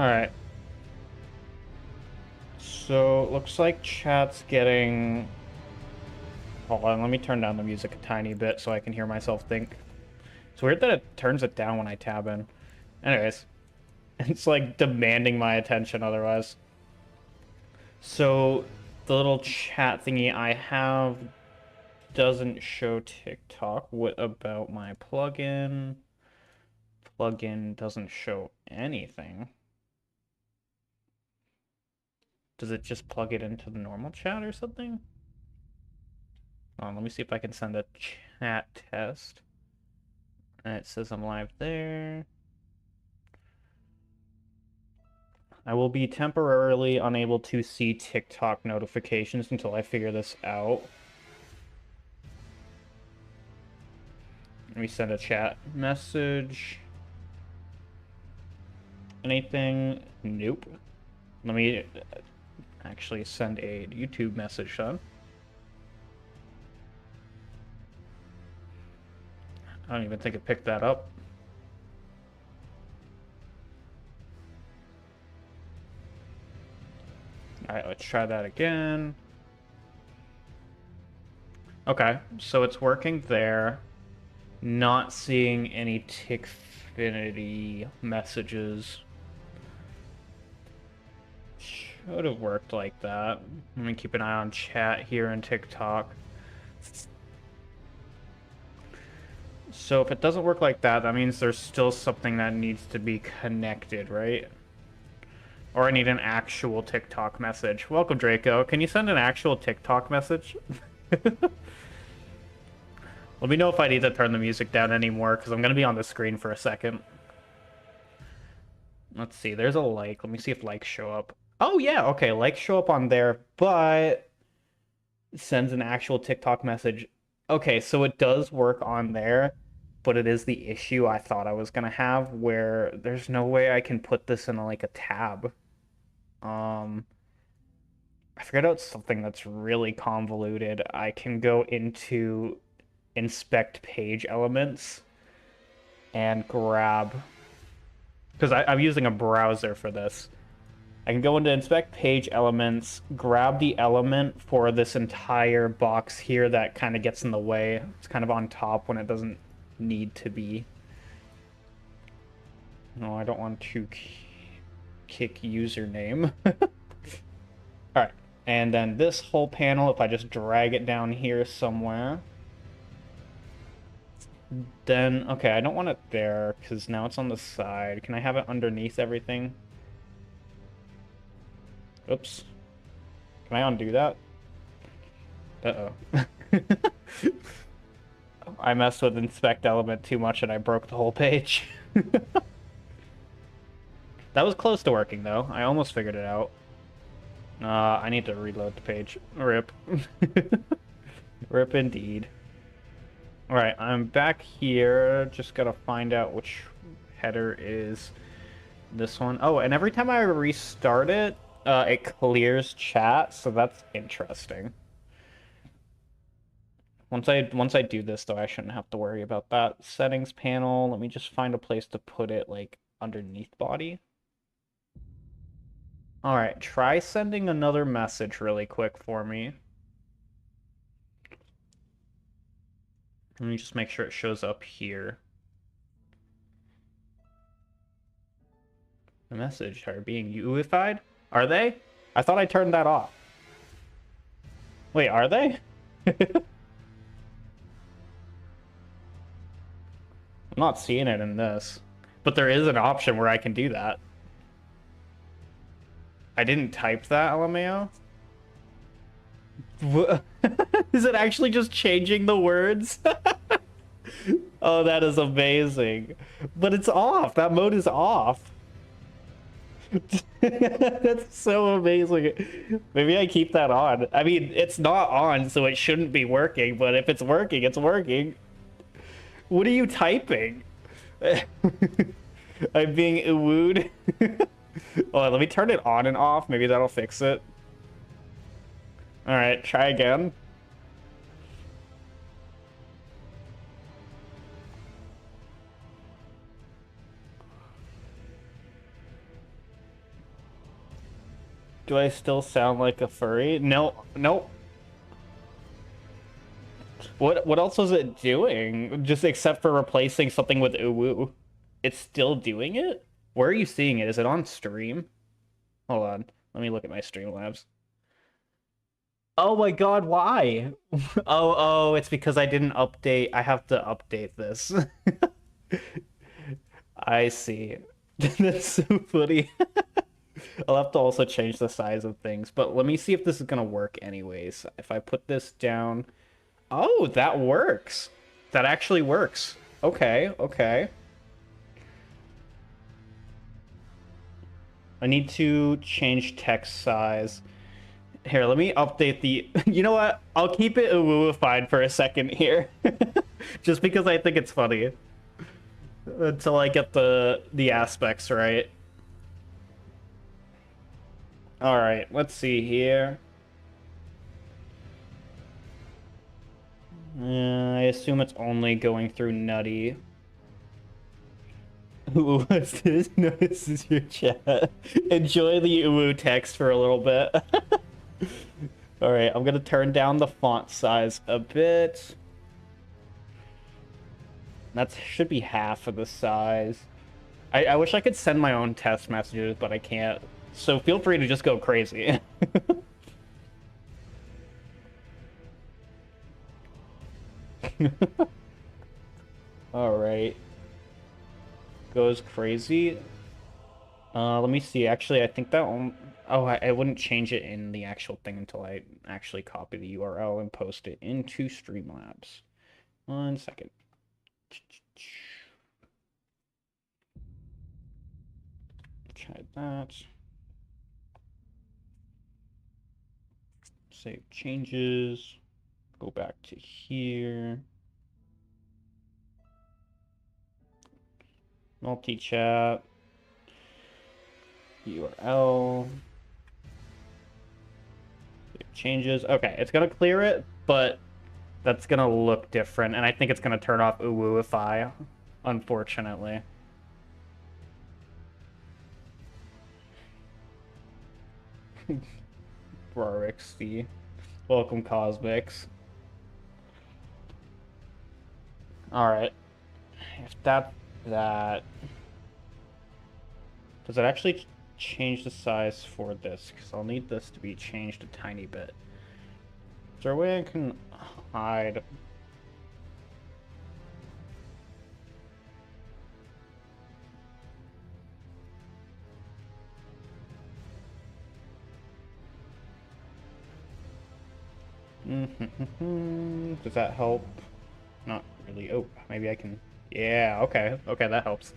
Alright. So, looks like chat's getting... Hold on, let me turn down the music a tiny bit so I can hear myself think. It's weird that it turns it down when I tab in. Anyways, it's like demanding my attention otherwise. So, the little chat thingy I have doesn't show TikTok. What about my plugin? Plugin doesn't show anything. Does it just plug it into the normal chat or something? Hold on, let me see if I can send a chat test. And it says I'm live there. I will be temporarily unable to see TikTok notifications until I figure this out. Let me send a chat message. Anything? Nope. Let me actually send a YouTube message, son. I don't even think it picked that up. Alright, let's try that again. Okay, so it's working there. Not seeing any Tickfinity messages. Should have worked like that. Let me keep an eye on chat here in TikTok. So if it doesn't work like that, that means there's still something that needs to be connected, right? Or I need an actual TikTok message. Welcome, Draco. Can you send an actual TikTok message? Let me know if I need to turn the music down anymore, because I'm going to be on the screen for a second. Let's see. There's a like. Let me see if likes show up. Oh, yeah. Okay, likes show up on there, but it sends an actual TikTok message. Okay, so it does work on there, but it is the issue I thought I was going to have, where there's no way I can put this in like a tab. Um, I figured out something that's really convoluted. I can go into inspect page elements and grab, because I'm using a browser for this. I can go into inspect page elements, grab the element for this entire box here that kind of gets in the way. It's kind of on top when it doesn't need to be. No, I don't want to kick username. All right, and then this whole panel, if I just drag it down here somewhere, then, okay, I don't want it there because now it's on the side. Can I have it underneath everything? Oops. Can I undo that? Uh-oh. I messed with inspect element too much and I broke the whole page. That was close to working though. I almost figured it out. I need to reload the page. Rip. Rip indeed. Alright, I'm back here. Just gotta find out which header is this one. Oh, and every time I restart it, it clears chat, so that's interesting. Once I do this, though, I shouldn't have to worry about that. Settings panel, let me just find a place to put it, like, underneath body. Alright, try sending another message really quick for me. Let me just make sure it shows up here. The message are being UIfied? Are they? I thought I turned that off. Wait, are they? I'm not seeing it in this. But there is an option where I can do that. I didn't type that, LMAO. Is it actually just changing the words? Oh, that is amazing. But it's off. That mode is off. That's so amazing. Maybe I keep that on. I mean, it's not on, so it shouldn't be working, but if it's working, it's working. What are you typing? I'm being wooed. Oh, let me turn it on and off. Maybe that'll fix it. All right, try again. Do I still sound like a furry? No, nope. What else was it doing? Just except for replacing something with uwu. It's still doing it? Where are you seeing it? Is it on stream? Hold on. Let me look at my Streamlabs. Oh my God, why? Oh, it's because I didn't update. I have to update this. I see. That's so funny. I'll have to also change the size of things, but let me see if this is gonna work anyways. If I put this down. Oh, that works. That actually works. Okay, okay. I need to change text size. Here, let me update the... You know what? I'll keep it uwuified for a second here. Just because I think it's funny. Until I get the aspects right. Alright, let's see here. I assume it's only going through Nutty. Ooh, what's this? No, this is your chat. Enjoy the uwu text for a little bit. Alright, I'm gonna turn down the font size a bit. That should be half of the size. I wish I could send my own test messages, but I can't. So feel free to just go crazy. Alright. Goes crazy. Let me see. Actually, I think that one... Oh, I wouldn't change it in the actual thing until I actually copy the URL and post it into Streamlabs. 1 second. Try that. Save changes. Go back to here. Multi-chat. URL. Save changes. Okay, it's gonna clear it, but that's gonna look different, and I think it's gonna turn off uwuify, unfortunately. Brarixy. Welcome, Cosmics. Alright. If that... Does it actually change the size for this? Because I'll need this to be changed a tiny bit. Is there a way I can hide... Does that help? Not really. Oh, maybe I can... Yeah, okay. Okay, that helps.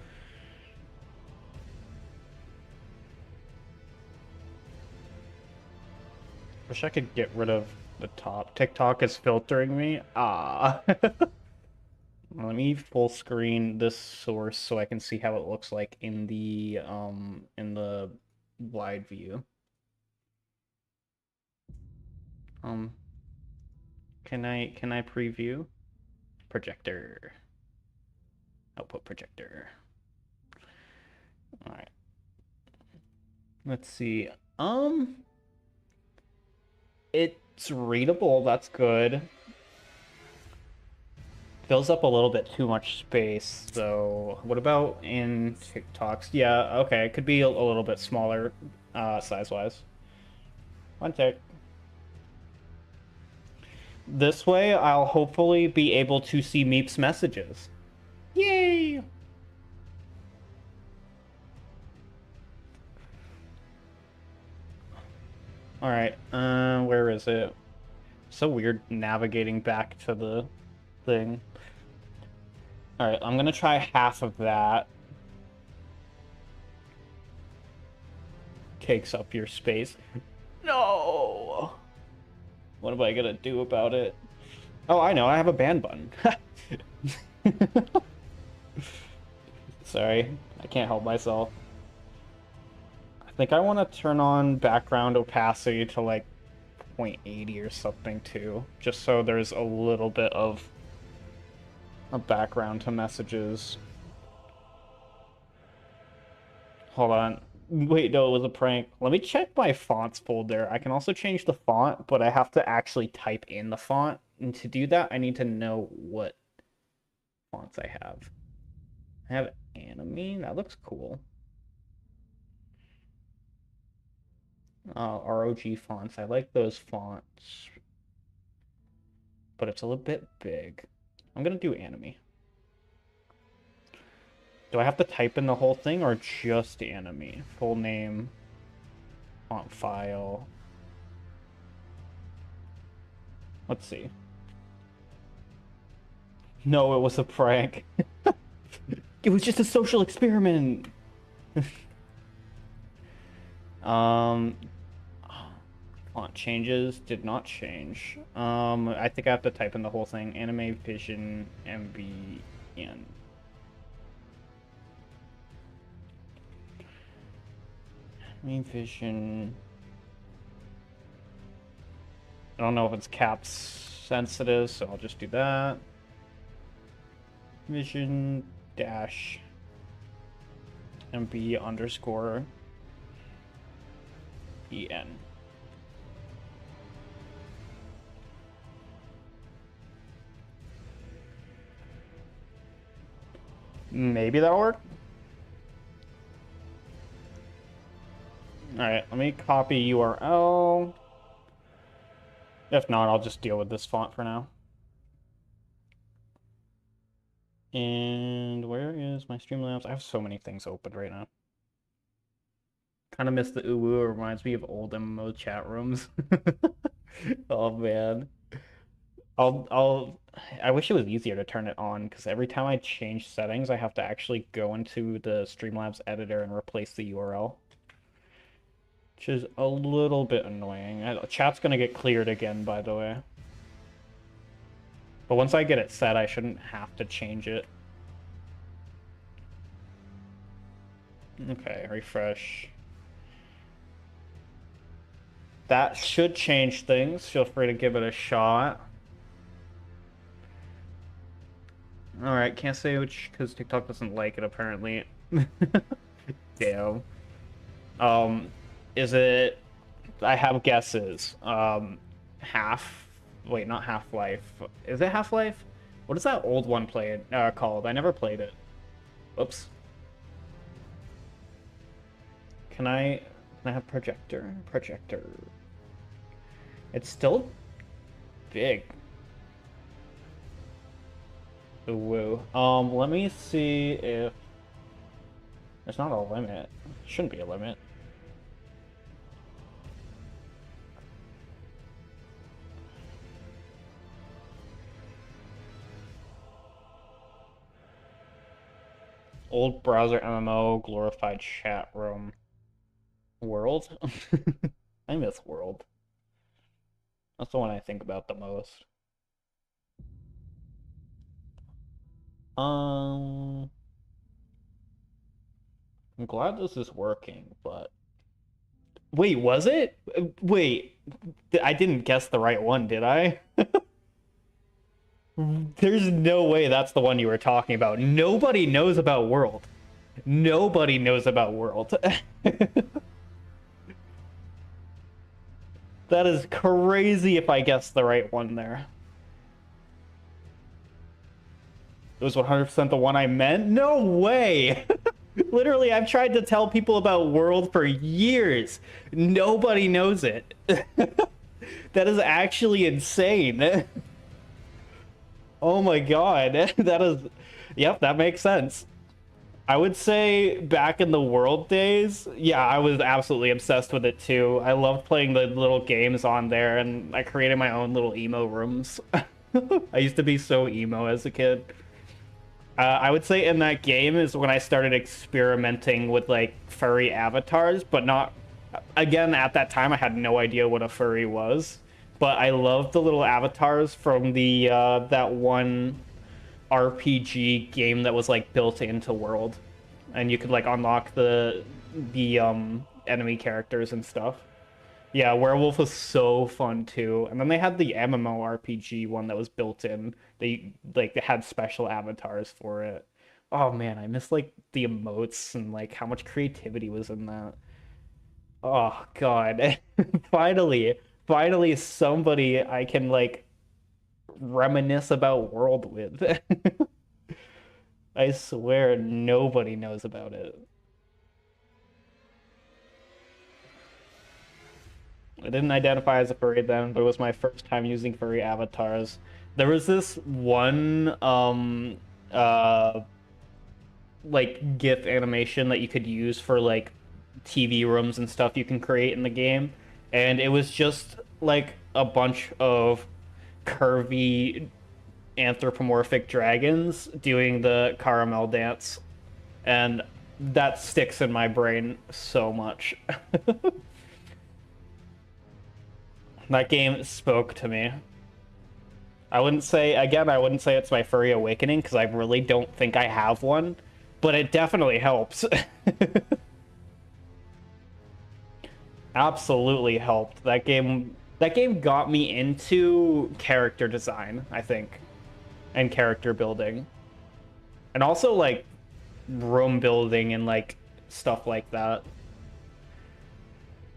Wish I could get rid of the top. TikTok is filtering me. Ah. Let me full screen this source so I can see how it looks like in the wide view. Can I preview? Projector. Output projector. All right. Let's see. It's readable. That's good. Fills up a little bit too much space. So what about in TikToks? Yeah. Okay. It could be a little bit smaller, size-wise. One tick. This way, I'll hopefully be able to see Meep's messages. Yay! Alright, where is it? So weird navigating back to the thing. Alright, I'm gonna try half of that. Takes up your space. No! What am I gonna do about it? Oh, I know, I have a ban button. Sorry, I can't help myself. I think I want to turn on background opacity to like 0.80 or something too, just so there's a little bit of a background to messages. Hold on. Wait, no, it was a prank. Let me check my fonts folder. I can also change the font, but I have to actually type in the font. And to do that, I need to know what fonts I have. I have anime. That looks cool. ROG fonts. I like those fonts, but it's a little bit big. I'm gonna do anime. Do I have to type in the whole thing or just anime? Full name, font file. Let's see. No, it was a prank. It was just a social experiment. Um, font changes did not change. I think I have to type in the whole thing. Anime Vision MBN. Anime Vision. I don't know if it's caps sensitive, so I'll just do that. Vision dash MB underscore EN. Maybe that'll work. All right, let me copy URL. If not, I'll just deal with this font for now. And where is my Streamlabs? I have so many things open right now. Kind of miss the uwu. It reminds me of old MMO chat rooms. Oh man. I wish it was easier to turn it on because every time I change settings, I have to actually go into the Streamlabs editor and replace the URL. Which is a little bit annoying. Chat's gonna get cleared again, by the way. But once I get it set, I shouldn't have to change it. Okay, refresh. That should change things. Feel free to give it a shot. Alright, can't say which, because TikTok doesn't like it, apparently. Damn. Is it... I have guesses. Half... Wait, not Half-Life. Is it Half-Life? What is that old one called? I never played it. Oops. Can I have projector? Projector. It's still big. Woo. Let me see if there's not a limit. Shouldn't be a limit. Old browser MMO, glorified chat room. World? I miss World. That's the one I think about the most. I'm glad this is working, but wait, was it? Wait, I didn't guess the right one, did I? There's no way that's the one you were talking about. Nobody knows about World. Nobody knows about World. That is crazy if I guessed the right one there. It was 100% the one I meant? No way! Literally, I've tried to tell people about World for years. Nobody knows it. That is actually insane. Oh my god. That is... Yep, that makes sense. I would say back in the World days, yeah, I was absolutely obsessed with it too. I loved playing the little games on there, and I created my own little emo rooms. I used to be so emo as a kid. I would say in that game is when I started experimenting with like furry avatars, but not... Again, at that time, I had no idea what a furry was, but I loved the little avatars from the that one RPG game that was like built into World, and you could like unlock the enemy characters and stuff. Yeah, Werewolf was so fun too. And then they had the MMORPG one that was built in. They had special avatars for it. Oh man, I miss like the emotes and like how much creativity was in that. Oh God. Finally, finally somebody I can like reminisce about World with. I swear nobody knows about it. I didn't identify as a furry then, but it was my first time using furry avatars. There was this one uh like GIF animation that you could use for like TV rooms and stuff you can create in the game, and it was just like a bunch of curvy anthropomorphic dragons doing the caramel dance, and that sticks in my brain so much. That game spoke to me. I wouldn't say, again, I wouldn't say it's my furry awakening because I really don't think I have one, but it definitely helps. Absolutely helped. That game got me into character design, I think, and character building. And also like room building and like stuff like that.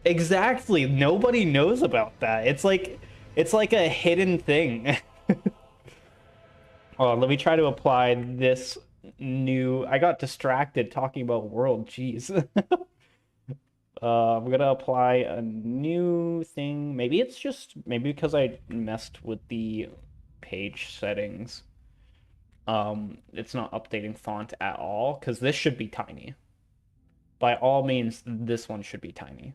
Exactly. Nobody knows about that. It's like a hidden thing. Oh, let me try to apply this new. I got distracted talking about world. Jeez. I'm gonna apply a new thing. Maybe it's just maybe because I messed with the page settings. It's not updating font at all because this should be tiny. By all means, this one should be tiny.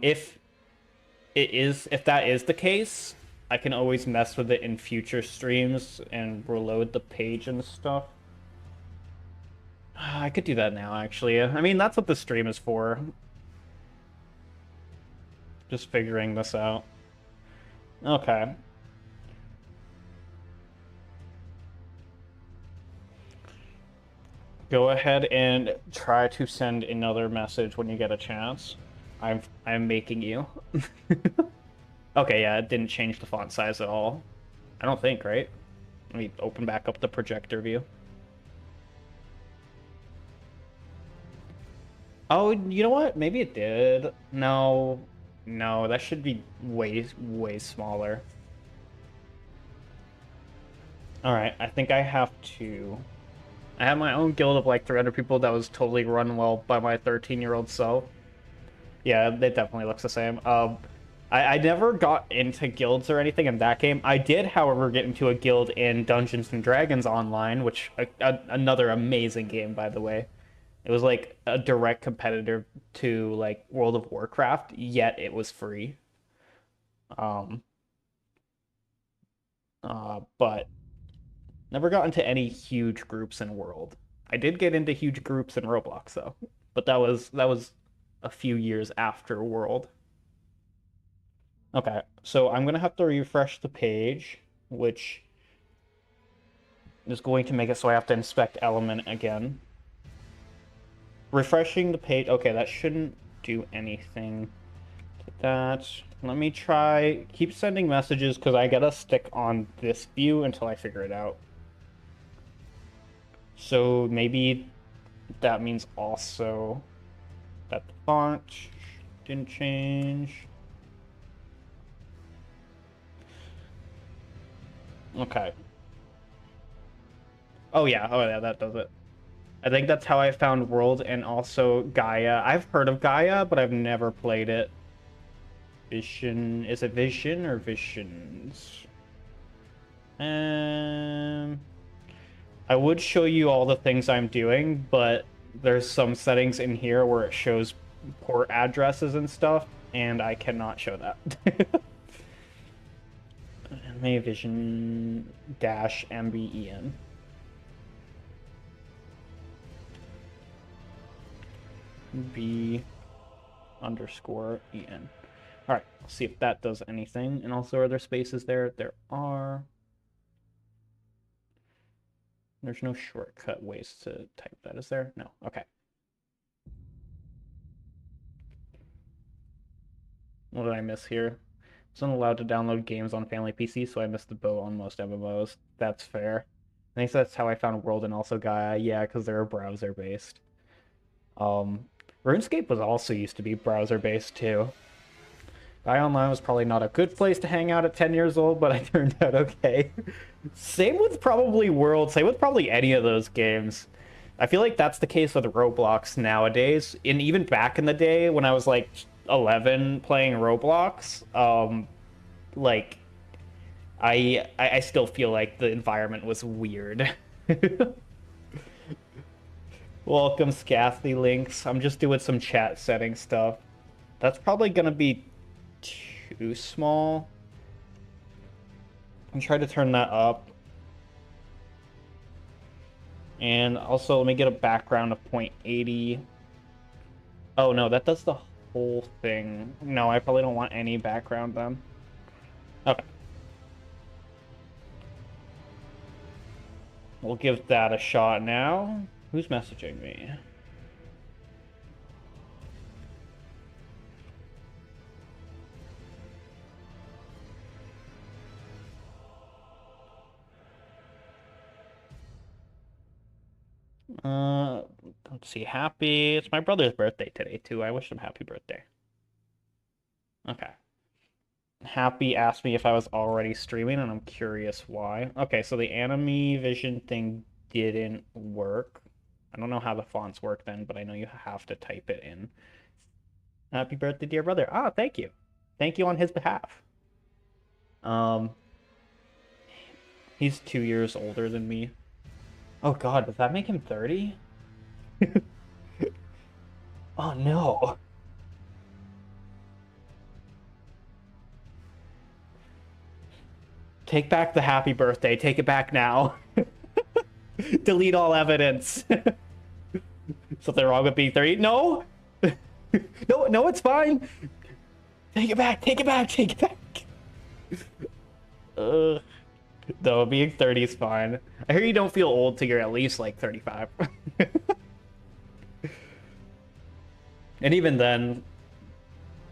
If that is the case, I can always mess with it in future streams and reload the page and stuff. I could do that now, actually. I mean, that's what the stream is for. Just figuring this out. Okay. Go ahead and try to send another message when you get a chance. I'm making you. Okay, yeah, it didn't change the font size at all. I don't think, right? Let me open back up the projector view. Oh, you know what? Maybe it did. No, no, that should be way, way smaller. All right, I think I have to. I had my own guild of like 300 people that was totally run well by my 13-year-old self. Yeah, it definitely looks the same. I never got into guilds or anything in that game. I did, however, get into a guild in Dungeons and Dragons Online, which another amazing game, by the way. It was like a direct competitor to like World of Warcraft, yet it was free. Um, but never got into any huge groups in World. I did get into huge groups in Roblox though, but that was a few years after World. Okay, so I'm gonna have to refresh the page, which is going to make it so I have to inspect element again. Refreshing the page. Okay, that shouldn't do anything to that. Let me try. Keep sending messages because I gotta stick on this view until I figure it out. So maybe that means also that the font didn't change. Okay. Oh yeah, that does it. I think that's how I found World and also Gaia. I've heard of Gaia, but I've never played it. Vision, is it Vision or Visions? Um, I would show you all the things I'm doing, but there's some settings in here where it shows port addresses and stuff, and I cannot show that. Anime Vision dash MBEN. B underscore EN. All right, let's see if that does anything. And also, are there spaces there? There are. There's no shortcut ways to type that, is there? No. Okay. What did I miss here? Wasn't allowed to download games on family PC, so I missed the boat on most MMOs. That's fair. I think that's how I found World and also Gaia. Yeah, because they're browser based. Um, RuneScape was also used to be browser-based too. Guy Online was probably not a good place to hang out at 10 years old, but I turned out okay. Same with probably World, same with probably any of those games. I feel like that's the case with Roblox nowadays. And even back in the day when I was like 11 playing Roblox, like I still feel like the environment was weird. Welcome, Scathy Links. I'm just doing some chat setting stuff. That's probably gonna be too small. I'm trying to turn that up. And also, let me get a background of 0.80. Oh no, that does the whole thing. No, I probably don't want any background then. Okay. We'll give that a shot now. Who's messaging me? Let's see. Happy. It's my brother's birthday today, too. I wish him happy birthday. Okay. Happy asked me if I was already streaming, and I'm curious why. Okay, so the anime vision thing didn't work. I don't know how the fonts work then, but I know you have to type it in. Happy birthday, dear brother. Ah, thank you. Thank you on his behalf. Um, he's 2 years older than me. Oh God, does that make him 30? Oh no. Take back the happy birthday. Take it back now. Delete all evidence. Something wrong with being 30? No! No, no, it's fine. Take it back, take it back, take it back. No, being 30 is fine. I hear you don't feel old till you're at least like 35. And even then,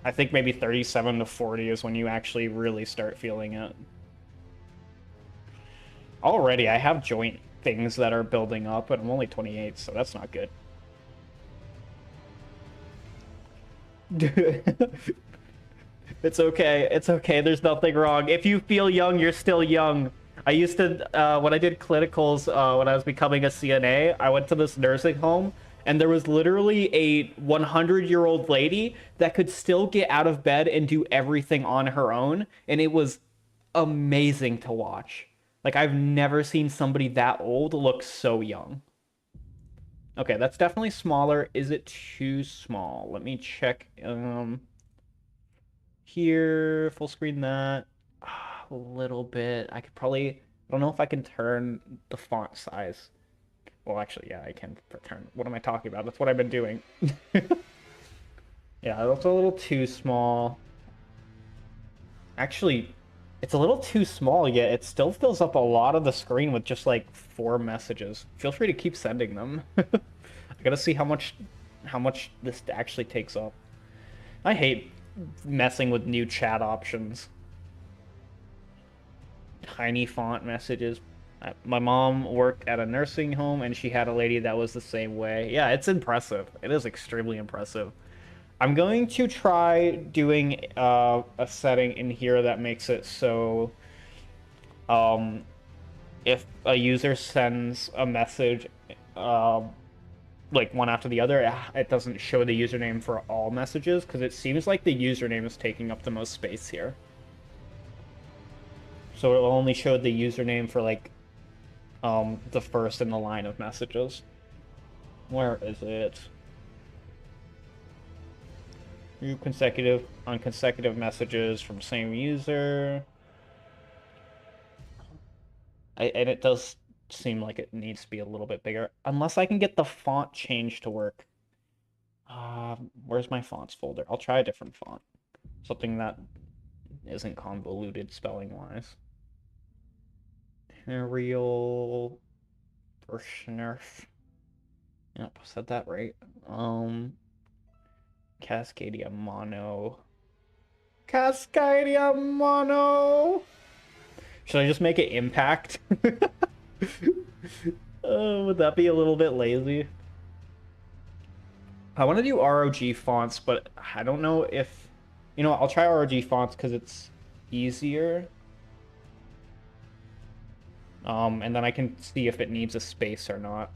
I think maybe 37 to 40 is when you actually really start feeling it. Already, I have joint things that are building up, but I'm only 28, so that's not good. It's okay. It's okay. There's nothing wrong. If you feel young, you're still young. I used to, when I did clinicals, when I was becoming a CNA, I went to this nursing home, and there was literally a 100-year-old lady that could still get out of bed and do everything on her own, and it was amazing to watch. Like, I've never seen somebody that old look so young. Okay, that's definitely smaller. Is it too small? Let me check. Here, full screen that. A little bit. I could probably, I don't know if I can turn the font size. Well, actually, yeah, I can turn. What am I talking about? That's what I've been doing. Yeah, that's a little too small. Actually, it's a little too small, yet it still fills up a lot of the screen with just like 4 messages. Feel free to keep sending them. I gotta see how much this actually takes up. I hate messing with new chat options. Tiny font messages. My mom worked at a nursing home and she had a lady that was the same way. Yeah, it's impressive. It is extremely impressive. I'm going to try doing a setting in here that makes it so if a user sends a message like one after the other, it doesn't show the username for all messages because it seems like the username is taking up the most space here. So it will only show the username for like the first in the line of messages. Where is it? New consecutive on consecutive messages from same user. And it does seem like it needs to be a little bit bigger, unless I can get the font change to work. Where's my fonts folder? I'll try a different font. Something that isn't convoluted spelling-wise. Arial Nerf. Yep, said that right. Cascadia Mono. Cascadia Mono! Should I just make it impact? Would that be a little bit lazy? I want to do ROG fonts, but I don't know if, I'll try ROG fonts because it's easier. And then I can see if it needs a space or not.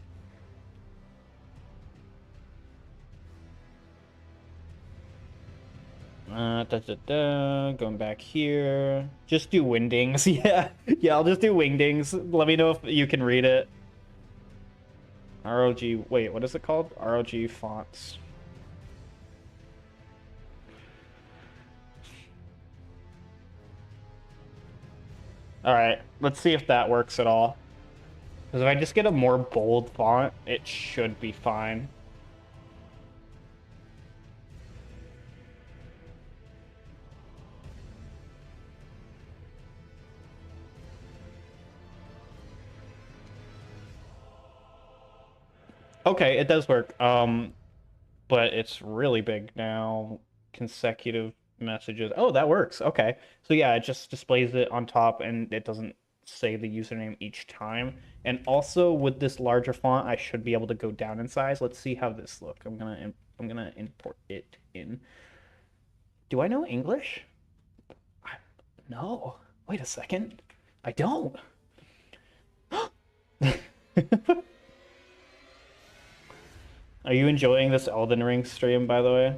Going back here. Just do Wingdings. Yeah. Yeah, I'll just do Wingdings. Let me know if you can read it. ROG. Wait, what is it called? ROG fonts. All right, let's see if that works at all. Because if I just get a more bold font, it should be fine. Okay, it does work. But it's really big now. Consecutive messages. Oh, that works. Okay. So yeah, it just displays it on top and it doesn't say the username each time. And also with this larger font, I should be able to go down in size. Let's see how this looks. I'm gonna import it in. Do I know English? No. Wait a second. I don't. Are you enjoying this Elden Ring stream, by the way?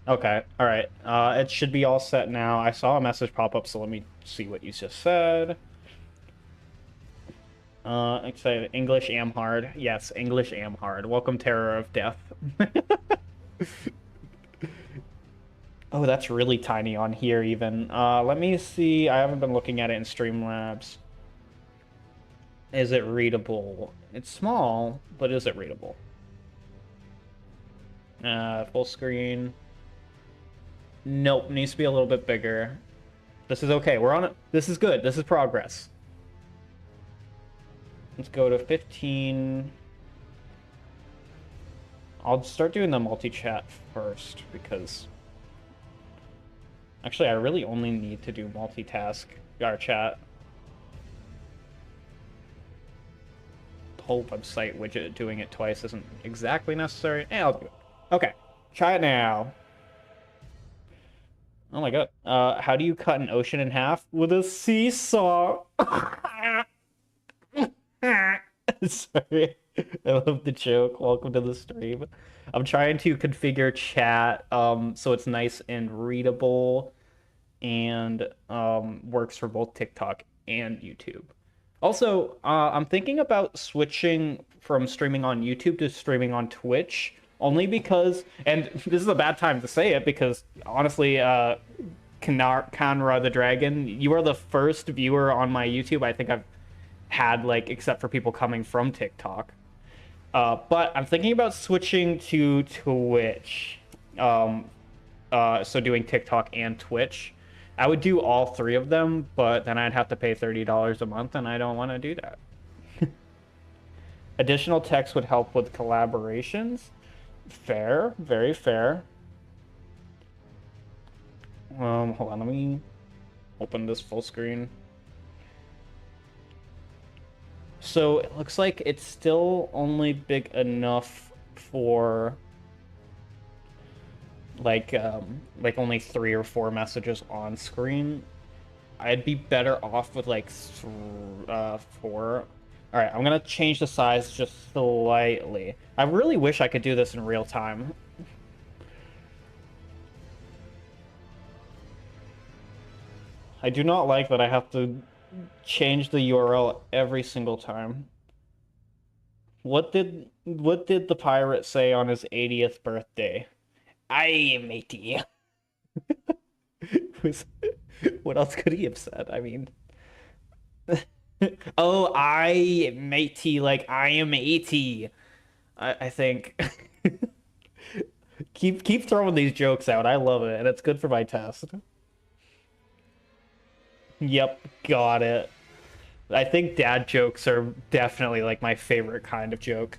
Okay, all right. It should be all set now. I saw a message pop up, so let me see what you just said. Excited. English am hard. Yes, English am hard. Welcome, Terror of Death. Oh, that's really tiny on here even. Let me see. I haven't been looking at it in Streamlabs. Is it readable? It's small, but is it readable? Full screen. Nope, needs to be a little bit bigger. This is okay. We're on it. This is good. This is progress. Let's go to 15. I'll start doing the multi-chat first because actually I really only need to do multitask our chat. The whole website widget doing it twice isn't exactly necessary. I'll do it. Okay, try it now. Oh my god. How do you cut an ocean in half? With a seesaw. Sorry. I love the joke. Welcome to the stream. I'm trying to configure chat so it's nice and readable and works for both TikTok and YouTube. Also, I'm thinking about switching from streaming on YouTube to streaming on Twitch, only because, and this is a bad time to say it, because honestly, Kanra the Dragon, you are the first viewer on my YouTube I think I've had, like, except for people coming from TikTok. But I'm thinking about switching to Twitch. So doing TikTok and Twitch. I would do all three of them, but then I'd have to pay $30 a month, and I don't want to do that. Additional text would help with collaborations. Fair, very fair. Hold on, let me open this full screen. So it looks like it's still only big enough for like only 3 or 4 messages on screen. I'd be better off with like 4. All right, I'm gonna change the size just slightly. I really wish I could do this in real time. I do not like that I have to change the URL every single time. What did the pirate say on his 80th birthday? I am 80. What else could he have said? I mean, oh, I matey, like I am 80. I think. Keep throwing these jokes out. I love it, and it's good for my test. Yep, got it. I think dad jokes are definitely like my favorite kind of joke.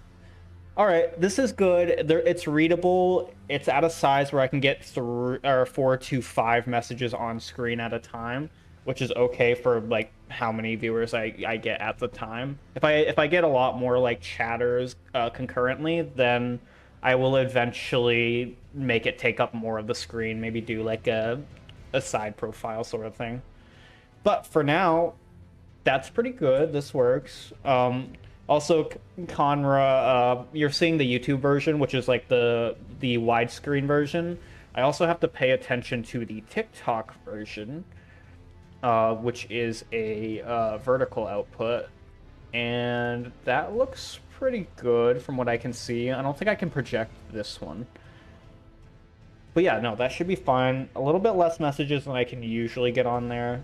All right, this is good. It's readable. It's at a size where I can get 4 to 5 messages on screen at a time. which is okay for like how many viewers I get at the time. If I get a lot more like chatters concurrently, then I will eventually make it take up more of the screen, maybe do like a side profile sort of thing. But for now, that's pretty good. This works. Also, Conra, you're seeing the YouTube version, which is like the widescreen version. I also have to pay attention to the TikTok version, which is a vertical output, and that looks pretty good from what I can see. I don't think I can project this one. But yeah, no, that should be fine. A little bit less messages than I can usually get on there,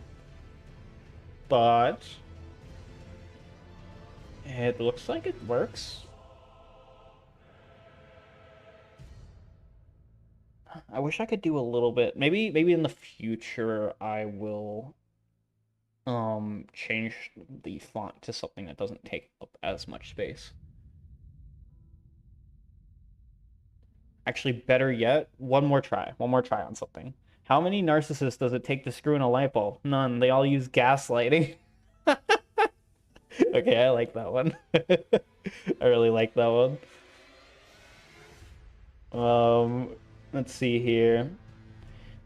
but it looks like it works. I wish I could do a little bit. Maybe in the future I will change the font to something that doesn't take up as much space. Actually, better yet, one more try. One more try on something. How many narcissists does it take to screw in a light bulb? None. They all use gaslighting. Okay, I like that one. I really like that one. Let's see here.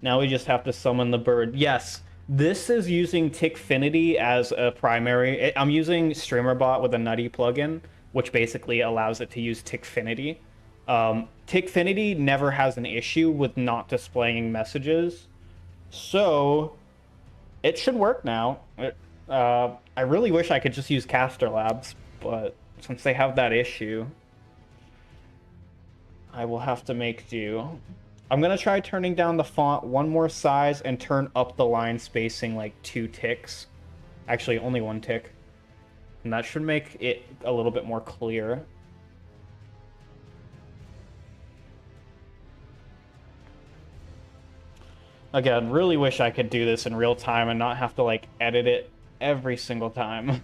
Now we just have to summon the bird. Yes, this is using Tickfinity as a primary. I'm using StreamerBot with a Nutty plugin, which basically allows it to use Tickfinity. Tickfinity never has an issue with not displaying messages, so it should work now. I really wish I could just use Caster Labs, but since they have that issue, I will have to make do. I'm gonna try turning down the font one more size and turn up the line spacing like 2 ticks. Actually, only 1 tick. And that should make it a little bit more clear. Again, really wish I could do this in real time and not have to like edit it every single time.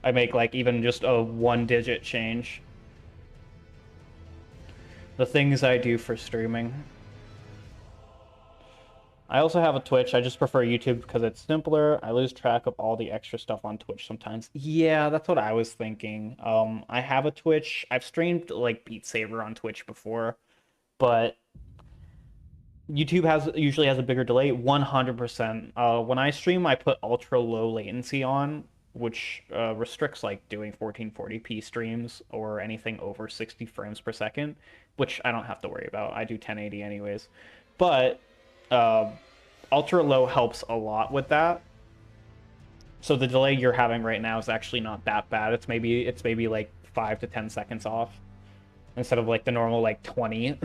I make like even just a 1-digit change. The things I do for streaming. I also have a Twitch. I just prefer YouTube because it's simpler. I lose track of all the extra stuff on Twitch sometimes. Yeah, that's what I was thinking. I have a Twitch. I've streamed like Beat Saber on Twitch before, but YouTube usually has a bigger delay. 100%. When I stream, I put ultra low latency on, which restricts like doing 1440p streams or anything over 60 frames per second, which I don't have to worry about. I do 1080 anyways. But ultra low helps a lot with that. So the delay you're having right now is actually not that bad. It's maybe like 5 to 10 seconds off instead of like the normal like 20.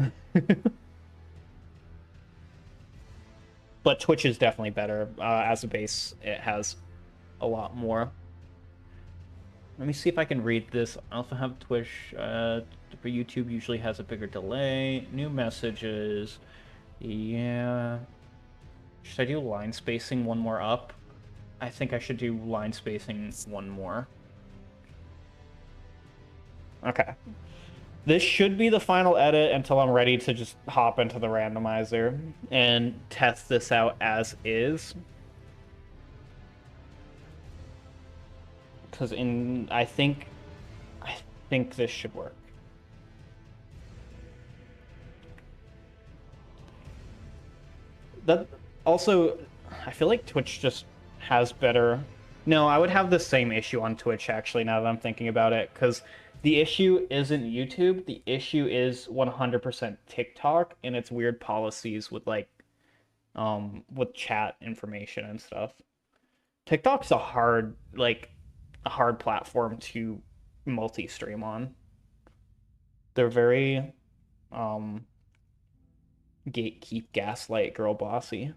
But Twitch is definitely better. As a base, it has a lot more. Let me see if I can read this. I also have Twitch. For YouTube usually has a bigger delay. New messages. Yeah. Should I do line spacing one more up? I think I should do line spacing one more. Okay. This should be the final edit until I'm ready to just hop into the randomizer and test this out as is. Because I think this should work. That also, I feel like Twitch just has better. No, I would have the same issue on Twitch actually now that I'm thinking about it, because the issue isn't YouTube. The issue is 100% TikTok and its weird policies with like with chat information and stuff. TikTok's a hard platform to multi-stream on. They're very gatekeep, gaslight, girl bossy.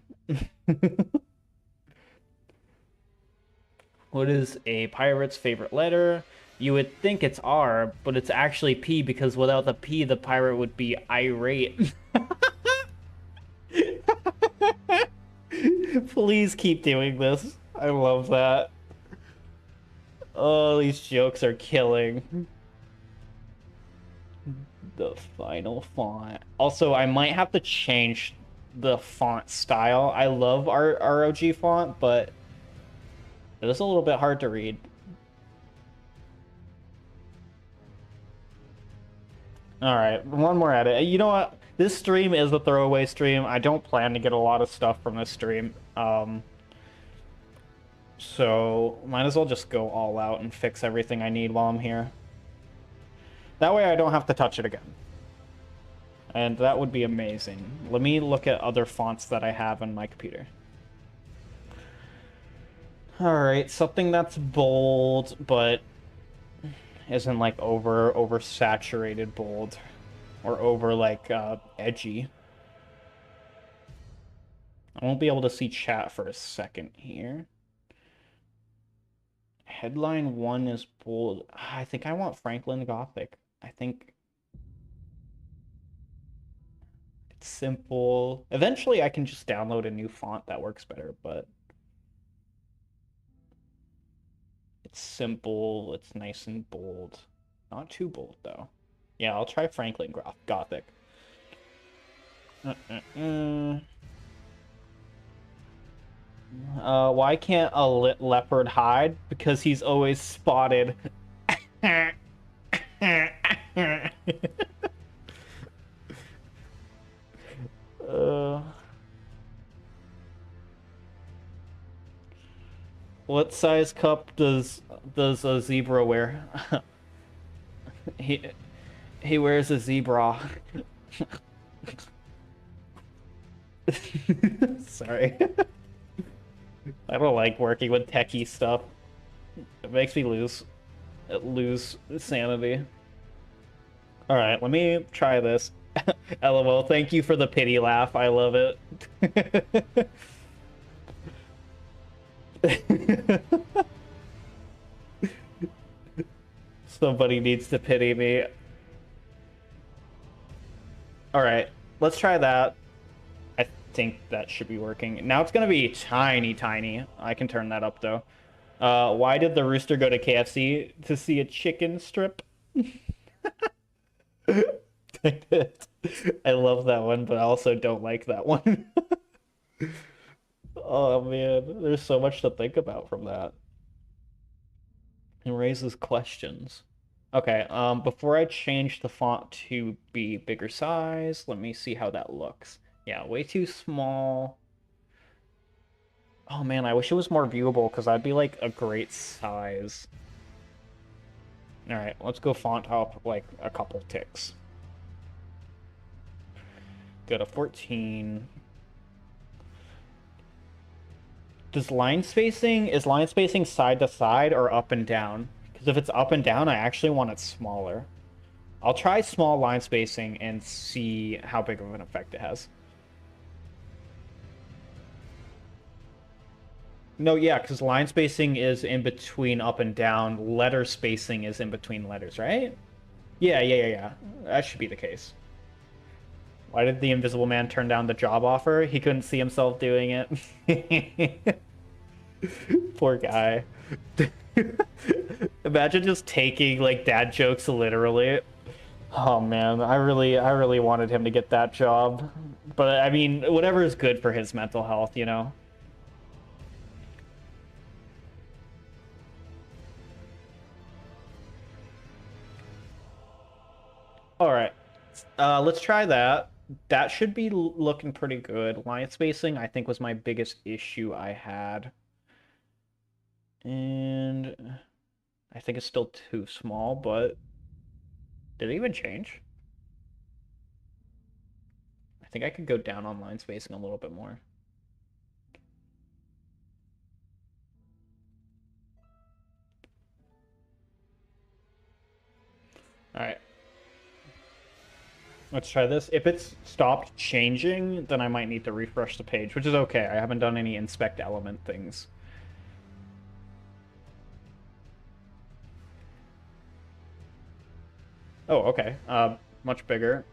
What is a pirate's favorite letter? You would think it's R, but it's actually P because without the P, the pirate would be irate. Please keep doing this. I love that. Oh, these jokes are killing. The final font. Also, I might have to change the font style. I love our ROG font, but it is a little bit hard to read. All right, one more at it. You know what? This stream is a throwaway stream. I don't plan to get a lot of stuff from this stream. So might as well just go all out and fix everything I need while I'm here. That way I don't have to touch it again. And that would be amazing. Let me look at other fonts that I have on my computer. Alright, something that's bold, but isn't like oversaturated bold. Or over like edgy. I won't be able to see chat for a second here. Headline 1 is bold. I think I want Franklin Gothic. I think it's simple. Eventually I can just download a new font that works better, but it's simple, it's nice and bold. Not too bold though. Yeah, I'll try Franklin Gothic. Why can't a leopard hide? Because he's always spotted. What size cup does a zebra wear? he wears a zebra. Sorry. I don't like working with techie stuff. It makes me lose sanity. All right, let me try this. LOL, thank you for the pity laugh. I love it. Somebody needs to pity me. All right, let's try that. I think that should be working. Now it's gonna be tiny. I can turn that up though. Why did the rooster go to KFC to see a chicken strip? I love that one, but I also don't like that one. Oh man, there's so much to think about from that. It raises questions. Okay, before I change the font to be bigger size, let me see how that looks. Yeah, way too small. Oh man, I wish it was more viewable because that'd be like a great size. All right, let's go font up like a couple ticks. Go to 14. Is line spacing side to side or up and down? Because if it's up and down, I actually want it smaller. I'll try small line spacing and see how big of an effect it has. No, yeah, because line spacing is in between up and down. Letter spacing is in between letters, right? Yeah. That should be the case. Why did the Invisible Man turn down the job offer? He couldn't see himself doing it. Poor guy. Imagine just taking like dad jokes literally. Oh man, I really wanted him to get that job. But I mean, whatever is good for his mental health, you know. All right. Let's try that. That should be looking pretty good. Line spacing, I think, was my biggest issue I had. And I think it's still too small, but did it even change? I think I could go down on line spacing a little bit more. All right. Let's try this. If it's stopped changing, then I might need to refresh the page, which is okay. I haven't done any inspect element things. Oh, okay. Much bigger.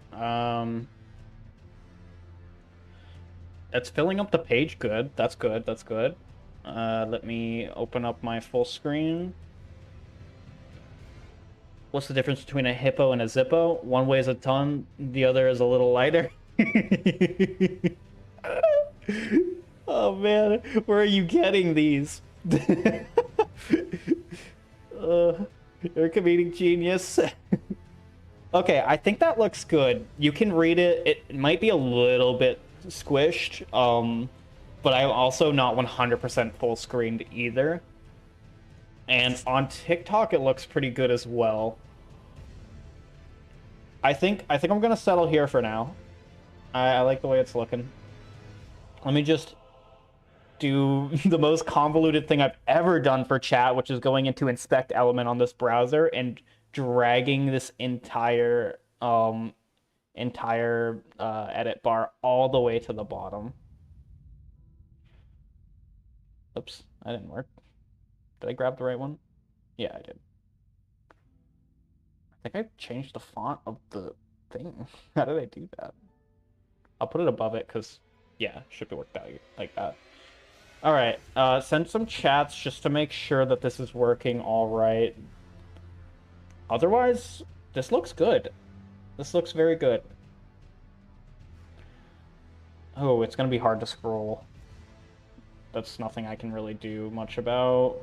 It's filling up the page good. That's good. That's good. Let me open up my full screen. What's the difference between a hippo and a zippo? One weighs a ton, the other is a little lighter. Oh man, where are you getting these? You're a comedic genius. Okay, I think that looks good. You can read it. It might be a little bit squished, but I'm also not 100% full screened either. And on TikTok, it looks pretty good as well. I think I'm gonna settle here for now. I like the way it's looking. Let me just do the most convoluted thing I've ever done for chat, which is going into inspect element on this browser and dragging this entire edit bar all the way to the bottom. Oops, that didn't work. Did I grab the right one? Yeah, I did. I think I changed the font of the thing. How did I do that? I'll put it above it because, yeah, should be worked out like that. All right, send some chats just to make sure that this is working all right. Otherwise, this looks good. This looks very good. Oh, it's gonna be hard to scroll. That's nothing I can really do much about.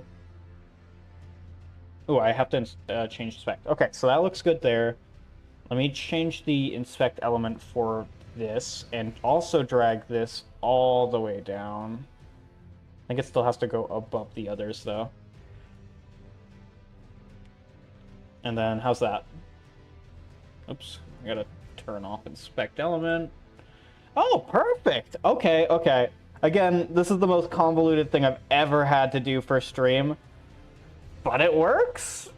Oh, I have to change inspect. Okay, so that looks good there. Let me change the inspect element for this and also drag this all the way down. I think it still has to go above the others though. And then how's that? Oops, I gotta turn off inspect element. Oh, perfect. Okay, okay. Again, this is the most convoluted thing I've ever had to do for stream, but it works.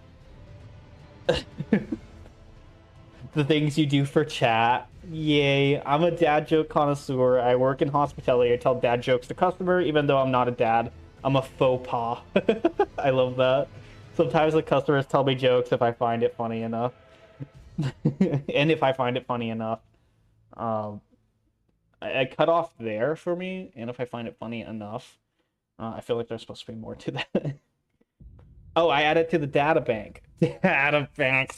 The things you do for chat. Yay. I'm a dad joke connoisseur. I work in hospitality. I tell dad jokes to customer, even though I'm not a dad. I'm a faux pas. I love that. Sometimes the customers tell me jokes if I find it funny enough. And if I find it funny enough. I cut off there for me, and if I find it funny enough. I feel like there's supposed to be more to that. Oh, I added to the data bank. Data bank.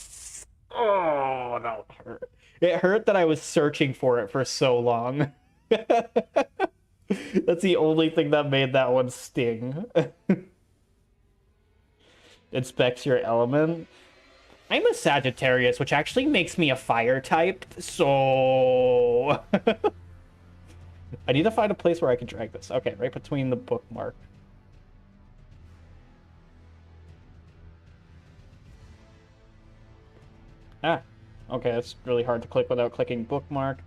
Oh, that hurt. It hurt that I was searching for it for so long. That's the only thing that made that one sting. Inspects your element. I'm a Sagittarius, which actually makes me a fire type, so... I need to find a place where I can drag this. Okay, right between the bookmark. Ah, okay, that's really hard to click without clicking bookmark.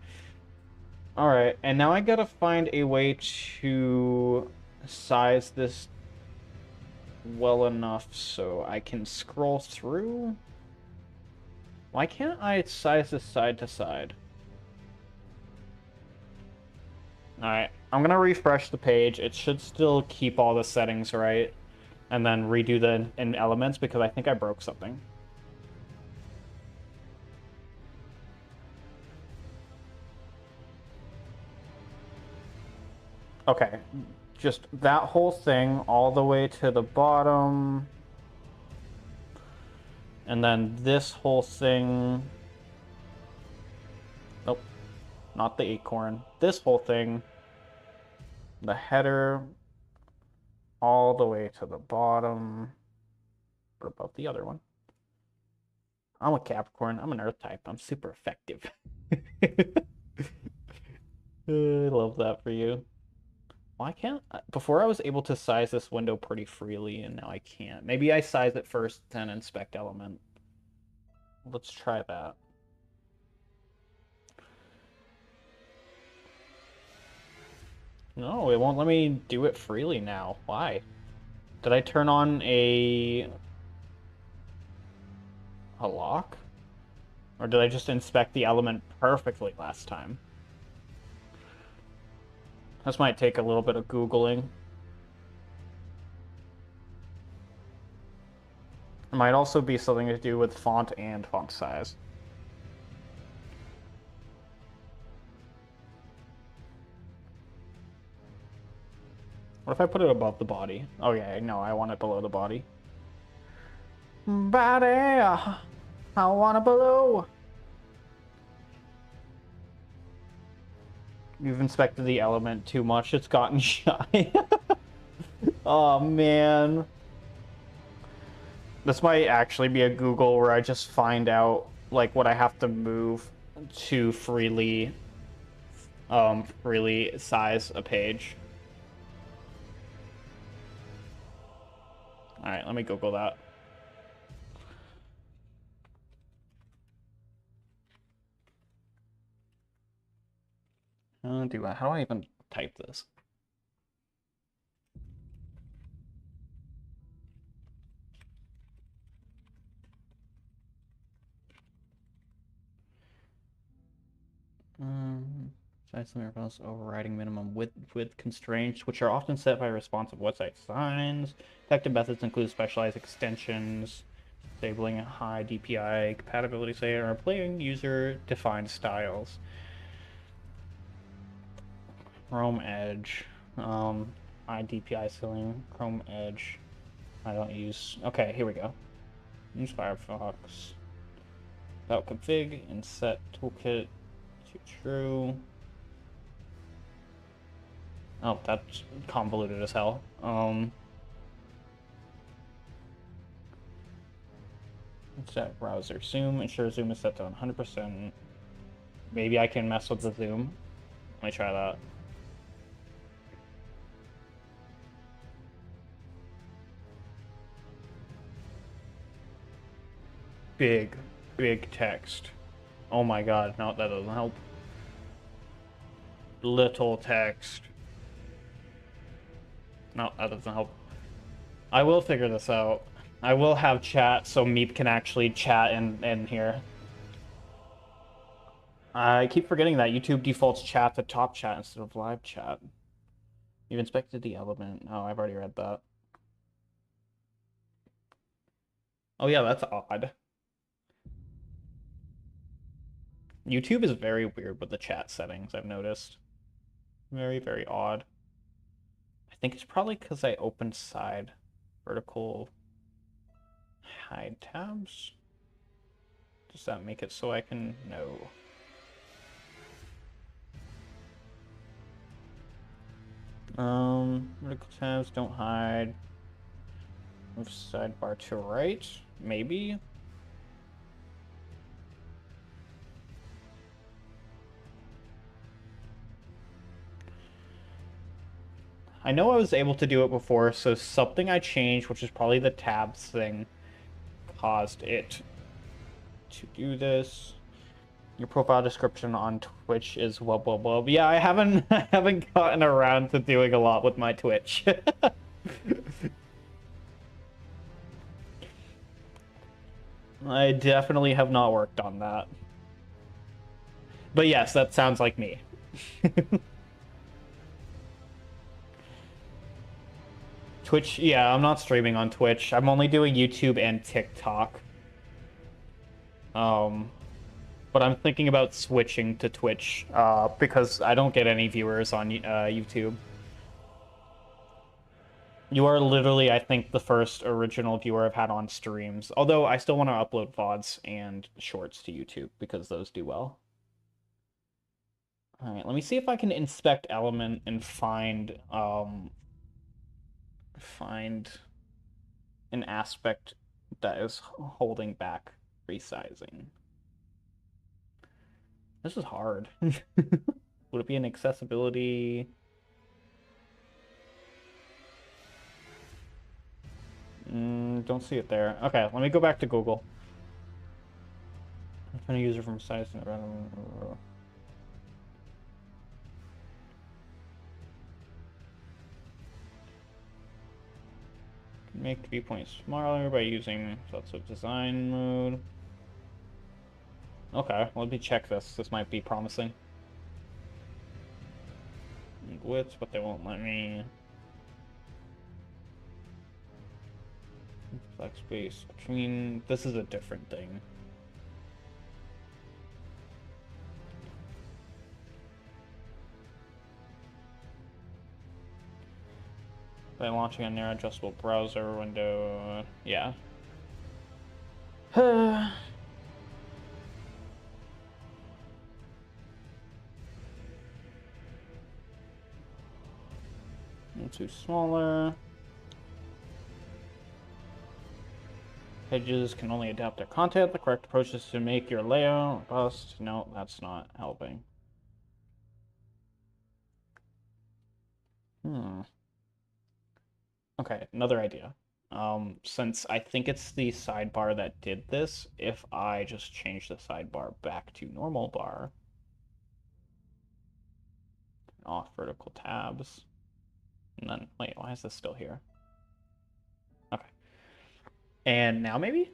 All right, and now I gotta find a way to size this well enough so I can scroll through. Why can't I size this side to side? All right, I'm gonna refresh the page. It should still keep all the settings right, and then redo the in elements because I think I broke something. Okay, just that whole thing all the way to the bottom. And then this whole thing. Nope, not the acorn. This whole thing. The header all the way to the bottom. What about the other one? I'm a Capricorn. I'm an Earth type. I'm super effective. I love that for you. Why can't I? Before I was able to size this window pretty freely, and now I can't. Maybe I size it first, then inspect element. Let's try that. No, it won't let me do it freely now. Why? Did I turn on a lock? Or did I just inspect the element perfectly last time? This might take a little bit of Googling. It might also be something to do with font and font size. What if I put it above the body? Oh yeah, no, I want it below the body. Body, I want it below. You've inspected the element too much. It's gotten shy. Oh man. This might actually be a Google where I just find out like what I have to move to freely size a page. All right, let me Google that. How do I even type this? Size limit plus overriding minimum width constraints, which are often set by responsive website designs. Effective methods include specialized extensions, disabling high DPI compatibility, say, or playing user-defined styles. Chrome Edge, high DPI ceiling, Chrome Edge. I don't use. Okay, here we go. Use Firefox. About config and set toolkit to true. Oh, that's convoluted as hell. Set browser zoom. Ensure zoom is set to 100%. Maybe I can mess with the zoom. Let me try that. Big text. Oh my god, no, that doesn't help. Little text. No, that doesn't help. I will figure this out. I will have chat so Meep can actually chat in here. I keep forgetting that YouTube defaults chat to top chat instead of live chat. You've inspected the element. Oh, I've already read that. Oh yeah, that's odd. YouTube is very weird with the chat settings, I've noticed. Very odd. I think it's probably because I opened side vertical hide tabs. Does that make it so I can? No. Vertical tabs don't hide. Move sidebar to right, maybe. I know I was able to do it before, so something I changed, which is probably the tabs thing, caused it to do this. Your profile description on Twitch is wub wub wub. Yeah, I haven't I haven't gotten around to doing a lot with my Twitch. I definitely have not worked on that. But yes, that sounds like me. Twitch, yeah, I'm not streaming on Twitch. I'm only doing YouTube and TikTok. But I'm thinking about switching to Twitch, because I don't get any viewers on YouTube. You are literally, I think, the first original viewer I've had on streams. Although I still want to upload VODs and shorts to YouTube because those do well. All right, let me see if I can inspect element and find an aspect that is holding back resizing. This is hard. Would it be an accessibility? Don't see it there. Okay, let me go back to Google. I'm trying to use it from size and random. Make viewpoint smaller by using lots of design mode. Okay, let me check this. This might be promising. And width, but they won't let me. Flex space between. This is a different thing. By launching a narrow adjustable browser window, yeah. Too smaller. Pages can only adapt their content. The correct approach is to make your layout robust. No, that's not helping. Okay, another idea. Since I think it's the sidebar that did this, if I just change the sidebar back to normal bar, off vertical tabs, and then, wait, why is this still here? Okay. And now maybe?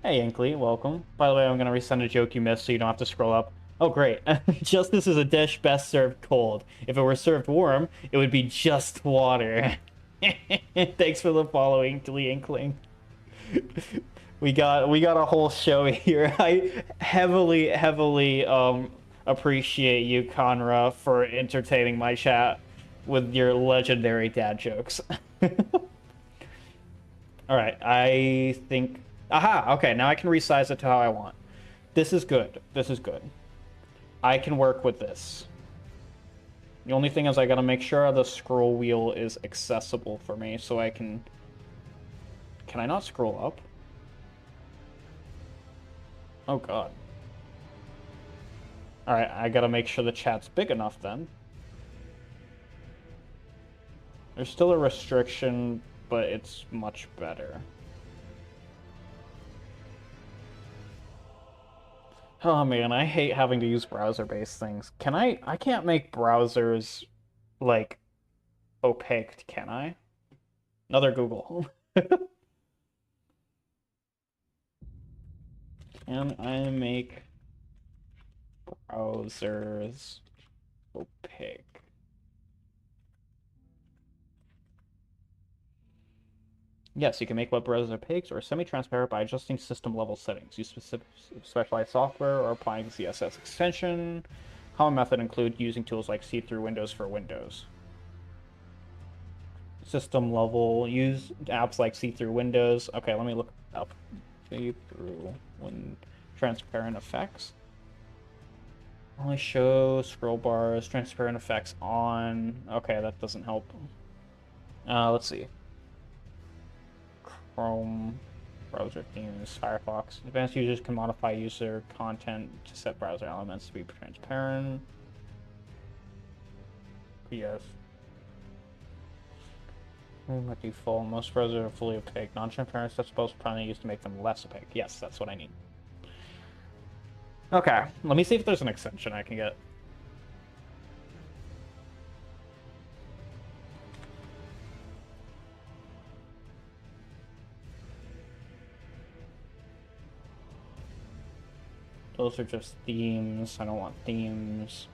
Hey, Inkley, welcome. By the way, I'm going to resend a joke you missed so you don't have to scroll up. Oh, great. Justice is a dish best served cold. If it were served warm, it would be just water. Thanks for the following, Glee Inkling. We got a whole show here. I heavily appreciate you, Conra, for entertaining my chat with your legendary dad jokes. All right, I think. Aha, okay, now I can resize it to how I want. This is good. This is good. I can work with this. The only thing is I gotta make sure the scroll wheel is accessible for me so I can... Can I not scroll up? Oh god. Alright, I gotta make sure the chat's big enough then. There's still a restriction, but it's much better. Oh man, I hate having to use browser-based things. I can't make browsers, like, opaque, can I? Another Google. Can I make browsers opaque? Yes, you can make web browsers opaque or semi-transparent by adjusting system-level settings. Use specialized software or applying CSS extension. Common method include using tools like see-through windows for Windows. System level, use apps like see-through windows. Okay, let me look up see-through when transparent effects. Only show scroll bars, transparent effects on. Okay, that doesn't help. Let's see. Chrome, browser themes, Firefox. Advanced users can modify user content to set browser elements to be transparent. Yes. By default, most browsers are fully opaque. Non-transparent steps both primarily used to make them less opaque. Yes, that's what I need. Okay, let me see if there's an extension I can get. Those are just themes. I don't want themes.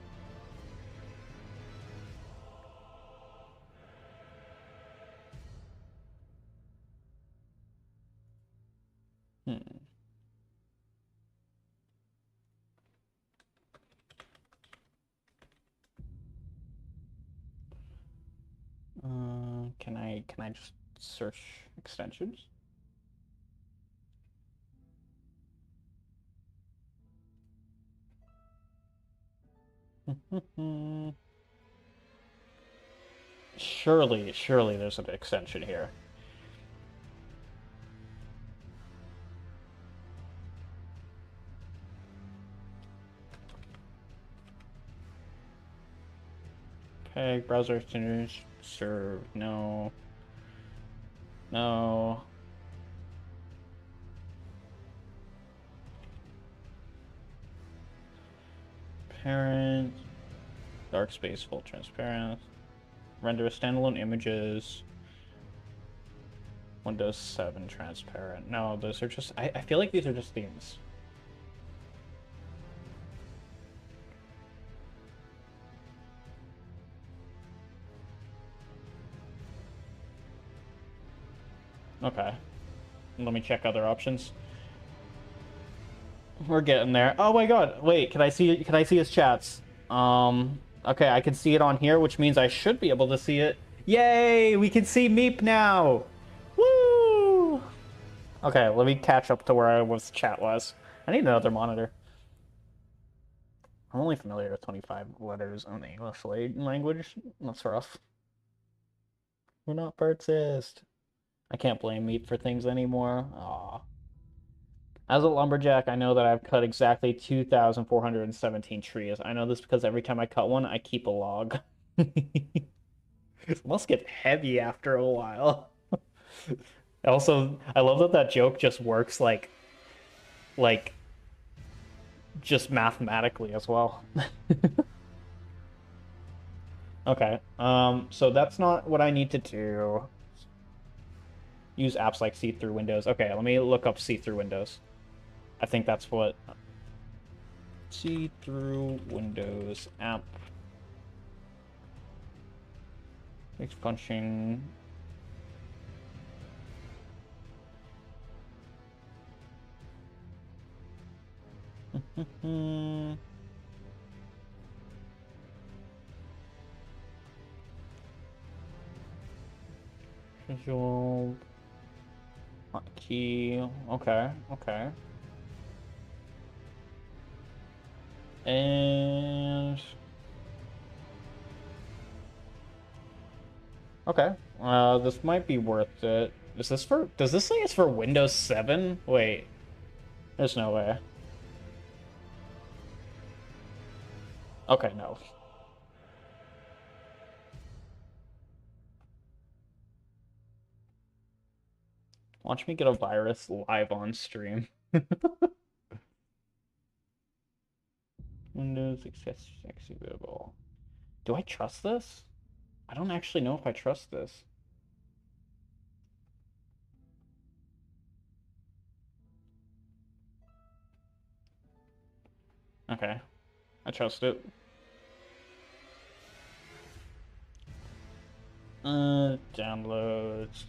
Can I just search extensions? Surely there's an extension here. Okay, browser extensions serve, no. No. Parent, dark space, full transparent. Render standalone images. Windows 7 transparent. No, those are just, I feel like these are just themes. Okay. Let me check other options. We're getting there. Oh my god. Wait, can I see his chats? Okay, I can see it on here, which means I should be able to see it. Yay! We can see Meep now! Woo! Okay, let me catch up to where I was chat was. I need another monitor. I'm only familiar with 25 letters in the English language. That's rough. We're not purchased. I can't blame meat for things anymore. Aw. As a lumberjack, I know that I've cut exactly 2,417 trees. I know this because every time I cut one, I keep a log. It must get heavy after a while. Also, I love that that joke just works like just mathematically as well. Okay. So that's not what I need to do. Use apps like see-through windows. Okay, let me look up see-through windows. I think that's what see-through windows app. Makes punching. Visual hotkey. Okay, okay. And okay. This might be worth it. Is this for, does this say it's for Windows 7? Wait, there's no way. Okay, no. Watch me get a virus live on stream. Windows accessible. Do I trust this? I don't actually know if I trust this. Okay, I trust it. Downloads.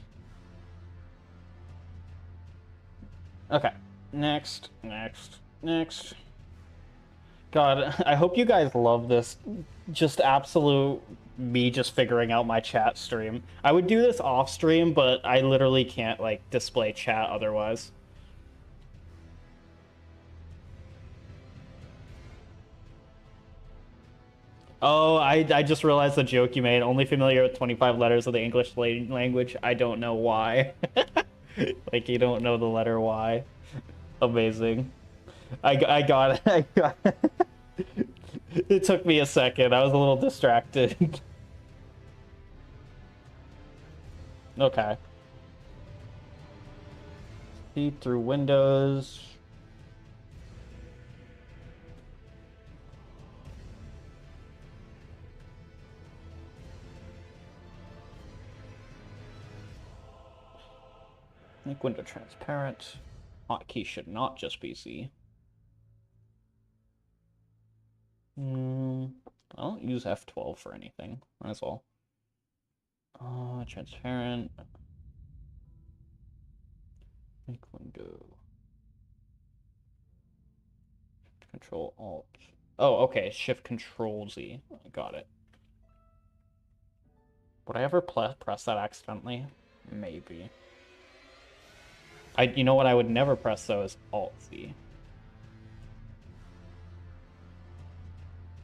Okay, next, next, next. God, I hope you guys love this. Just absolute me just figuring out my chat stream. I would do this off stream, but I literally can't like display chat otherwise. Oh, I just realized the joke you made. Only familiar with 25 letters of the English language. I don't know why. Like you don't know the letter Y. Amazing. I got it. I got it. It took me a second. I was a little distracted. Okay. See through windows. Make window transparent. Hotkey should not just be Z. I don't use F12 for anything. Might as well. Transparent. Make window. Control Alt. Oh, okay. Shift Control Z. Got it. Would I ever press that accidentally? Maybe. You know what I would never press though is Alt Z.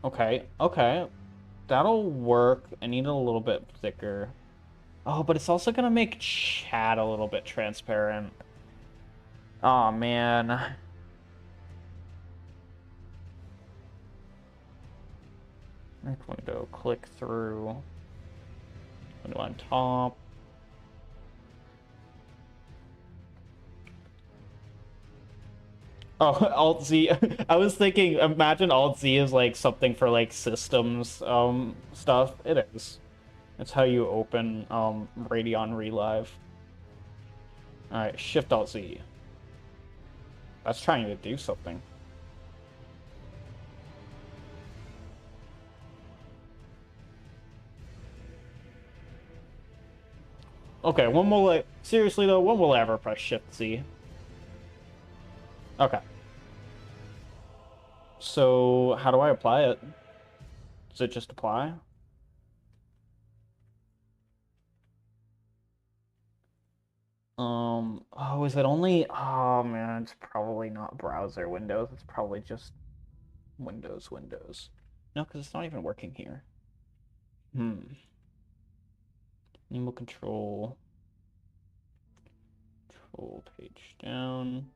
Okay, okay. That'll work. I need it a little bit thicker. Oh, but it's also gonna make chat a little bit transparent. Oh man. Make window, click through. Window on top. Oh, Alt Z. I was thinking, imagine Alt Z is like something for like systems stuff. It is. It's how you open Radeon Relive. Alright, Shift Alt Z. That's trying to do something. Okay, when will I seriously though, when will I ever press Shift Z? Okay. So how do I apply it? Does it just apply? Oh, is it only, oh man, it's probably not browser windows. It's probably just Windows. No, because it's not even working here. Enable control. Control page down.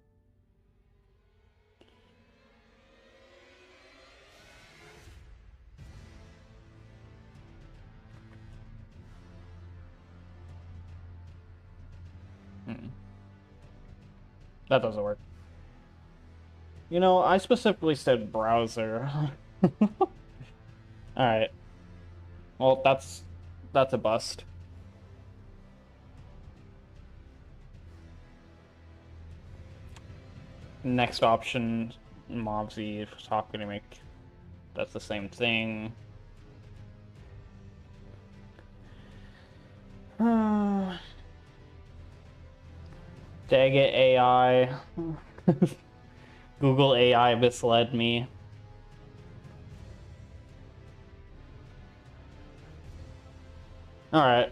That doesn't work. You know, I specifically said browser. Alright. Well, that's a bust. Next option, Mobsy talking to make. That's the same thing. Dang it, AI. Google AI misled me. Alright.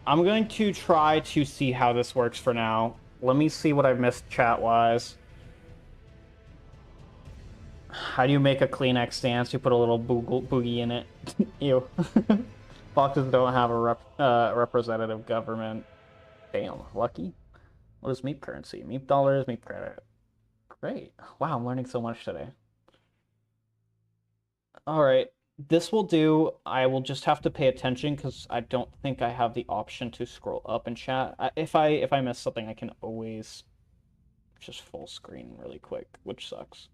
I'm going to try to see how this works for now. Let me see what I've missed chat-wise. How do you make a Kleenex stance? You put a little boogie in it. Ew. Foxes don't have a representative government. Damn, lucky. What is Meep currency? Meep dollars, Meep credit. Great. Wow, I'm learning so much today. Alright, this will do. I will just have to pay attention because I don't think I have the option to scroll up and chat. If I miss something, I can always just full screen really quick, which sucks.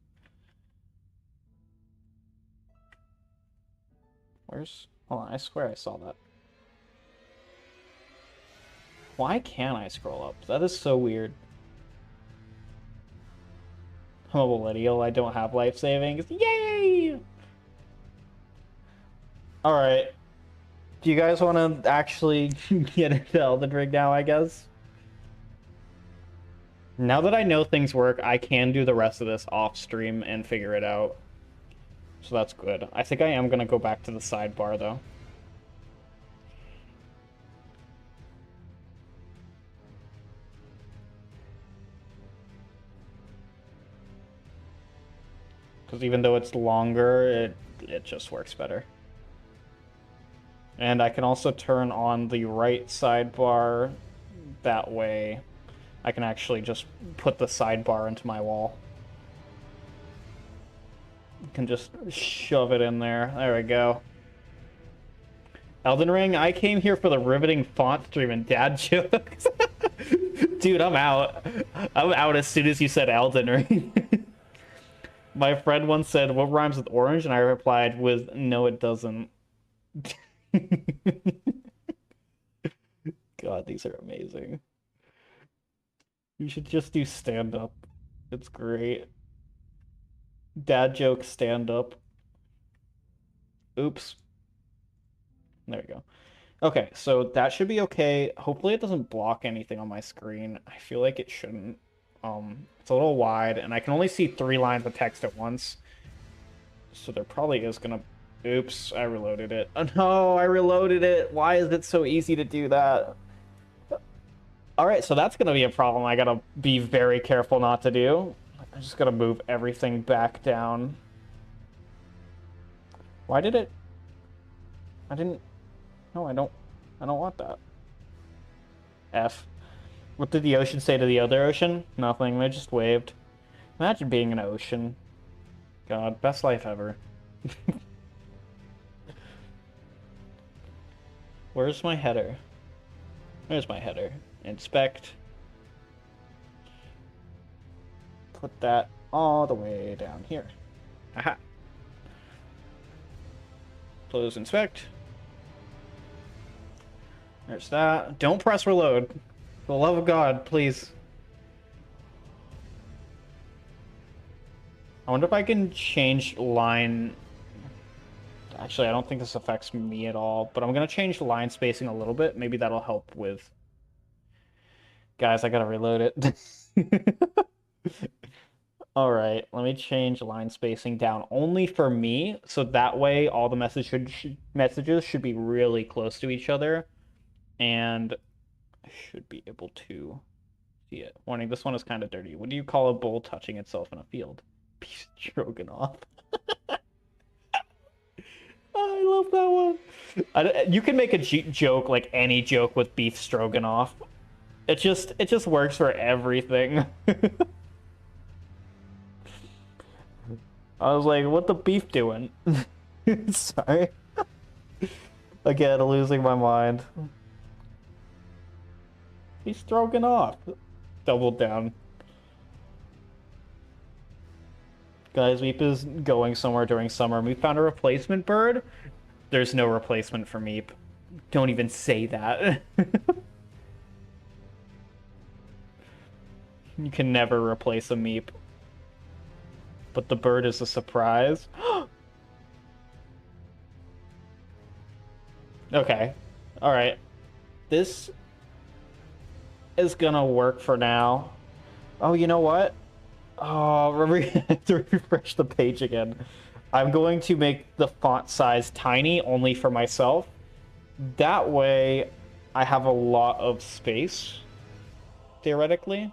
Hold on, I swear I saw that. Why can't I scroll up? That is so weird. I'm a millennial, I don't have life savings. Yay! Alright. Do you guys want to actually get into Elden Ring now, I guess? Now that I know things work, I can do the rest of this off stream and figure it out. So that's good. I think I am going to go back to the sidebar, though. Because even though it's longer, it just works better. And I can also turn on the right sidebar. That way, I can actually just put the sidebar into my wall. I can just shove it in there. There we go. Elden Ring, I came here for the riveting font stream and dad jokes. Dude, I'm out. I'm out as soon as you said Elden Ring. My friend once said, what rhymes with orange? And I replied with, no, it doesn't. God, these are amazing. You should just do stand-up. It's great. Dad joke stand-up. Oops. There we go. Okay, so that should be okay. Hopefully it doesn't block anything on my screen. I feel like it shouldn't. It's a little wide, and I can only see 3 lines of text at once. So there probably is gonna... Oops, I reloaded it. Oh no, I reloaded it. Why is it so easy to do that? Alright, so that's gonna be a problem I gotta be very careful not to do. I just gotta move everything back down. Why did it... I didn't... No, I don't want that. F. What did the ocean say to the other ocean? Nothing, they just waved. Imagine being an ocean. God, best life ever. Where's my header? There's my header. Inspect. Put that all the way down here. Aha. Close inspect. There's that. Don't press reload. For the love of God, please. I wonder if I can change line... Actually, I don't think this affects me at all, but I'm going to change line spacing a little bit. Maybe that'll help with... Guys, I gotta reload it. Alright, let me change line spacing down only for me, so that way all the messages should be really close to each other, and I should be able to see it. Warning, this one is kind of dirty. What do you call a bull touching itself in a field? Beef stroganoff. I love that one. You can make a joke like any joke with beef stroganoff. It just works for everything. I was like, what the beef doing? Sorry. Again, losing my mind. He's stroganoff. Doubled down. Guys, Meep is going somewhere during summer. We found a replacement bird. There's no replacement for Meep. Don't even say that. You can never replace a Meep. But the bird is a surprise. Okay. Alright. This is gonna work for now. Oh, you know what? Oh, remember to refresh the page again. I'm going to make the font size tiny only for myself. That way, I have a lot of space, theoretically.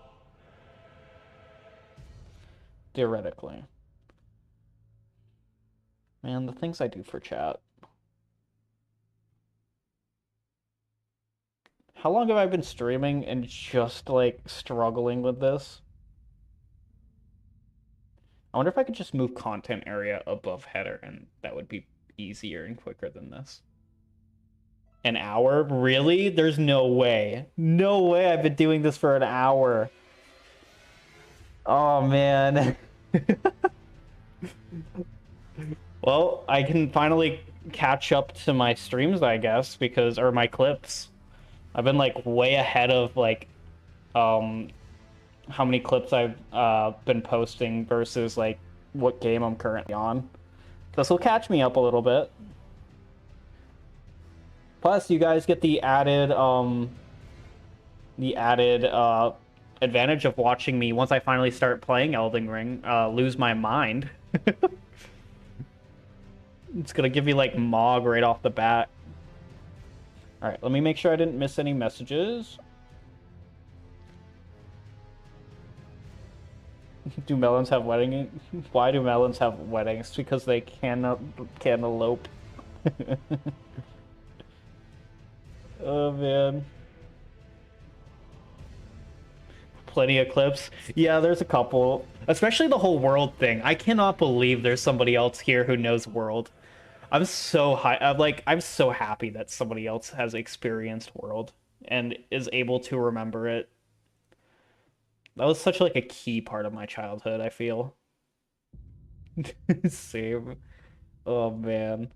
Theoretically. Man, the things I do for chat. How long have I been streaming and just, like, struggling with this? I wonder if I could just move content area above header, and that would be easier and quicker than this. An hour? Really? There's no way. No way I've been doing this for an hour. Oh, man. Well, I can finally catch up to my streams, I guess, because, or my clips. I've been, like, way ahead of, like, how many clips I've been posting versus, like, what game I'm currently on. This will catch me up a little bit. Plus, you guys get the added advantage of watching me once I finally start playing Elden Ring, lose my mind. It's gonna give you like Mog right off the bat. Alright, let me make sure I didn't miss any messages. Do melons have wedding? Why do melons have weddings? Because they cannot elope. Oh man. Plenty of clips. Yeah, there's a couple. Especially the whole world thing. I cannot believe there's somebody else here who knows world. I'm so high. I'm so happy that somebody else has experienced world and is able to remember it. That was such like a key part of my childhood, I feel. Same. Oh man.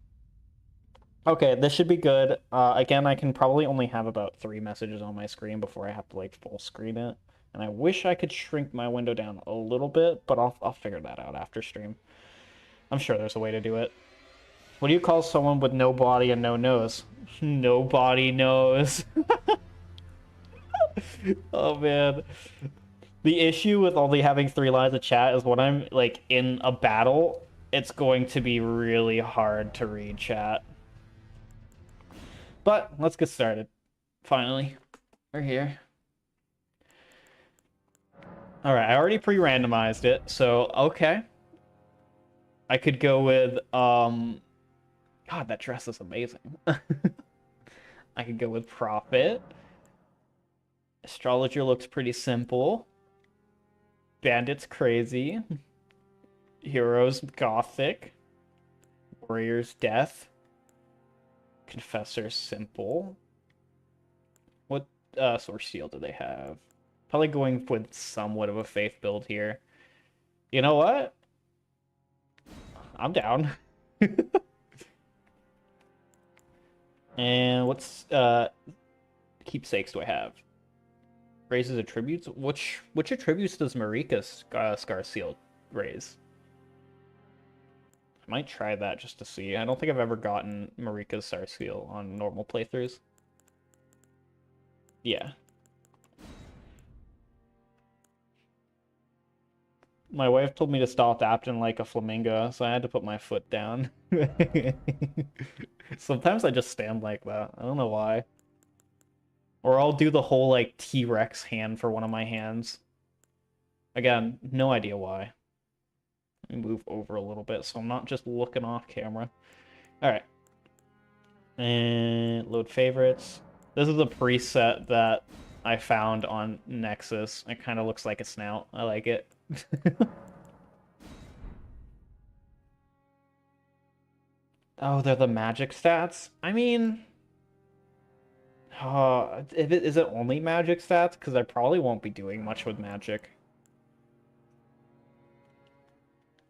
Okay, this should be good. Again, I can probably only have about 3 messages on my screen before I have to like full screen it. And I wish I could shrink my window down a little bit, but I'll figure that out after stream. I'm sure there's a way to do it. What do you call someone with no body and no nose? Nobody knows. Oh man. The issue with only having 3 lines of chat is when I'm like in a battle, it's going to be really hard to read chat. But let's get started. Finally, we're here. All right, I already pre-randomized it, so okay. I could go with God, that dress is amazing. I could go with Prophet. Astrologer looks pretty simple. Bandit's crazy. Heroes Gothic. Warriors Death. Confessor simple. What source seal do they have? Probably going with somewhat of a faith build here. You know what? I'm down. And what's keepsakes do I have? Raises attributes? Which attributes does Marika's Scar Seal raise? I might try that just to see. I don't think I've ever gotten Marika's Scar Seal on normal playthroughs. Yeah. My wife told me to stop acting like a flamingo, so I had to put my foot down. Sometimes I just stand like that. I don't know why. Or I'll do the whole, like, T-Rex hand for one of my hands. Again, no idea why. Let me move over a little bit so I'm not just looking off camera. Alright. And load favorites. This is a preset that I found on Nexus. It kind of looks like a snout. I like it. Oh, they're the magic stats? I mean, if is it only magic stats? Because I probably won't be doing much with magic.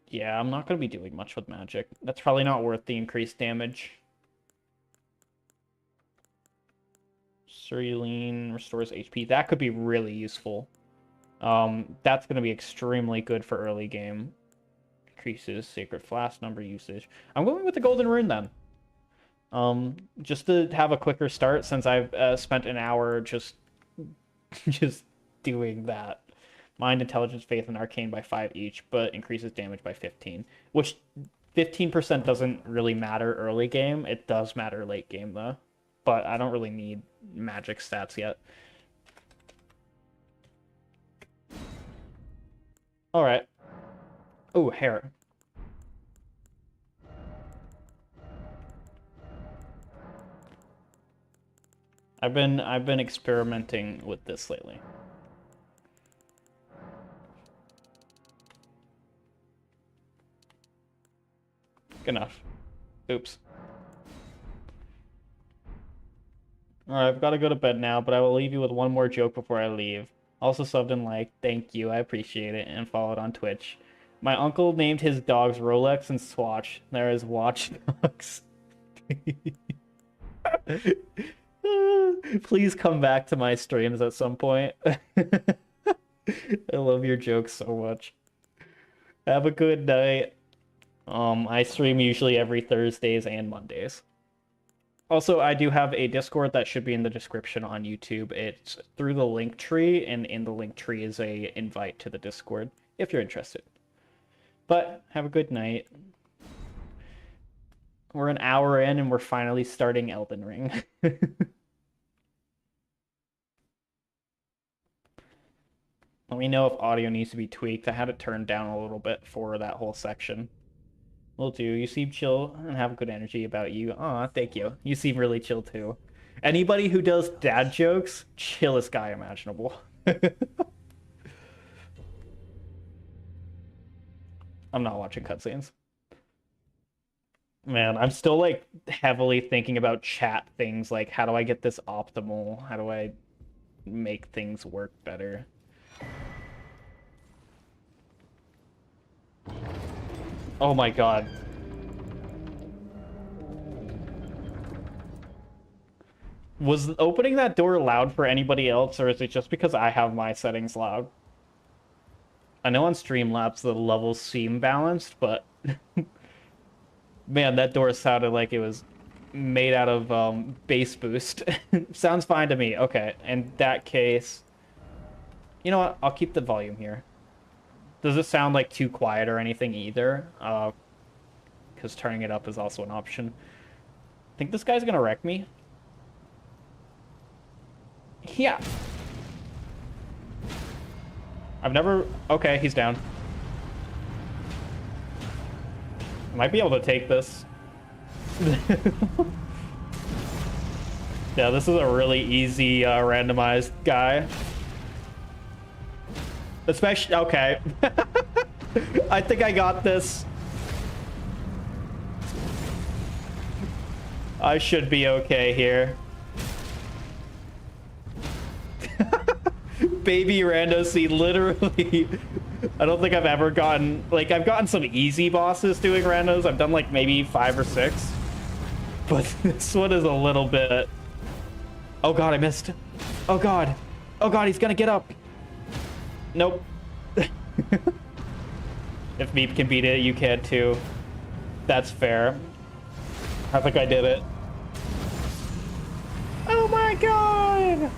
Yeah, I'm not going to be doing much with magic. That's probably not worth the increased damage. Cerulean restores HP. That could be really useful. That's going to be extremely good for early game. Increases Sacred Flask number usage. I'm going with the Golden Rune then. Just to have a quicker start since I've spent an hour just just doing that. Mind, Intelligence, Faith, and Arcane by 5 each, but increases damage by 15. Which 15% doesn't really matter early game. It does matter late game though. But I don't really need magic stats yet. Alright. Oh, hair. I've been experimenting with this lately. Good enough. Oops. Alright, I've got to go to bed now, but I will leave you with one more joke before I leave. Also subbed and liked, thank you, I appreciate it, and followed on Twitch. My uncle named his dogs Rolex and Swatch. There is Watch Dogs. Please come back to my streams at some point. I love your jokes so much. Have a good night. I stream usually every Thursdays and Mondays. Also, I do have a Discord that should be in the description on YouTube. It's through the link tree, and in the link tree is a invite to the Discord if you're interested. But have a good night. We're an hour in and we're finally starting Elden Ring. Let me know if audio needs to be tweaked. I had it turned down a little bit for that whole section. Will do. You seem chill and have good energy about you. Aw, thank you. You seem really chill too. Anybody who does dad jokes, chillest guy imaginable. I'm not watching cutscenes. Man, I'm still like heavily thinking about chat things like how do I get this optimal? How do I make things work better? Oh my god. Was opening that door loud for anybody else, or is it just because I have my settings loud? I know on Streamlabs the levels seem balanced, but man, that door sounded like it was made out of bass boost. Sounds fine to me. Okay, in that case, you know what? I'll keep the volume here. Does it sound like too quiet or anything either? Because turning it up is also an option. Think this guy's gonna wreck me? Yeah. I've never... Okay, he's down. I might be able to take this. Yeah, this is a really easy randomized guy. Especially... Okay. I think I got this. I should be okay here. Baby Rando, see, literally, I don't think I've ever gotten, like, I've gotten some easy bosses doing randos. I've done, like, maybe 5 or 6. But this one is a little bit... Oh, God, I missed. Oh, God. Oh, God, he's gonna get up. Nope. If Meep can beat it, you can, too. That's fair. I think I did it. Oh, my God!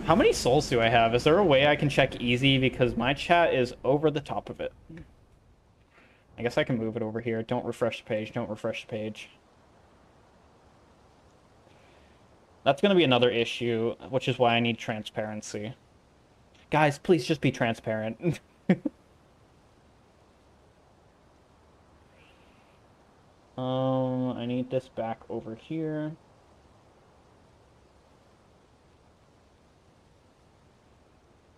How many souls do I have? Is there a way I can check easy? Because my chat is over the top of it. I guess I can move it over here. Don't refresh the page. Don't refresh the page. That's going to be another issue, which is why I need transparency. Guys, please just be transparent. I I need this back over here.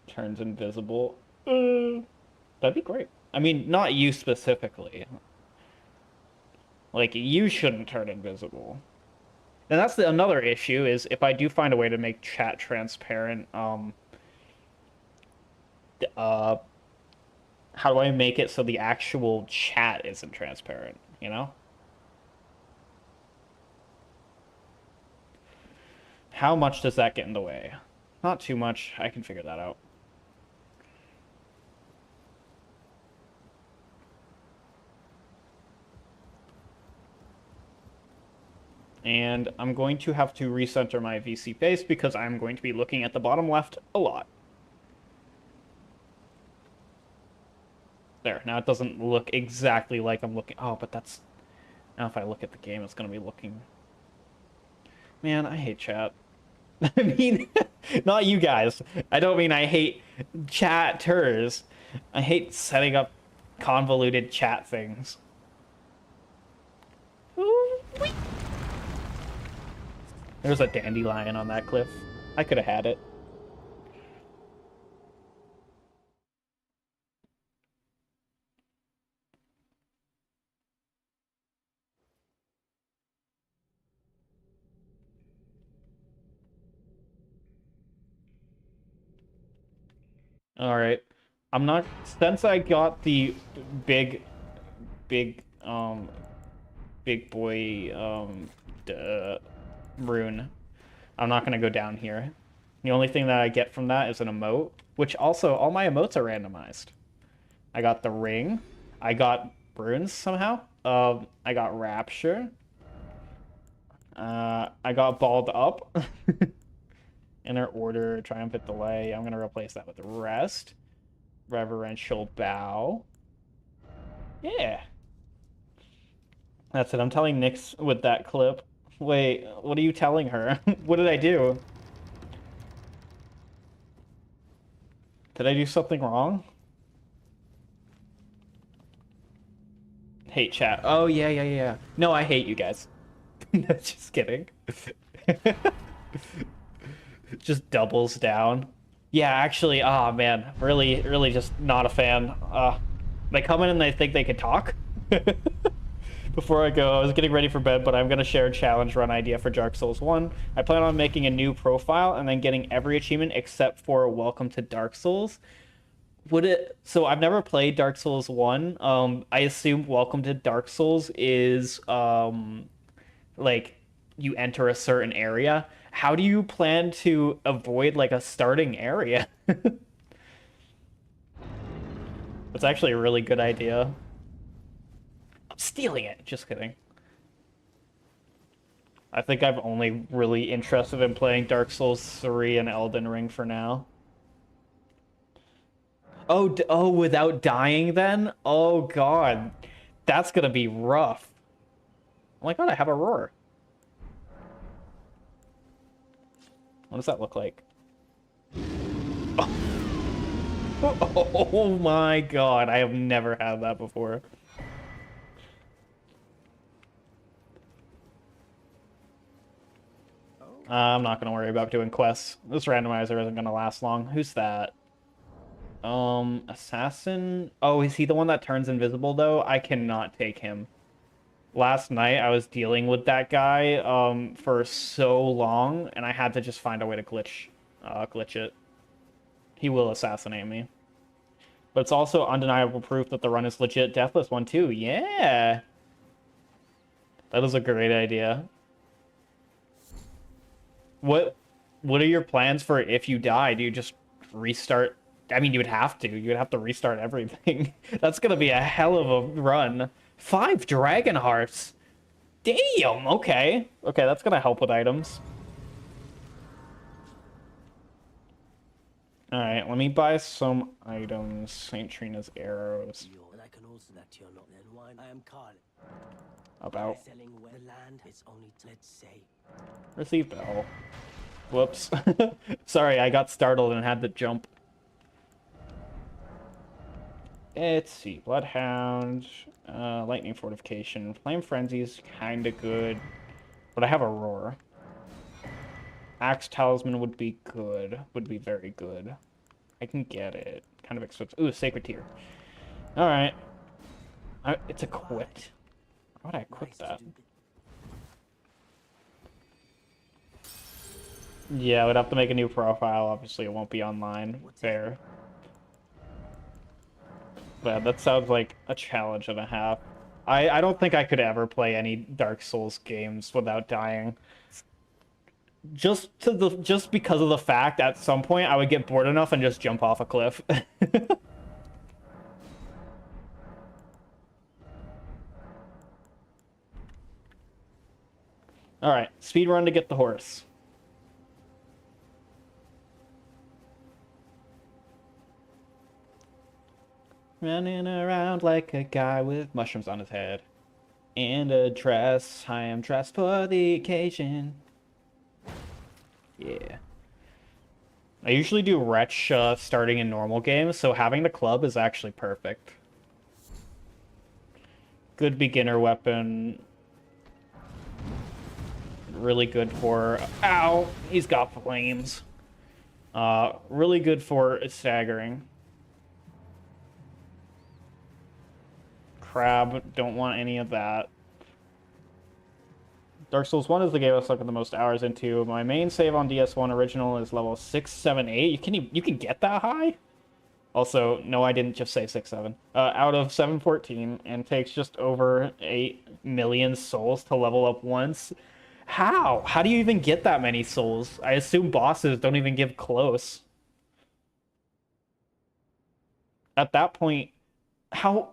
Turns invisible. That'd be great. I mean, not you specifically. Like, you shouldn't turn invisible. And that's another issue, is if I do find a way to make chat transparent, uh, how do I make it so the actual chat isn't transparent, you know? How much does that get in the way? Not too much. I can figure that out. And I'm going to have to recenter my VC face because I'm going to be looking at the bottom left a lot. There, now it doesn't look exactly like I'm looking. Oh, but that's... Now if I look at the game, it's going to be looking... Man, I hate chat. I mean, not you guys. I don't mean I hate chatters. I hate setting up convoluted chat things. There's a dandelion on that cliff. I could have had it. All right. I'm not, since I got the big big big boy rune, I'm not gonna go down here. The only thing that I get from that is an emote, which also all my emotes are randomized. I got the ring, I got runes somehow, I got rapture, I got balled up. Inner order, triumphant delay. I'm gonna replace that with rest. Reverential bow. Yeah. That's it. I'm telling Nyx with that clip. Wait, what are you telling her? What did I do? Did I do something wrong? Hate chat. Oh, yeah. No, I hate you guys. Just kidding. Just doubles down. Yeah, actually, oh man, really just not a fan. They come in and they think they can talk. Before I go, I was getting ready for bed, but I'm going to share a challenge run idea for Dark Souls 1. I plan on making a new profile and then getting every achievement except for Welcome to Dark Souls. Would it... So I've never played Dark Souls 1. I assume Welcome to Dark Souls is, like, you enter a certain area. How do you plan to avoid, like, a starting area? That's actually a really good idea. I'm stealing it. Just kidding. I think I'm only really interested in playing Dark Souls 3 and Elden Ring for now. Oh, without dying then? Oh god. That's gonna be rough. Oh my god, I have a roar. What does that look like? Oh my god, I have never had that before. I'm not gonna worry about doing quests. This randomizer isn't gonna last long. Who's that? Assassin? Oh, is he the one that turns invisible though? I cannot take him. Last night I was dealing with that guy for so long, and I had to just find a way to glitch it. He will assassinate me. But it's also undeniable proof that the run is legit deathless one too. Yeah. That is a great idea. What are your plans for if you die? Do you just restart? I mean, you would have to. You would have to restart everything. That's gonna be a hell of a run. 5 dragon hearts. Damn, okay. Okay, that's gonna help with items. Alright, let me buy some items. St. Trina's arrows. About. Receive bell. Whoops. Sorry, I got startled and had to jump. Let's see. Bloodhound, Lightning Fortification. Flame Frenzy's kind of good, but I have a Roar. Axe Talisman would be good. Would be very good. I can get it. Kind of expensive. Ooh, Sacred Tear. Alright. It's equipped. How would I equip that? Yeah, I would have to make a new profile. Obviously, it won't be online. Fair. But that sounds like a challenge and a half. I don't think I could ever play any Dark Souls games without dying. Just because of the fact at some point I would get bored enough and just jump off a cliff. All right, speed run to get the horse. Running around like a guy with mushrooms on his head. And a dress. I am dressed for the occasion. Yeah. I usually do Wretch starting in normal games, so having the club is actually perfect. Good beginner weapon. Really good for... Ow! He's got flames. Really good for staggering. Crab, don't want any of that. Dark Souls 1 is the game I sucked the most hours into. My main save on DS1 original is level 678. You can get that high? Also, no, I didn't just say 6-7. Out of 714, and takes just over 8 million souls to level up once. How? How do you even get that many souls? I assume bosses don't even give close. At that point, how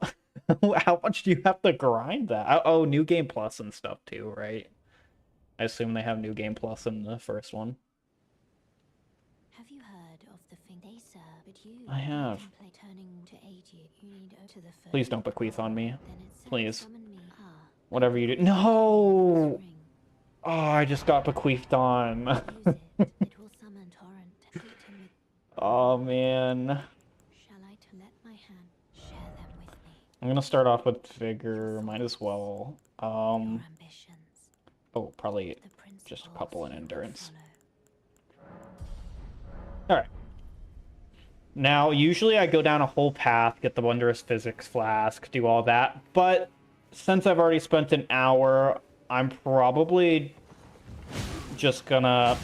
how much do you have to grind that? Oh, New Game Plus and stuff too, right? I assume they have New Game Plus in the first one. Have you heard of the thing they serve? But you I have. Turning to aid you. You need to the Please don't bequeath on me. Please. Me. Whatever you do. No! Oh, I just got bequeathed on. It will summon torrent. Oh, man. Shall I to let my hand share them with me? I'm gonna start off with Vigor. Might as well. Oh, probably just a couple in Endurance. Alright. Now, usually I go down a whole path, get the Wondrous Physics Flask, do all that, but since I've already spent an hour, I'm probably just gonna...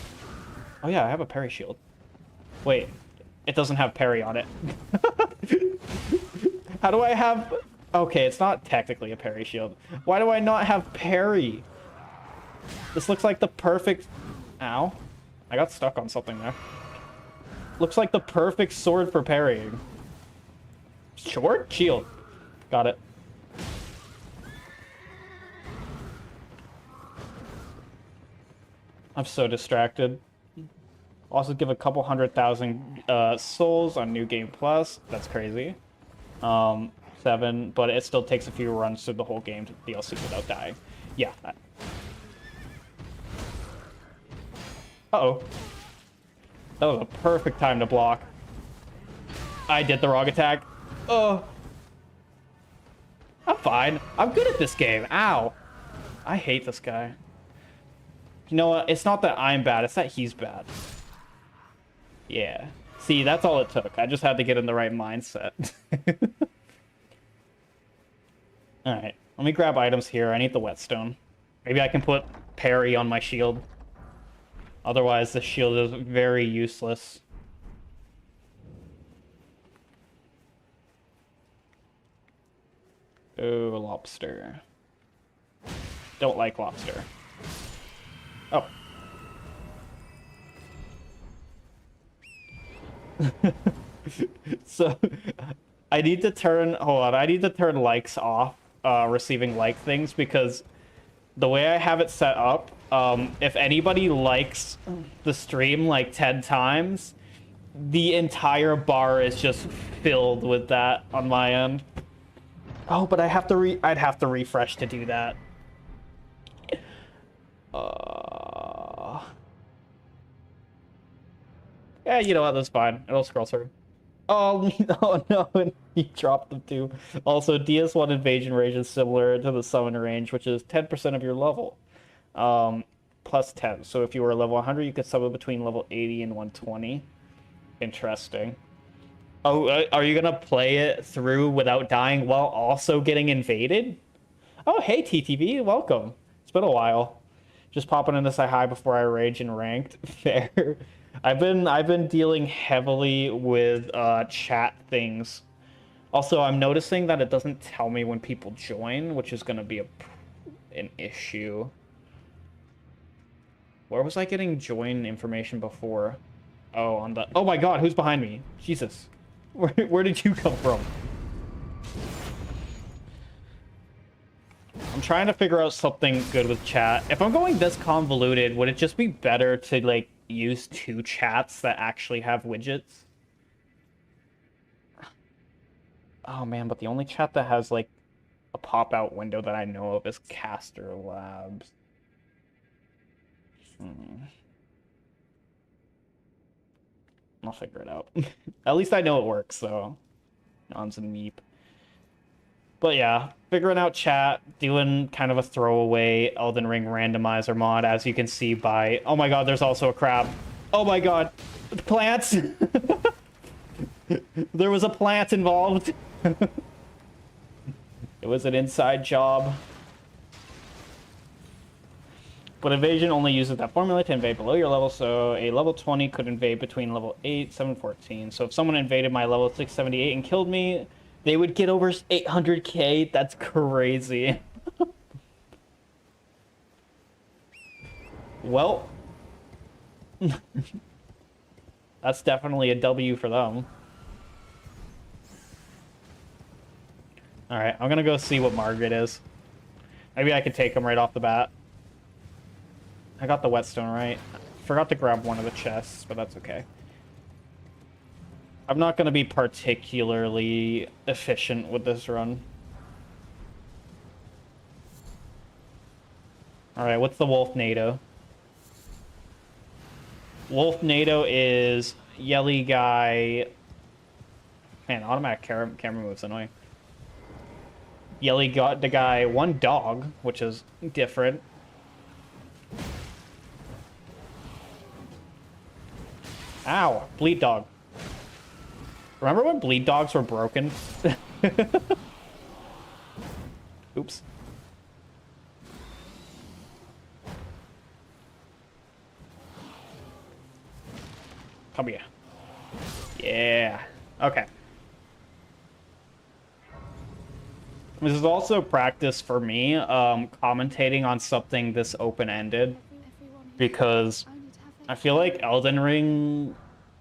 Oh yeah, I have a parry shield. Wait, it doesn't have parry on it. How do I have... Okay, it's not technically a parry shield. Why do I not have parry? This looks like the perfect... Ow. I got stuck on something there. Looks like the perfect sword for parrying. Short? Shield. Got it. I'm so distracted. Also give a couple 100,000 souls on New Game Plus. That's crazy. 7, but it still takes a few runs through the whole game to DLC without dying. Yeah. Uh-oh. That was a perfect time to block. I did the wrong attack. Oh. I'm fine. I'm good at this game. Ow. I hate this guy. You know what? It's not that I'm bad. It's that he's bad. Yeah. See, that's all it took. I just had to get in the right mindset. Alright. Let me grab items here. I need the whetstone. Maybe I can put parry on my shield. Otherwise, the shield is very useless. Oh, lobster. Don't like lobster. Oh. So, I need to turn... Hold on, I need to turn likes off, receiving like things, because the way I have it set up, if anybody likes the stream like 10 times, the entire bar is just filled with that on my end. Oh, but I'd have to refresh to do that. Yeah, you know what? That's fine. It'll scroll through. Oh, no, no. He dropped them too. Also, DS1 invasion range is similar to the summon range, which is 10% of your level. Um, plus 10. So if you were level 100, you could summon between level 80 and 120. Interesting. Oh, are you gonna play it through without dying while also getting invaded? Oh, hey TTV, welcome. It's been a while. Just popping in to say hi before I rage and ranked. Fair. I've been dealing heavily with chat things. Also, I'm noticing that it doesn't tell me when people join, which is gonna be an issue. Where was I getting join information before? Oh, on the... Oh my god, who's behind me? Jesus. Where did you come from? I'm trying to figure out something good with chat. If I'm going this convoluted, would it just be better to, like, use two chats that actually have widgets? Oh man, but the only chat that has, like, a pop-out window that I know of is Caster Labs. I'll figure it out. At least I know it works, so... Non's a meep. But yeah, figuring out chat, doing kind of a throwaway Elden Ring Randomizer mod, as you can see by... Oh my god, there's also a crab. Oh my god, plants! There was a plant involved. It was an inside job. But evasion only uses that formula to invade below your level, so a level 20 could invade between level 8, 7, 14. So if someone invaded my level 678 and killed me, they would get over 800k. That's crazy. Well, that's definitely a W for them. Alright, I'm gonna go see what Margaret is. Maybe I could take him right off the bat. I got the whetstone right. Forgot to grab one of the chests, but that's okay. I'm not going to be particularly efficient with this run. Alright, what's the Wolf NATO? Wolf NATO is yelly guy... Man, automatic camera move's annoying. Yelly got the guy, one dog, which is different. Ow, bleed dog. Remember when bleed dogs were broken? Oops. Come here. Yeah. Okay. This is also practice for me, commentating on something this open-ended, because I feel like Elden Ring...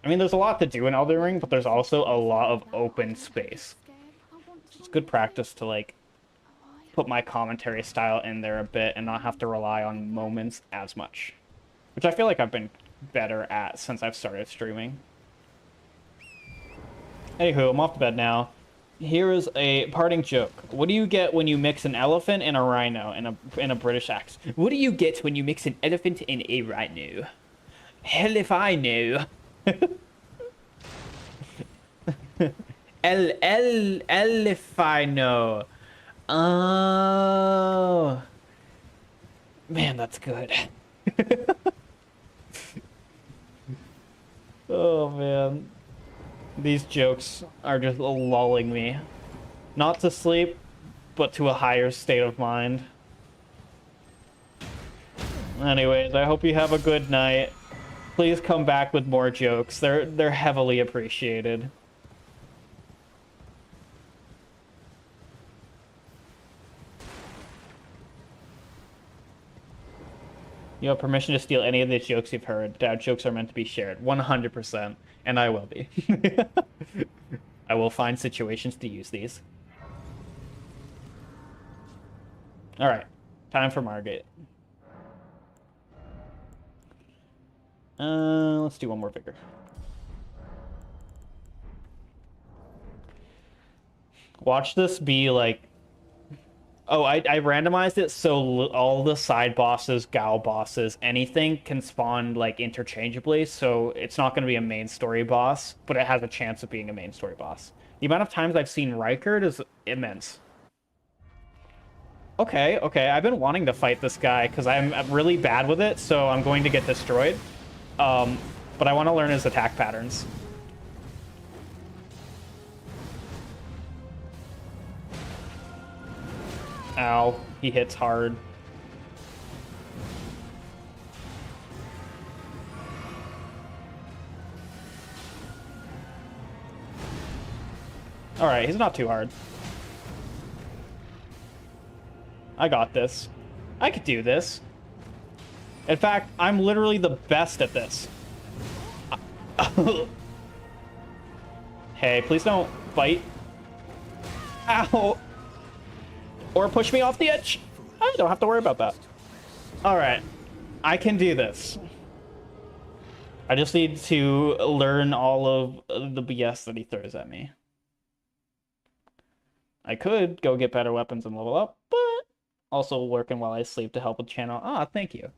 I mean, there's a lot to do in Elden Ring, but there's also a lot of open space. So it's good practice to, like, put my commentary style in there a bit and not have to rely on moments as much. Which I feel like I've been better at since I've started streaming. Anywho, I'm off to bed now. Here is a parting joke. What do you get when you mix an elephant and a rhino in a British accent? What do you get when you mix an elephant and a rhino? Hell if I know. If I know. Oh. Man, that's good. Oh, man. These jokes are just lulling me. Not to sleep, but to a higher state of mind. Anyways, I hope you have a good night. Please come back with more jokes. They're heavily appreciated. You have permission to steal any of the jokes you've heard. Dad jokes are meant to be shared. 100%. And I will be. I will find situations to use these. Alright. Time for Margaret. Let's do one more vigor. Watch this be like... Oh, I randomized it so all the side bosses, gal bosses, anything can spawn like interchangeably, so it's not going to be a main story boss, but it has a chance of being a main story boss. The amount of times I've seen Rykard is immense. Okay, okay, I've been wanting to fight this guy because I'm really bad with it, so I'm going to get destroyed. But I want to learn his attack patterns. Ow, he hits hard. All right, he's not too hard. I got this. I could do this. In fact, I'm literally the best at this. Hey, please don't fight. Ow. Or push me off the edge. I don't have to worry about that. All right. I can do this. I just need to learn all of the BS that he throws at me. I could go get better weapons and level up, but also working while I sleep to help with channel. Ah, thank you.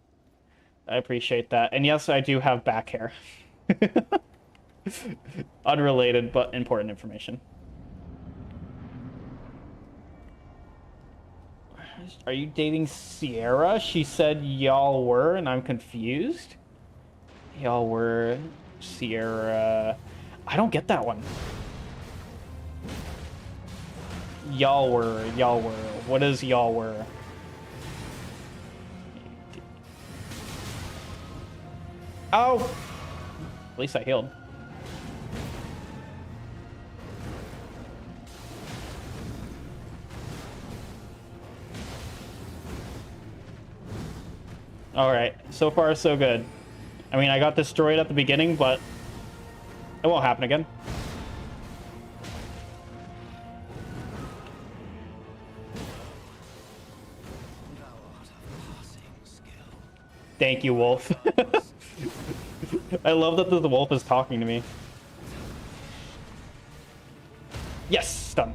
I appreciate that. And yes, I do have back hair. Unrelated, but important information. Are you dating Sierra? She said y'all were, and I'm confused. Y'all were Sierra. I don't get that one. Y'all were. What is y'all were? Oh! At least I healed. Alright, so far so good. I mean, I got destroyed at the beginning, but it won't happen again. Thank you, Wolf. I love that the wolf is talking to me. Yes, stun.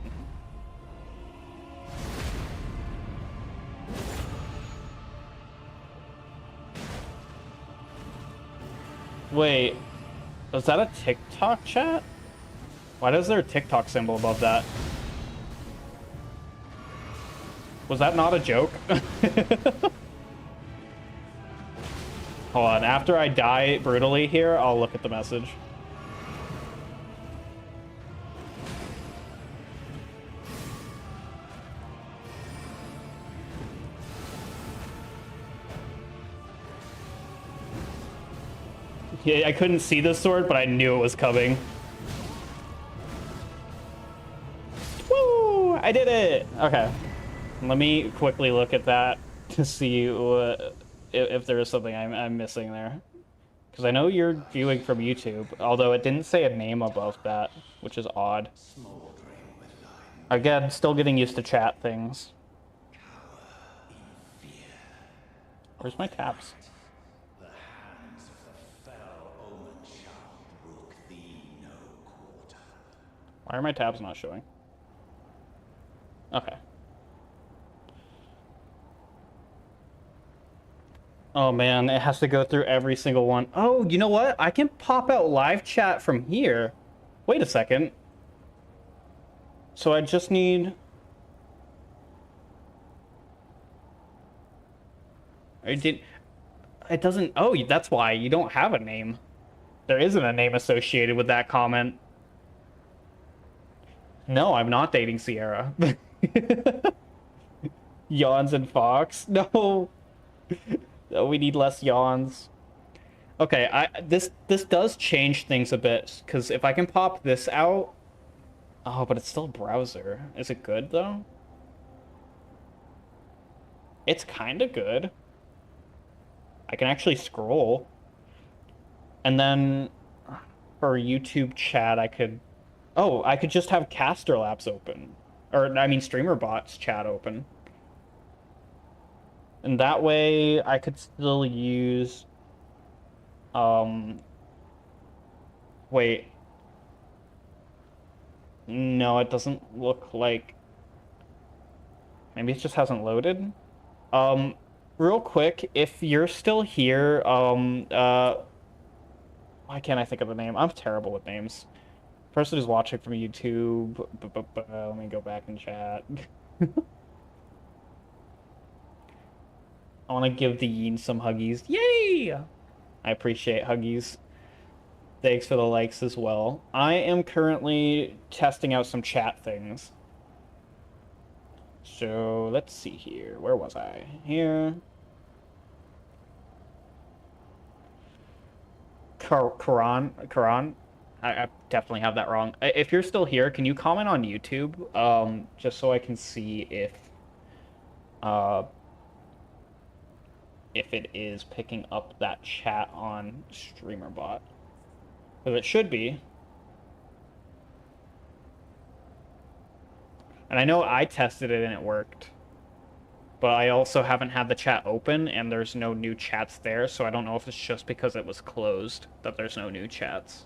Wait, was that a TikTok chat? Why is there a TikTok symbol above that? Was that not a joke? Hold on, after I die brutally here, I'll look at the message. Yeah, I couldn't see the sword, but I knew it was coming. Woo! I did it! Okay. Let me quickly look at that to see if there is something I'm missing there. Because I know you're viewing from YouTube, although it didn't say a name above that, which is odd. Again, still getting used to chat things. Where's my tabs? Why are my tabs not showing? Okay. Oh man, it has to go through every single one. Oh, you know what? I can pop out live chat from here. Wait a second. So I just need... It doesn't... Oh, that's why. You don't have a name. There isn't a name associated with that comment. No, I'm not dating Sierra. Yawns and Fox. No. Oh, we need less yawns. Okay, this does change things a bit, because if I can pop this out... Oh, but it's still browser. Is it good, though? It's kind of good. I can actually scroll. And then for YouTube chat, I could... Oh, I could just have Caster Labs open. Or, I mean, StreamerBot's chat open. And that way, I could still use... Wait. No, it doesn't look like... Maybe it just hasn't loaded? Real quick, if you're still here, why can't I think of the name? I'm terrible with names. Person who's watching from YouTube. Let me go back and chat. I want to give the Yin some huggies. Yay! I appreciate huggies. Thanks for the likes as well. I am currently testing out some chat things. So let's see here. Where was I? Here. Quran. I definitely have that wrong. If you're still here, can you comment on YouTube? Just so I can see uh if it is picking up that chat on StreamerBot. Because it should be. And I know I tested it and it worked. But I also haven't had the chat open and there's no new chats there, so I don't know if it's just because it was closed that there's no new chats.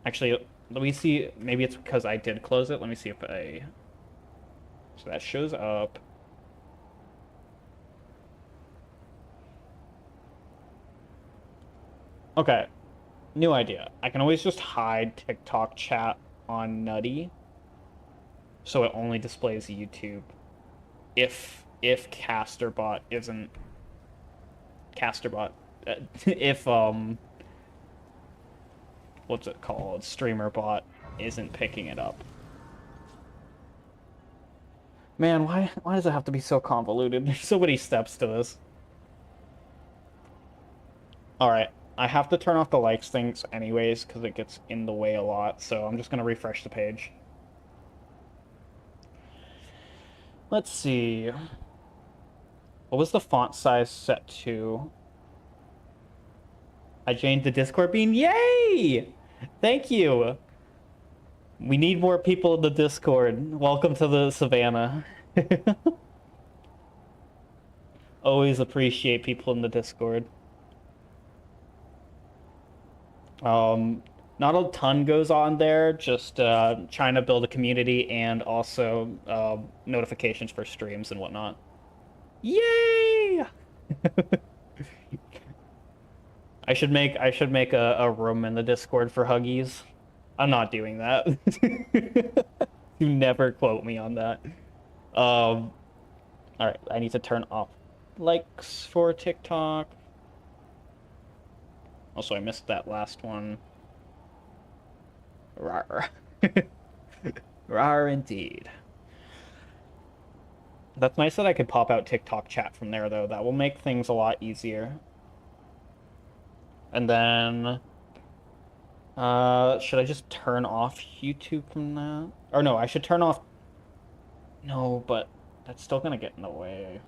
Actually, let me see. Maybe it's because I did close it. Let me see if I... So that shows up. Okay, new idea. I can always just hide TikTok chat on Nutty, so it only displays YouTube. If Casterbot isn't Casterbot, if what's it called? StreamerBot isn't picking it up. Man, why does it have to be so convoluted? There's so many steps to this. All right, I have to turn off the likes things anyways because it gets in the way a lot. So I'm just gonna refresh the page. Let's see. What was the font size set to? I joined the Discord bean. Yay! Thank you. We need more people in the Discord. Welcome to the Savannah. Always appreciate people in the Discord. Not a ton goes on there, just trying to build a community and also notifications for streams and whatnot. Yay! I should make a room in the Discord for Huggies. I'm not doing that. You never quote me on that. All right, I need to turn off likes for TikTok. Also, I missed that last one. Rar. Rar indeed. That's nice that I could pop out TikTok chat from there, though. That will make things a lot easier. And then... should I just turn off YouTube from that? Or no, I should turn off... No, but that's still gonna get in the way.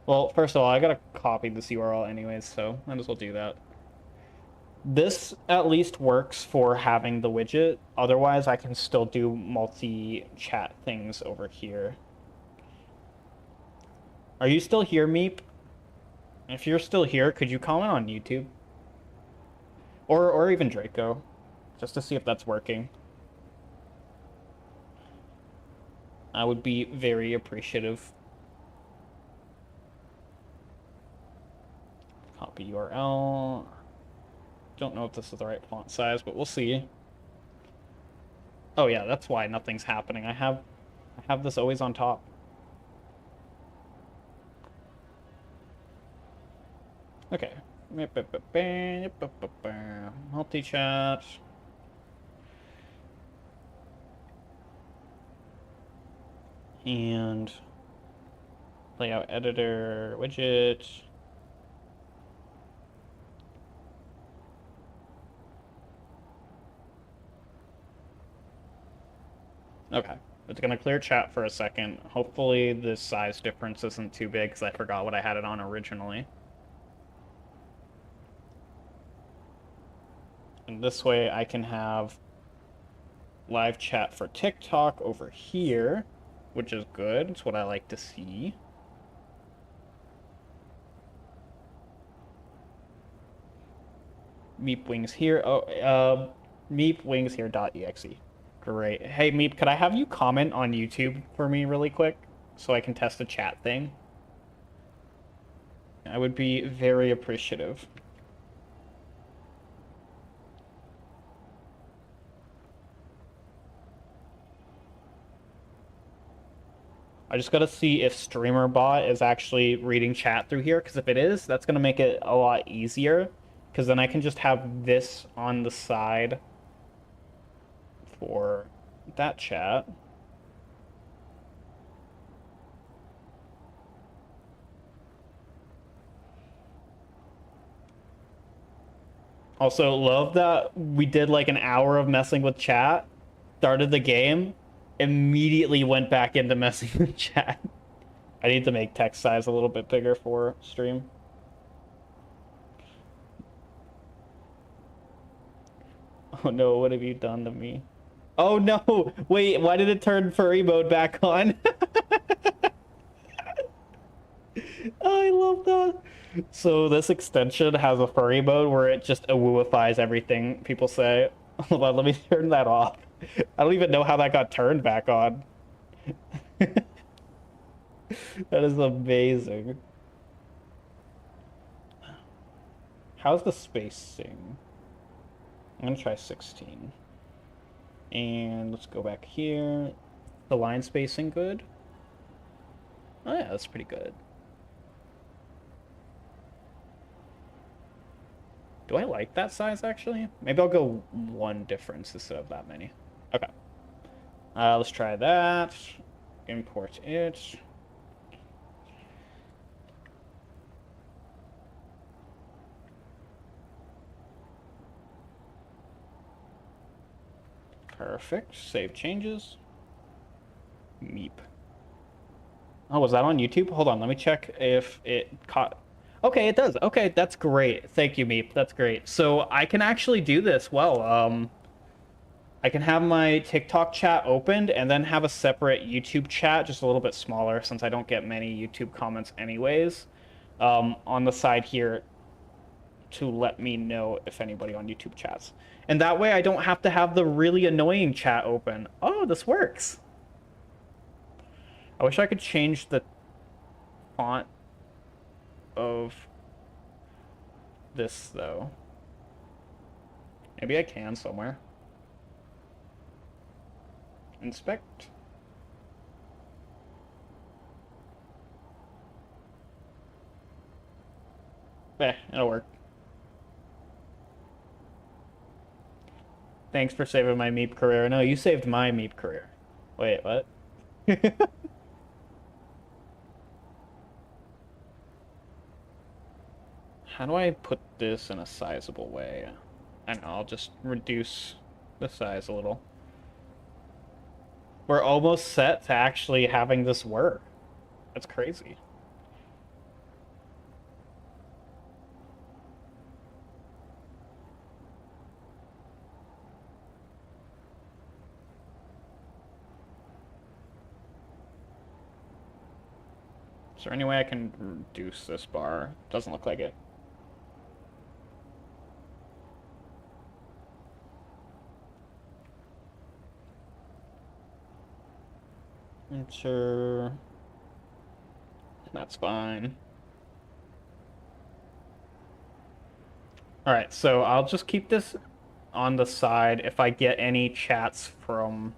Well, first of all, I gotta copy this URL anyways, so might as well do that. This at least works for having the widget. Otherwise, I can still do multi-chat things over here. Are you still here, Meep? If you're still here, could you comment on YouTube? Or even Draco, just to see if that's working. I would be very appreciative. Copy URL. Don't know if this is the right font size, but we'll see. Oh yeah, that's why nothing's happening. I have this always on top. Okay. Multi-chat. And layout editor widget. Okay, it's gonna clear chat for a second. Hopefully this size difference isn't too big because I forgot what I had it on originally. And this way I can have live chat for TikTok over here, which is good. It's what I like to see. Meep Wings here. Oh, Meep Wings here.exe. Great. Hey, Meep, could I have you comment on YouTube for me really quick so I can test the chat thing? I would be very appreciative. I just gotta see if StreamerBot is actually reading chat through here, because if it is, that's gonna make it a lot easier, because then I can just have this on the side for that chat. Also, love that we did like an hour of messing with chat, started the game, immediately went back into messing with chat. I need to make text size a little bit bigger for stream. Oh no, what have you done to me? Oh no! Wait, why did it turn furry mode back on? Oh, I love that. So this extension has a furry mode where it just awooifies everything people say. Hold on, let me turn that off. I don't even know how that got turned back on. That is amazing. How's the spacing? I'm gonna try 16. And let's go back here. The line spacing good? Oh yeah, that's pretty good. Do I like that size actually? Maybe I'll go one difference instead of that many. Okay. Let's try that. Import it. Perfect. Save changes. Meep. Oh, was that on YouTube? Hold on, let me check if it caught. Okay, it does. Okay, that's great. Thank you, Meep. That's great. So I can actually do this well. I can have my TikTok chat opened and then have a separate YouTube chat, just a little bit smaller since I don't get many YouTube comments anyways, on the side here to let me know if anybody on YouTube chats. And that way I don't have to have the really annoying chat open. Oh, this works. I wish I could change the font of this though. Maybe I can somewhere. Inspect. It'll work. Thanks for saving my Meep career. No, you saved my Meep career. Wait, what? How do I put this in a sizable way? I don't know, I'll just reduce the size a little. We're almost set to actually having this work. That's crazy. Is there any way I can reduce this bar? Doesn't look like it. Enter. That's fine. All right, so I'll just keep this on the side. If I get any chats from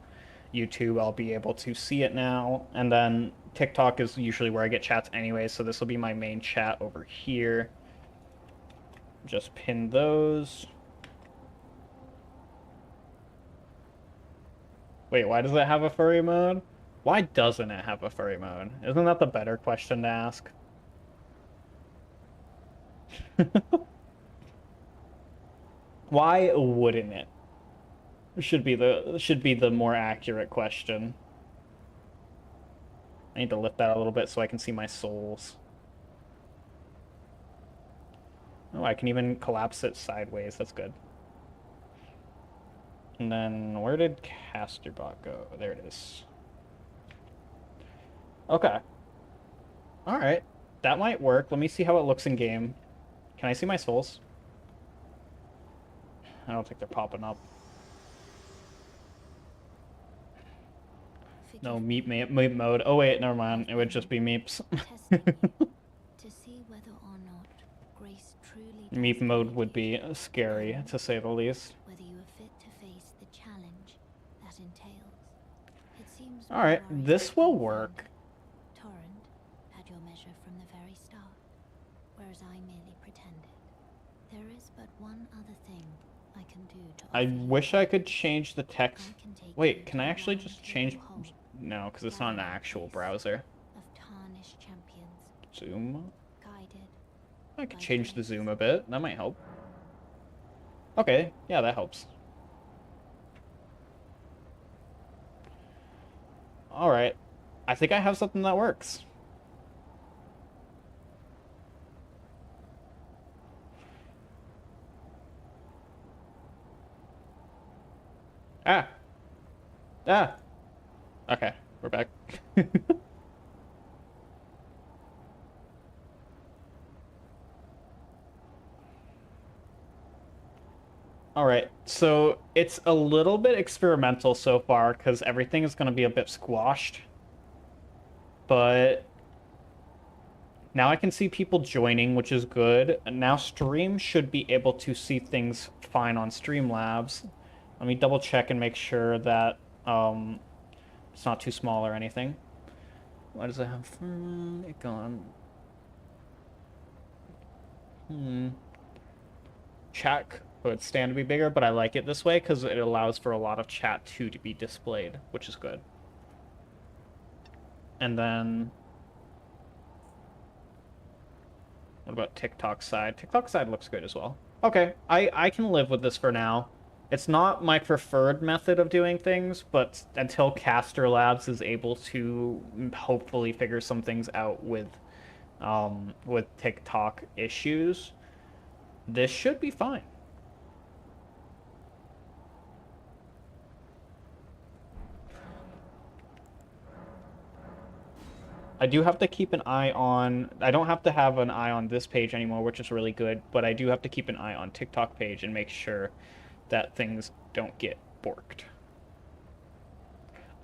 YouTube, I'll be able to see it now. And then TikTok is usually where I get chats anyway, so this will be my main chat over here. Just pin those. Wait, why does it have a furry mode? Why doesn't it have a furry mode? Isn't that the better question to ask? Why wouldn't it? Should be the more accurate question. I need to lift that a little bit so I can see my souls. Oh, I can even collapse it sideways. That's good. And then where did Casterbot go? There it is. Okay. All right. That might work. Let me see how it looks in game. Can I see my souls? I don't think they're popping up. No, meep mode. Oh wait, never mind. It would just be meeps. Testing you to see see whether or not grace truly Meep does mode would guide you, be scary, to say the least. whether you are fit to face the challenge that entails. It seems more Alright, worrisome this will than work. founded. Torrent had your measure from the very start, whereas I merely pretended. There is but one other thing I can do to I offer you wish I could guidance. change the text. I can take you Wait, to can I the actually round just table change? hall, No, because it's not an gathering actual place browser. of tarnished champions, Zoom? guided I could by change the grace. zoom a bit. That might help. Okay, yeah, that helps. Alright. I think I have something that works. Ah! Ah! Okay, we're back. Alright, so it's a little bit experimental so far because everything is going to be a bit squashed. But now I can see people joining, which is good. And now stream should be able to see things fine on Streamlabs. Let me double check and make sure that it's not too small or anything. Why does it have it gone? Chat could stand to be bigger, but I like it this way because it allows for a lot of chat to be displayed, which is good. And then what about TikTok side? TikTok side looks good as well. Okay, I can live with this for now. It's not my preferred method of doing things, but until Caster Labs is able to hopefully figure some things out with TikTok issues, this should be fine. I do have to keep an eye on, I don't have to have an eye on this page anymore, which is really good, but I do have to keep an eye on TikTok page and make sure that things don't get borked.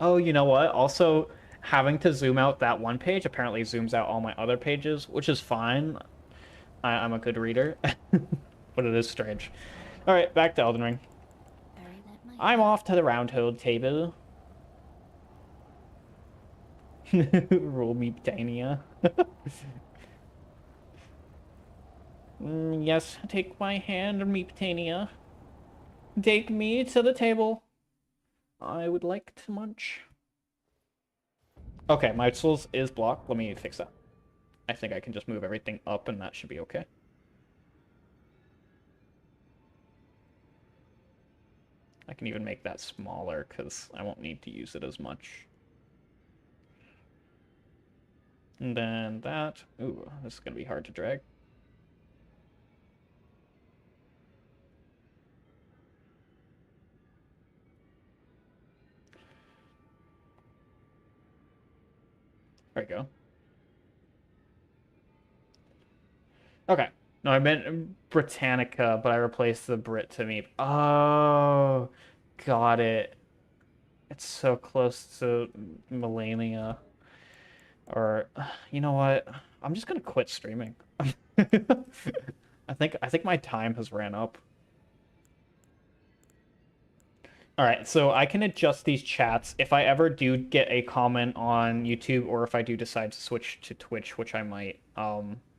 Oh, you know what? Also, having to zoom out that one page apparently zooms out all my other pages, which is fine. I'm a good reader, but it is strange. All right, back to Elden Ring. I'm off to the round table. Roll me Tania. Yes, take my hand, Meeptania. Take me to the table. I would like to munch. Okay, my souls is blocked. Let me fix that. I think I can just move everything up and that should be okay. I can even make that smaller because I won't need to use it as much. And then that. Ooh, this is going to be hard to drag. There we go. Okay. No, I meant Britannica, but I replaced the Brit to me. Oh, got it. It's so close to Melania. Or, you know what? I'm just gonna quit streaming. I think my time has ran up. All right, so I can adjust these chats if I ever do get a comment on YouTube, or if I do decide to switch to Twitch, which I might,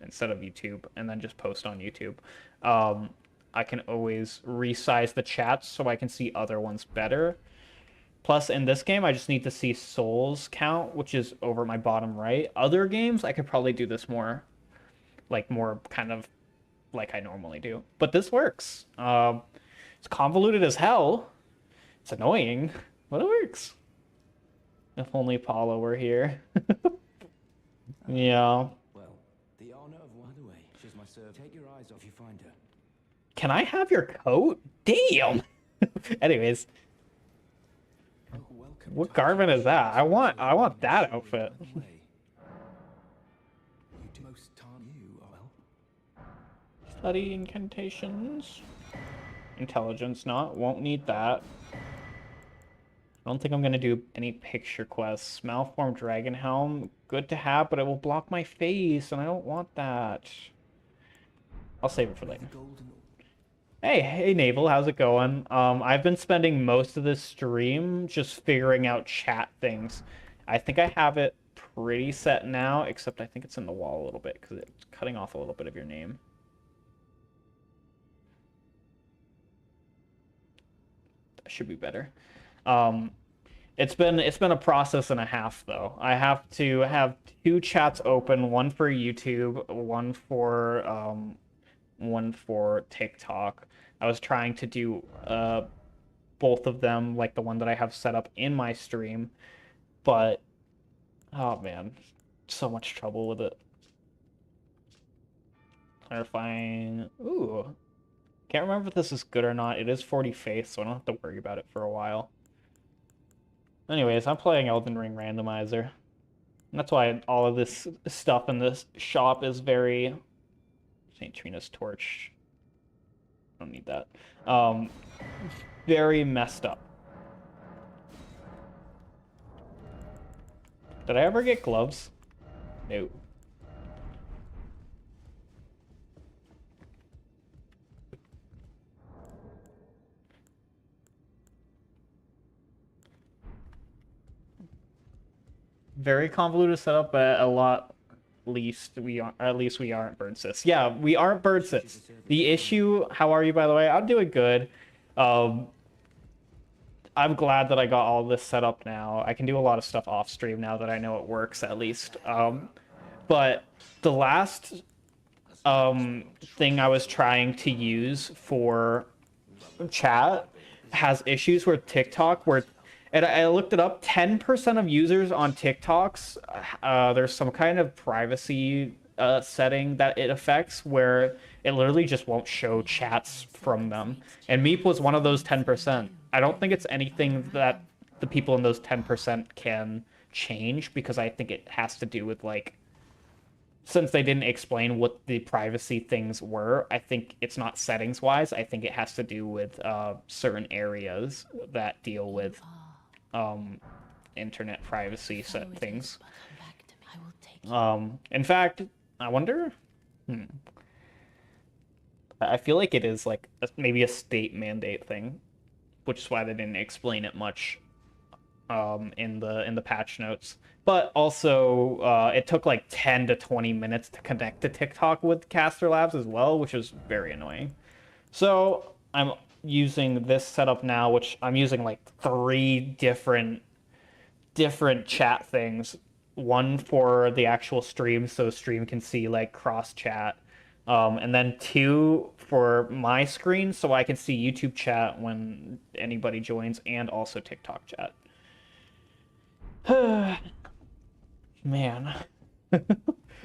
instead of YouTube, and then just post on YouTube. I can always resize the chats so I can see other ones better. Plus, in this game, I just need to see souls count, which is over my bottom right. Other games, I could probably do this more, like more kind of like I normally do. But this works. It's convoluted as hell. It's annoying, but it works. If only Paula were here. Yeah. Well, the honor of one away. She's my servant. Take your eyes off you find her. Can I have your coat? Damn. Anyways, Oh, welcome. what garment is that? I want that outfit. You do most time you are well. Study incantations. Intelligence not. Won't need that. I don't think I'm gonna do any picture quests. Malformed Dragon Helm, good to have, but it will block my face, and I don't want that. I'll save it for later. Hey, Naval, how's it going? I've been spending most of this stream just figuring out chat things. I think I have it pretty set now, except I think it's in the wall a little bit because it's cutting off a little bit of your name. That should be better. It's been a process and a half though. I have to have two chats open, one for YouTube, one for TikTok. I was trying to do both of them, like the one that I have set up in my stream, but oh man, so much trouble with it. Clarifying. Ooh. Can't remember if this is good or not. It is 40 faith, so I don't have to worry about it for a while. Anyways, I'm playing Elden Ring Randomizer. And that's why all of this stuff in this shop is very... St. Trina's torch. I don't need that. Very messed up. Did I ever get gloves? No. Very convoluted setup, but at least we aren't bird sis. Yeah, we aren't bird sis. The issue, how are you by the way? I'm doing good. I'm glad that I got all this set up now. I can do a lot of stuff off stream now that I know it works at least. But the last thing I was trying to use for chat has issues with TikTok where, and I looked it up, 10% of users on TikToks, there's some kind of privacy setting that it affects where it literally just won't show chats from them. And Meep was one of those 10%. I don't think it's anything that the people in those 10% can change because I think it has to do with like, since they didn't explain what the privacy things were, I think it's not settings wise. I think it has to do with certain areas that deal with internet privacy set things. In fact, I wonder. I feel like it is like maybe a state mandate thing, which is why they didn't explain it much in the patch notes. But also, it took like 10 to 20 minutes to connect to TikTok with Caster Labs as well, which was very annoying. So I'm using this setup now, which I'm using like 3 different chat things. One for the actual stream, so stream can see like cross chat. And then 2 for my screen, so I can see YouTube chat when anybody joins, and also TikTok chat. Man.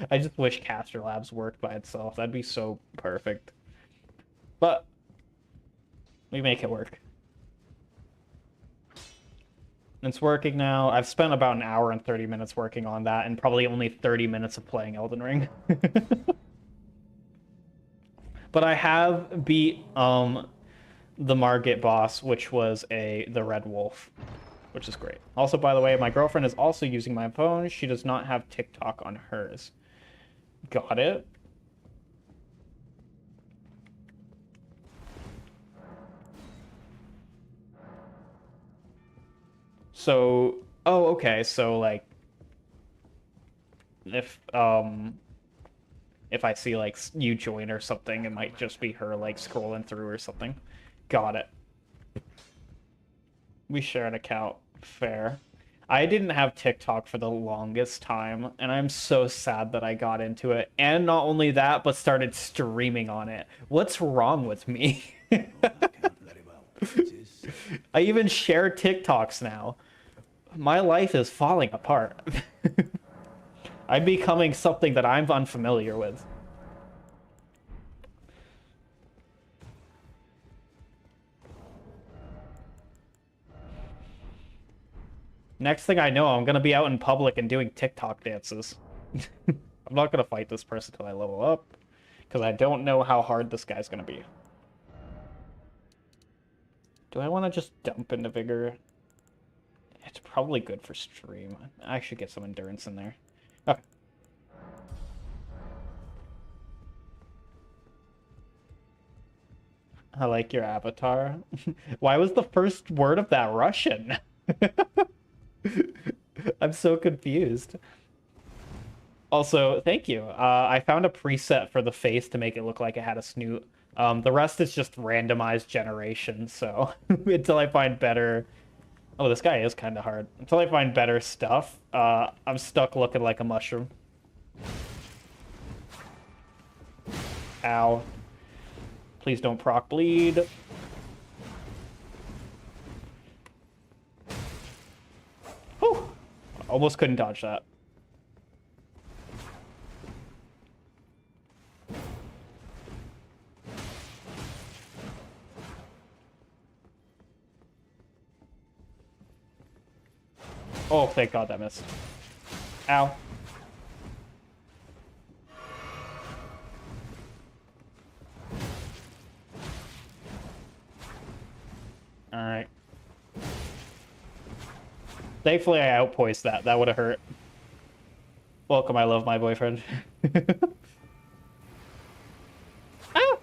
I just wish Caster Labs worked by itself. That'd be so perfect. But we make it work. It's working now. I've spent about an hour and 30 minutes working on that, and probably only 30 minutes of playing Elden Ring. But I have beat the Margit boss, which was the Red Wolf, which is great. Also, by the way, my girlfriend is also using my phone. She does not have TikTok on hers. Got it. So, oh, okay. So like if I see like you join or something, it might just be her like scrolling through or something. Got it. We share an account. Fair. I didn't have TikTok for the longest time, and I'm so sad that I got into it. And not only that, but started streaming on it. What's wrong with me? I even share TikToks now. My life is falling apart. I'm becoming something that I'm unfamiliar with. Next thing I know, I'm gonna be out in public and doing TikTok dances. I'm not gonna fight this person till I level up, because I don't know how hard this guy's gonna be. Do I want to just dump into Vigor? probably good for stream. I should get some endurance in there. Okay. I like your avatar. Why was the first word of that Russian? I'm so confused. Also, thank you. I found a preset for the face to make it look like it had a snoot. The rest is just randomized generation, so until I find better... Oh, this guy is kind of hard. Until I find better stuff, I'm stuck looking like a mushroom. Ow. Please don't proc bleed. Whew. Almost couldn't dodge that. Oh, thank God that missed. Ow. Alright. Thankfully, I outpoised that. That would have hurt. Welcome, I love my boyfriend. Ah!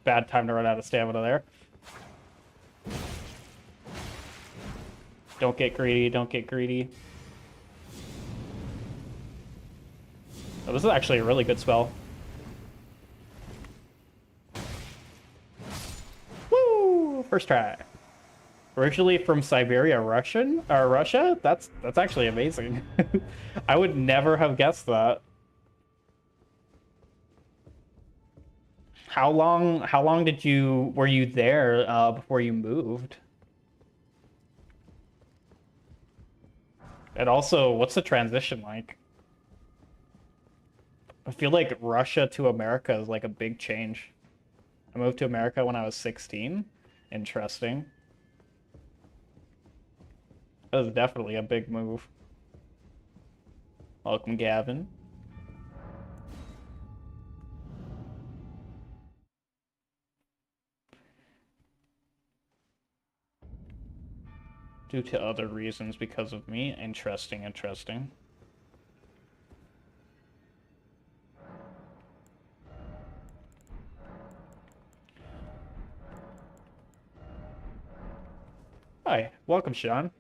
Bad time to run out of stamina there. Don't get greedy, don't get greedy. Oh, this is actually a really good spell. Woo! First try. Originally from Siberia, Russia? That's actually amazing. I would never have guessed that. How long were you there before you moved? And also, what's the transition like? I feel like Russia to America is like a big change. I moved to America when I was 16. Interesting. That was definitely a big move. Welcome, Gavin. Due to other reasons because of me. Interesting, interesting. Hi, welcome, Sean.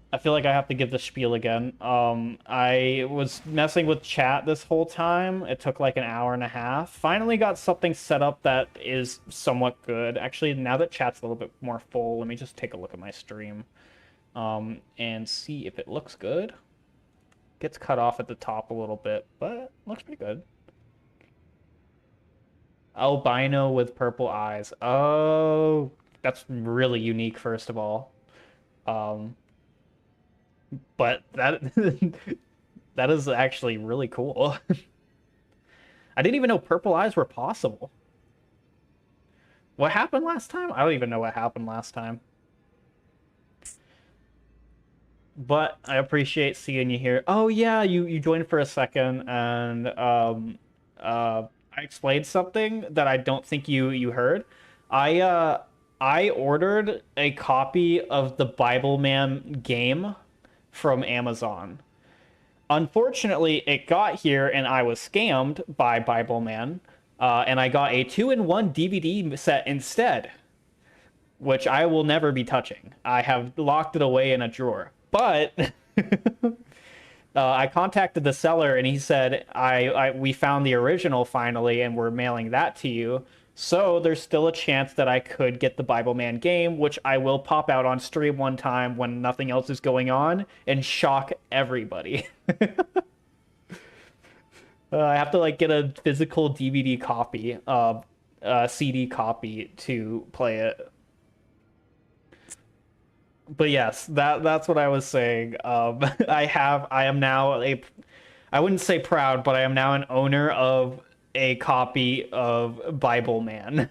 I feel like I have to give the spiel again. I was messing with chat this whole time. It took like an hour and a half. Finally got something set up that is somewhat good. Actually, now that chat's a little bit more full, let me just take a look at my stream and see if it looks good. Gets cut off at the top a little bit, but looks pretty good. Albino with purple eyes. Oh, that's really unique, first of all. But that that is actually really cool. I didn't even know purple eyes were possible. What happened last time? I don't even know what happened last time. But I appreciate seeing you here. Oh yeah, you joined for a second and I explained something that I don't think you heard. I ordered a copy of the Bible Man game from Amazon. Unfortunately, it got here and I was scammed by Bible Man, and I got a 2-in-1 DVD set instead, which I will never be touching. I have locked it away in a drawer. But I contacted the seller and he said, we found the original finally and we're mailing that to you. So there's still a chance that I could get the Bible Man game, which I will pop out on stream one time when nothing else is going on and shock everybody. I have to like get a physical DVD copy, CD copy to play it. But yes, that's what I was saying. I am now I wouldn't say proud, but I am now an owner of a copy of Bible Man.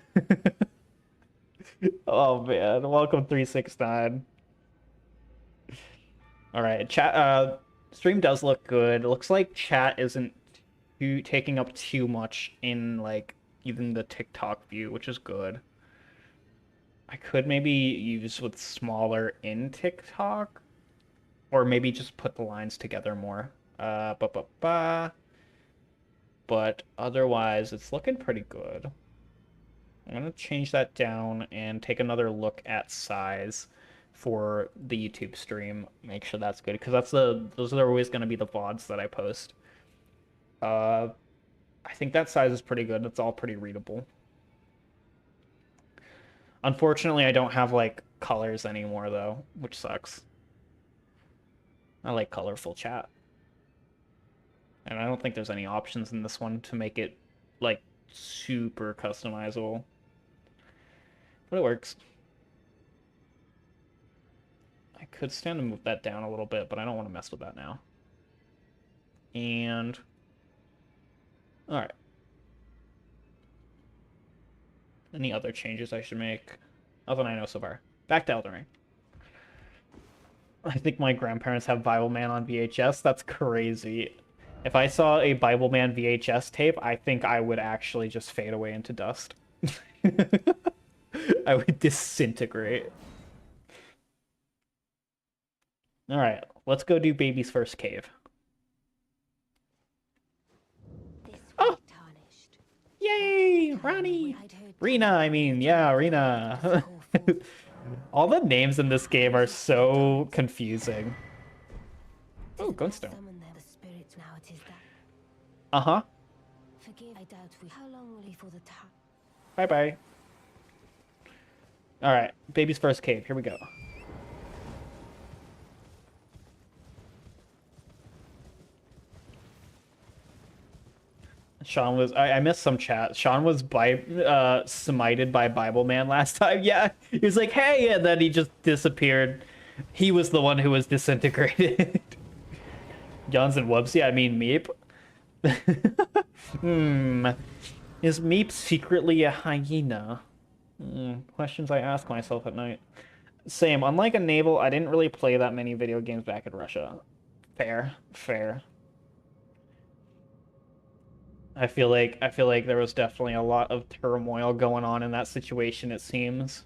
Oh man, welcome 369. All right, chat stream does look good. It looks like chat isn't taking up too much in like even the TikTok view, which is good. I could maybe use with smaller in TikTok, or maybe just put the lines together more. But otherwise, it's looking pretty good. I'm gonna change that down and take another look at size for the YouTube stream. Make sure that's good because those are always gonna be the VODs that I post. Uh, I think that size is pretty good. It's all pretty readable. Unfortunately, I don't have like colors anymore though, which sucks. I like colorful chat. And I don't think there's any options in this one to make it like super customizable. But it works. I could stand to move that down a little bit, but I don't want to mess with that now. And all right. Any other changes I should make? Nothing I know so far. Back to Elden Ring. I think my grandparents have Bible Man on VHS. That's crazy. If I saw a Bible Man VHS tape, I think I would actually just fade away into dust. I would disintegrate. All right, let's go do baby's first cave. Oh! Yay! Ronnie! Rena, I mean, yeah, Rena. All the names in this game are so confusing. Oh, Gunstone. Uh-huh. Bye-bye. Alright, baby's first cave. Here we go. Sean was I missed some chat. Sean was smited by Bible Man last time. Yeah. He was like, hey, and then he just disappeared. He was the one who was disintegrated. Jons and Wubsy, I mean Meep. Is Meep secretly a hyena? Questions I ask myself at night. Same. Unlike a naval, I didn't really play that many video games back in Russia. Fair. I feel like there was definitely a lot of turmoil going on in that situation, it seems.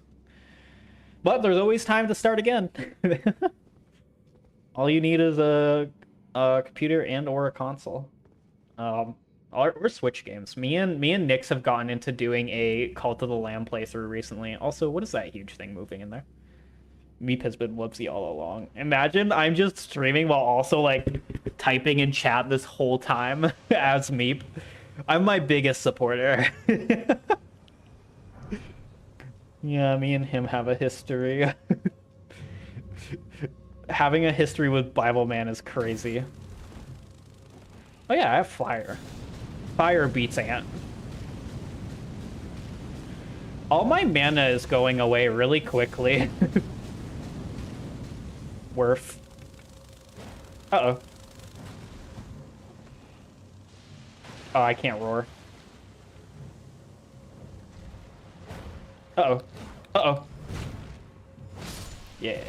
But there's always time to start again. All you need is a computer and or a console. Or Switch games. Me and Nix have gotten into doing a Cult of the Lamb playthrough recently. Also, what is that huge thing moving in there? Meep has been Whoopsie all along. Imagine I'm just streaming while also like typing in chat this whole time as Meep. I'm my biggest supporter. Yeah, me and him have a history. Having a history with Bible Man is crazy. Oh yeah, I have fire. Fire beats ant. All my mana is going away really quickly. Worth. Uh-oh. Oh, I can't roar. Uh-oh. Uh-oh. Yeah.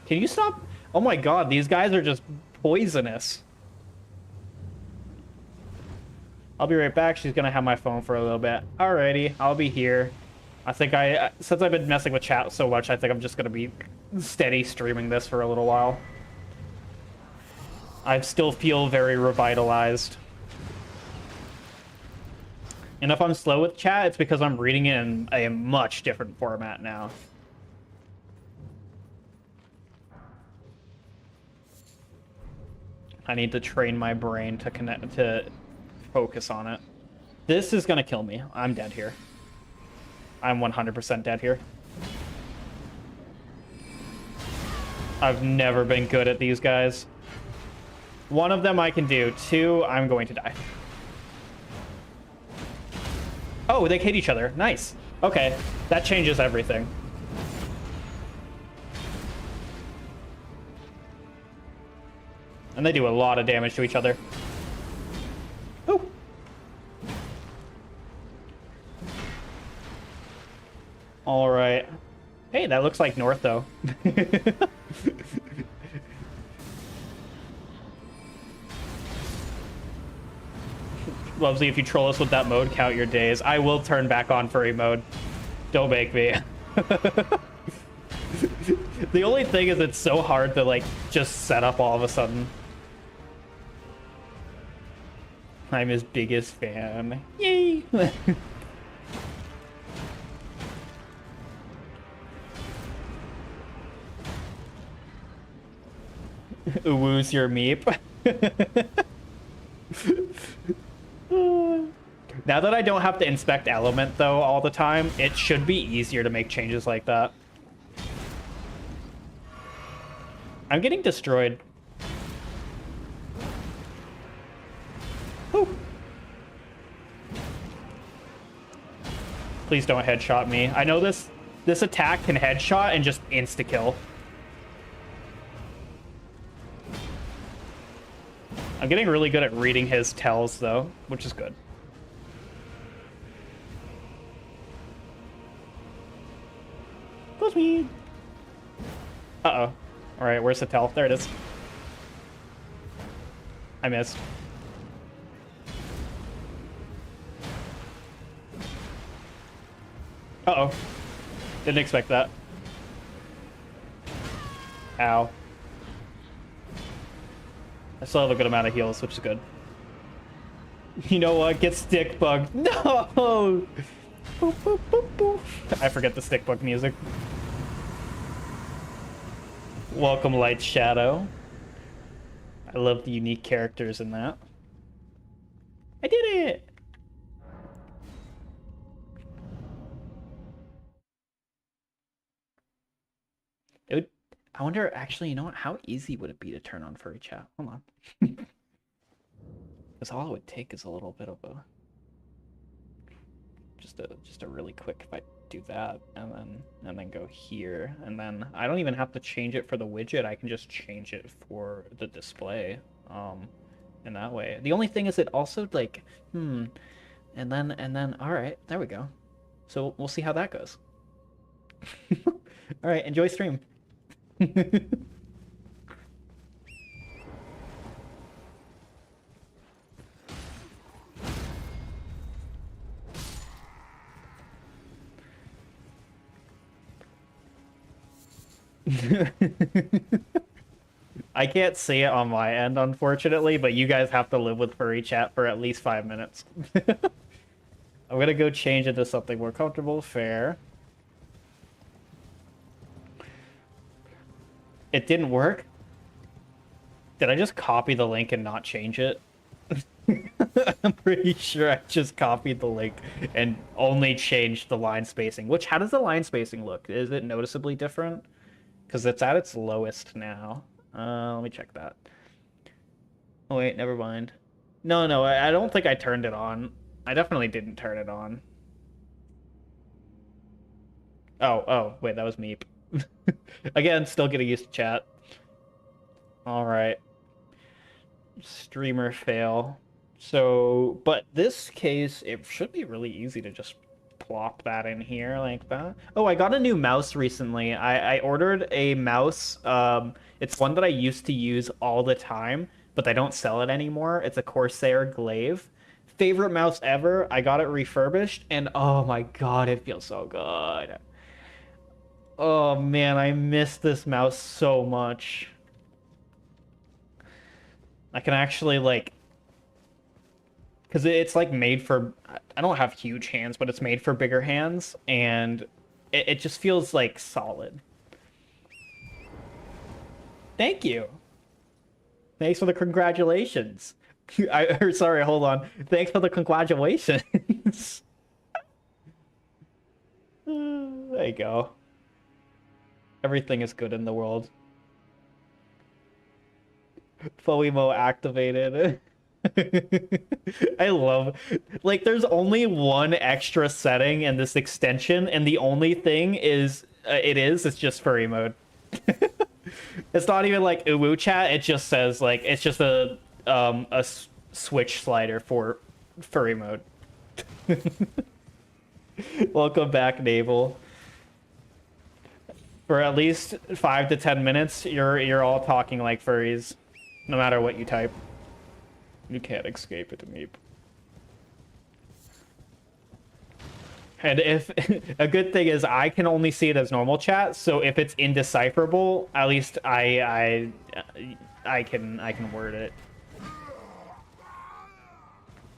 Can you stop? Oh my god, these guys are just poisonous. I'll be right back. She's gonna have my phone for a little bit. Alrighty, I'll be here. I think since I've been messing with chat so much, I think I'm just gonna be steady streaming this for a little while. I still feel very revitalized. And if I'm slow with chat, it's because I'm reading it in a much different format now. I need to train my brain to focus on it. This is gonna kill me. I'm dead here. I'm 100% dead here. I've never been good at these guys. One of them I can do. Two, I'm going to die. Oh, they hit each other. Nice. Okay, that changes everything. And they do a lot of damage to each other. Ooh. All right. Hey, that looks like north, though. Bubsy, if you troll us with that mode, count your days. I will turn back on furry mode. Don't make me. The only thing is it's so hard to, like, just set up all of a sudden. I'm his biggest fan. Yay! Woo's your meep. Now that I don't have to inspect element though all the time, it should be easier to make changes like that. I'm getting destroyed. Whew. Please don't headshot me. I know this attack can headshot and just insta-kill. I'm getting really good at reading his tells, though, which is good. Close me. Uh-oh. All right, where's the tell? There it is. I missed. Uh-oh. Didn't expect that. Ow. I still have a good amount of heals, which is good. You know what? Get stick bugged. No! Boop, boop, boop, boop. I forget the stick bug music. Welcome, Light Shadow. I love the unique characters in that. I did it! I wonder, actually, you know what? How easy would it be to turn on furry chat? Hold on. Because all it would take is a little bit of a... Just a really quick, if I do that, and then go here, and then I don't even have to change it for the widget, I can just change it for the display, in that way. The only thing is it also, like, and then, alright, there we go. So, we'll see how that goes. Alright, enjoy stream. I can't see it on my end, unfortunately, but you guys have to live with furry chat for at least 5 minutes. I'm gonna go change it to something more comfortable. Fair. It didn't work? Did I just copy the link and not change it? I'm pretty sure I just copied the link and only changed the line spacing. Which, how does the line spacing look? Is it noticeably different? Because it's at its lowest now. Let me check that. Oh wait, never mind. No, I don't think I turned it on. I definitely didn't turn it on. Oh, wait, that was Meep. Again, still getting used to chat. Alright. Streamer fail. So, but this case, it should be really easy to just plop that in here like that. Oh, I got a new mouse recently. I ordered a mouse. It's one that I used to use all the time, but they don't sell it anymore. It's a Corsair Glaive. Favorite mouse ever. I got it refurbished, and oh my god, it feels so good. Oh man, I miss this mouse so much. I can actually, like, because it's like made for, I don't have huge hands, but it's made for bigger hands, and it just feels like solid. Thank you. Thanks for the congratulations. Sorry, hold on. Thanks for the congratulations. There you go. Everything is good in the world. Foemo activated. I love, like, there's only one extra setting in this extension, and the only thing is, it's just furry mode. It's not even like uwu chat, it just says, like, it's just a switch slider for furry mode. Welcome back, Naval. For at least 5 to 10 minutes, you're all talking like furries, no matter what you type. You can't escape it, Meep. And if a good thing is I can only see it as normal chat, so if it's indecipherable, at least I can word it.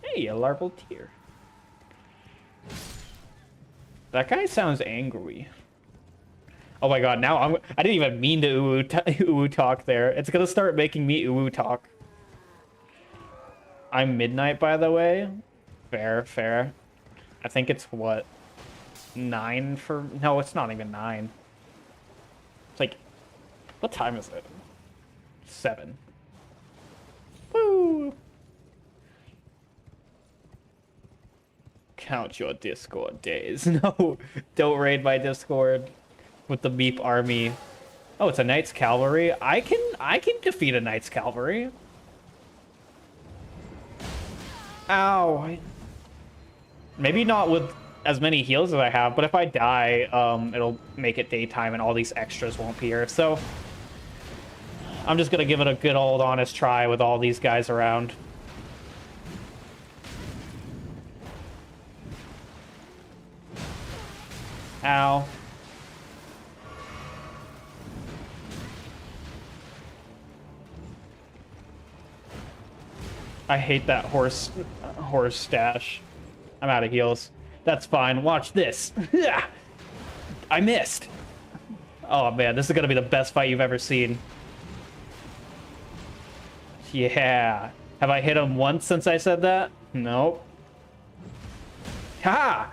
Hey, a larval tear. That guy sounds angry. Oh my god, now I didn't even mean to ooh talk there. It's gonna start making me ooh talk. I'm midnight, by the way. Fair, fair. I think it's what? 9 for... No, it's not even 9. It's like... What time is it? 7. Woo! Count your Discord days. No, don't raid my Discord with the Meep army. Oh, it's a Knights Cavalry. I can defeat a Knights Cavalry. Ow. Maybe not with as many heals as I have, but if I die, it'll make it daytime and all these extras won't be here. So I'm just gonna give it a good old honest try with all these guys around. Ow. I hate that horse stash. I'm out of heals. That's fine. Watch this. I missed. Oh man, this is gonna be the best fight you've ever seen. Yeah. Have I hit him once since I said that? Nope. Ha!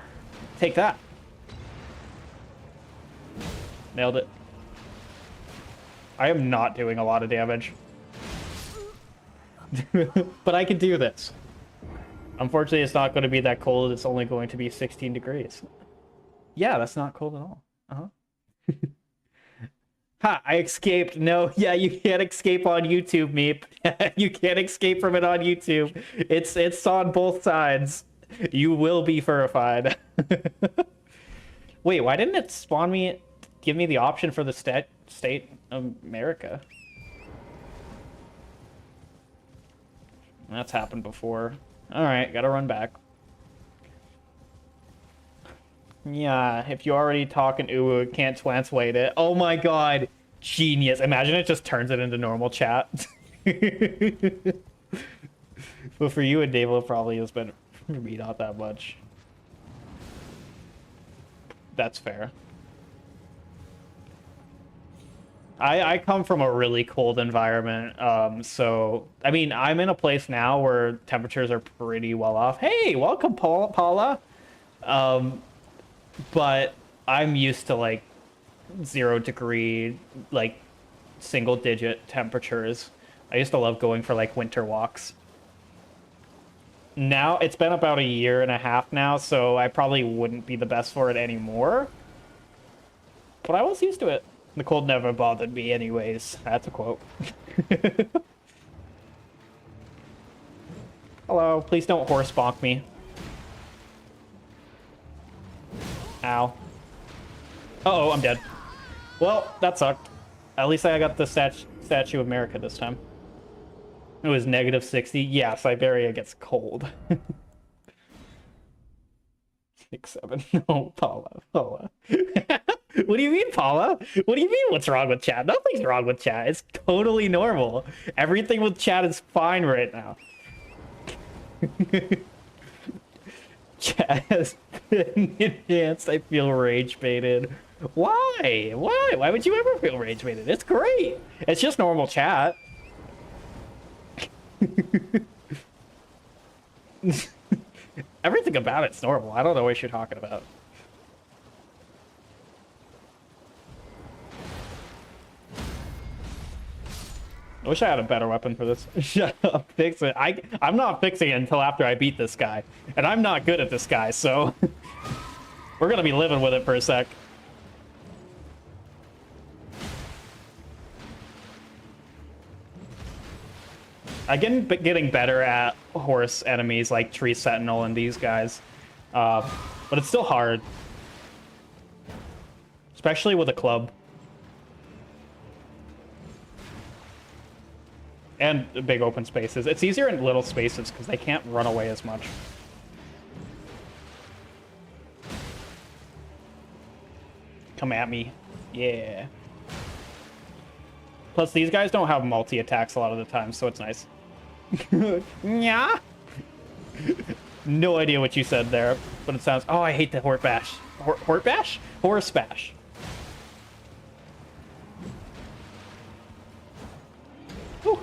Take that. Nailed it. I am not doing a lot of damage. But I can do this. Unfortunately, it's not going to be that cold. It's only going to be 16 degrees. Yeah, that's not cold at all. Uh-huh. Ha, I escaped. No, yeah, you can't escape on YouTube, Meep. You can't escape from it on YouTube. It's on both sides. You will be furified. Wait, why didn't it spawn me, give me the option for the state of America? That's happened before. All right, gotta run back. Yeah, if you already talking ooh, can't translate it. Oh my god, genius! Imagine it just turns it into normal chat. But for you and Dave, it probably has been for me not that much. That's fair. I come from a really cold environment, so I mean I'm in a place now where temperatures are pretty well off. Hey, welcome, Paula. But I'm used to like 0-degree, like single-digit temperatures. I used to love going for like winter walks. Now it's been about a year and a half now, so I probably wouldn't be the best for it anymore. But I was used to it. The cold never bothered me anyways. That's a quote. Hello, please don't horse bonk me. Ow. Uh-oh, I'm dead. Well, that sucked. At least I got the Statue of America this time. It was -60. Yeah, Siberia gets cold. 6-7. No, Paula. What do you mean, Paula? What do you mean, what's wrong with chat? Nothing's wrong with chat. It's totally normal. Everything with chat is fine right now. Chat has been enhanced. I feel rage baited. Why? Why? Why would you ever feel rage baited? It's great. It's just normal chat. Everything about it's normal. I don't know what you're talking about. I wish I had a better weapon for this. Shut up, fix it. I'm not fixing it until after I beat this guy. And I'm not good at this guy, so... We're gonna be living with it for a sec. I'm getting better at horse enemies like Tree Sentinel and these guys. But it's still hard. Especially with a club. And big open spaces. It's easier in little spaces because they can't run away as much. Come at me. Yeah. Plus, these guys don't have multi-attacks a lot of the time, so it's nice. Yeah. No idea what you said there, but it sounds... Oh, I hate the Hort Bash. Hort Bash? Horse Bash. Whew.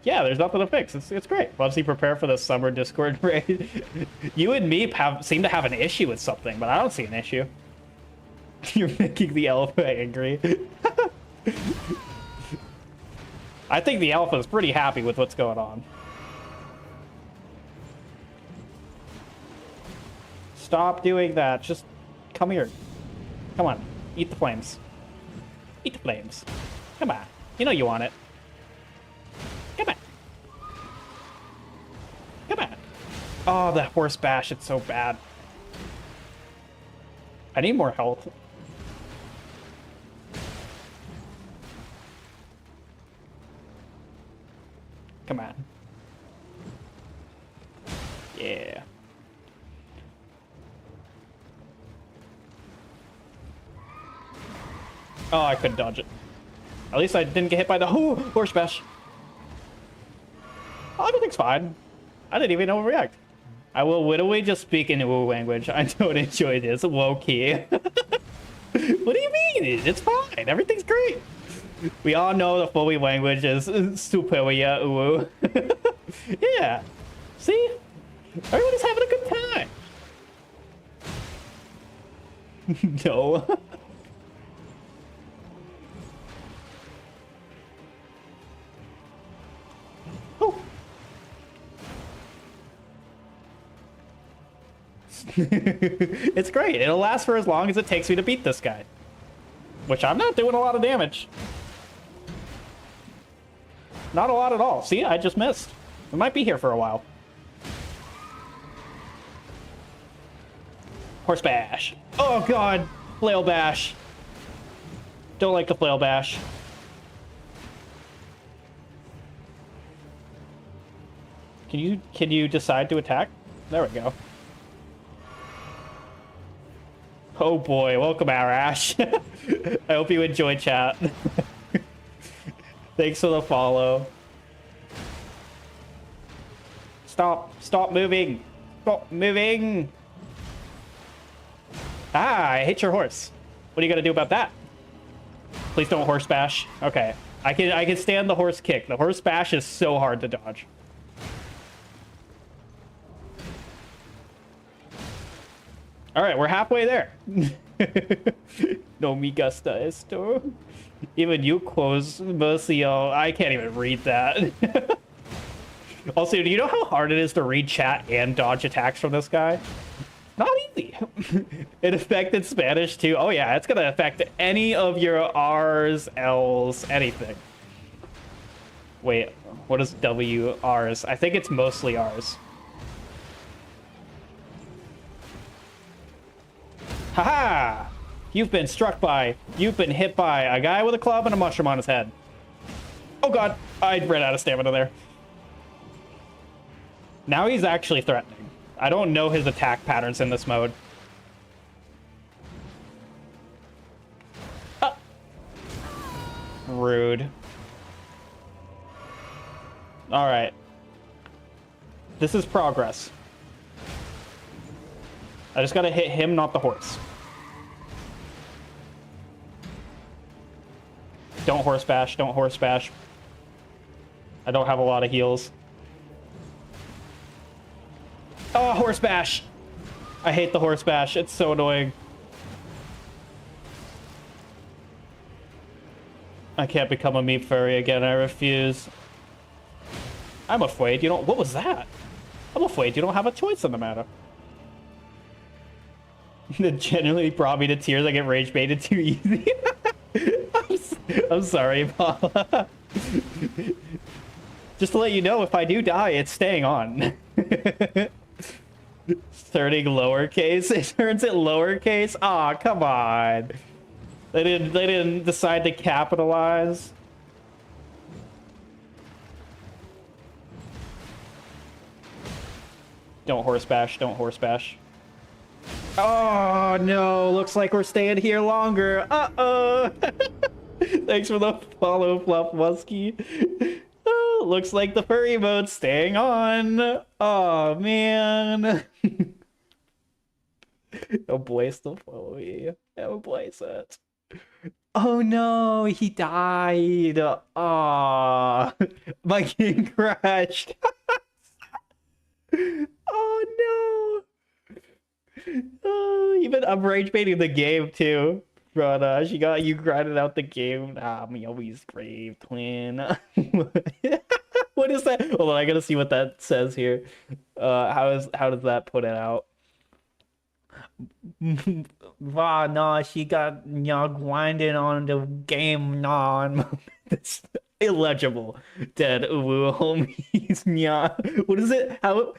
Yeah, there's nothing to fix. It's great. Bubsy, prepare for the summer Discord raid. You and me seem to have an issue with something, but I don't see an issue. You're making the alpha angry. I think the alpha is pretty happy with what's going on. Stop doing that. Just come here. Come on. Eat the flames. Eat the flames. Come on. You know you want it. Come on. Come on. Oh, that horse bash. It's so bad. I need more health. Come on. Yeah. Oh, I couldn't dodge it. At least I didn't get hit by the horse bash. Oh, everything's fine. I didn't even overreact. I will literally just speak in Wu language. I don't enjoy this. Low-key. What do you mean? It's fine. Everything's great. We all know the fully language is superior Wu. Yeah. See? Everybody's having a good time. No. Oh. It's great. It'll last for as long as it takes me to beat this guy. Which I'm not doing a lot of damage. Not a lot at all. See, I just missed. We might be here for a while. Horse bash. Oh god. Flail bash. Don't like the flail bash. Can you decide to attack? There we go. Oh boy, welcome Arash. I hope you enjoyed chat. Thanks for the follow. Stop moving. Stop moving. Ah, I hit your horse. What are you gonna do about that? Please don't horse bash. Okay. I can stand the horse kick. The horse bash is so hard to dodge. All right, we're halfway there. No me gusta esto. Even you close Mercio. I can't even read that. Also, do you know how hard it is to read chat and dodge attacks from this guy? Not easy. It affected Spanish too. Oh yeah, it's gonna affect any of your R's, L's, anything. Wait, what is W, R's? I think it's mostly R's. Haha! You've been hit by a guy with a club and a mushroom on his head. Oh god, I ran out of stamina there. Now he's actually threatening. I don't know his attack patterns in this mode. Ah. Rude. Alright. This is progress. I just gotta hit him, not the horse. Don't horse bash, don't horse bash. I don't have a lot of heals. Oh, horse bash! I hate the horse bash, it's so annoying. I can't become a meat furry again, I refuse. I'm afraid you don't... What was that? I'm afraid you don't have a choice in the matter. That generally brought me to tears. I get rage baited too easy. I'm sorry, Paula. Just to let you know, if I do die, it's staying on. Turning lowercase. It turns it lowercase. Aw, come on. They didn't decide to capitalize. Don't horse bash. Don't horse bash. Oh no, looks like we're staying here longer. Uh-oh. Thanks for the follow, Fluff Muskie. Oh, looks like the furry mode's staying on. Oh man. Oh boy, still follow me. Oh boy, it. Oh no, he died. Oh, my game crashed. Oh no. Oh, even I'm rage baiting the game too. But she got you grinded out the game. Ah, me always brave twin. What is that? Hold on, I gotta see what that says here. How does that put it out? Wow, no, she got grinding on the game non. It's illegible. Dead uwu homies. Nya. What is it? How?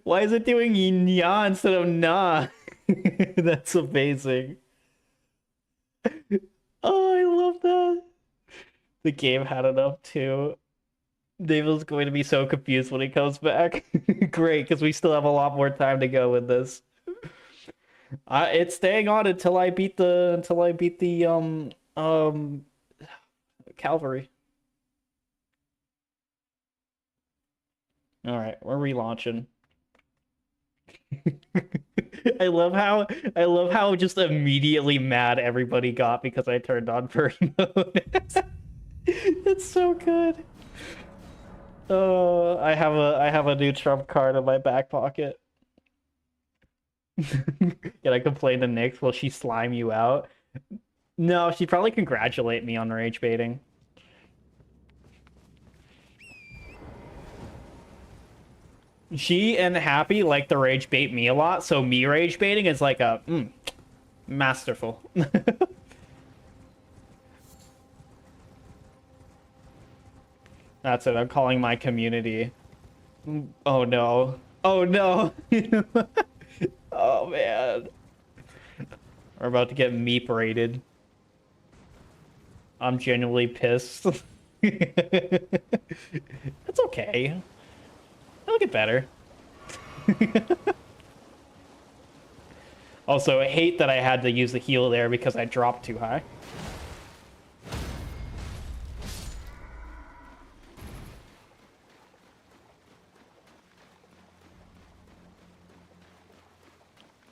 Why is it doing nya instead of na? That's amazing. Oh, I love that. The game had enough too. David's going to be so confused when he comes back. Great, because we still have a lot more time to go with this. It's staying on until I beat the Calvary. All right, we're relaunching. I love how just immediately mad everybody got because I turned on furry mode. It's so good. Oh, I have a new trump card in my back pocket. Can I complain to Nyx? Will she slime you out? No, she'd probably congratulate me on rage baiting. She and Happy like to rage bait me a lot, so me rage baiting is like a masterful. That's it. I'm calling my community. Oh no. Oh no. Oh man. We're about to get meep rated. I'm genuinely pissed. That's okay. It'll get better. Also, I hate that I had to use the heal there because I dropped too high.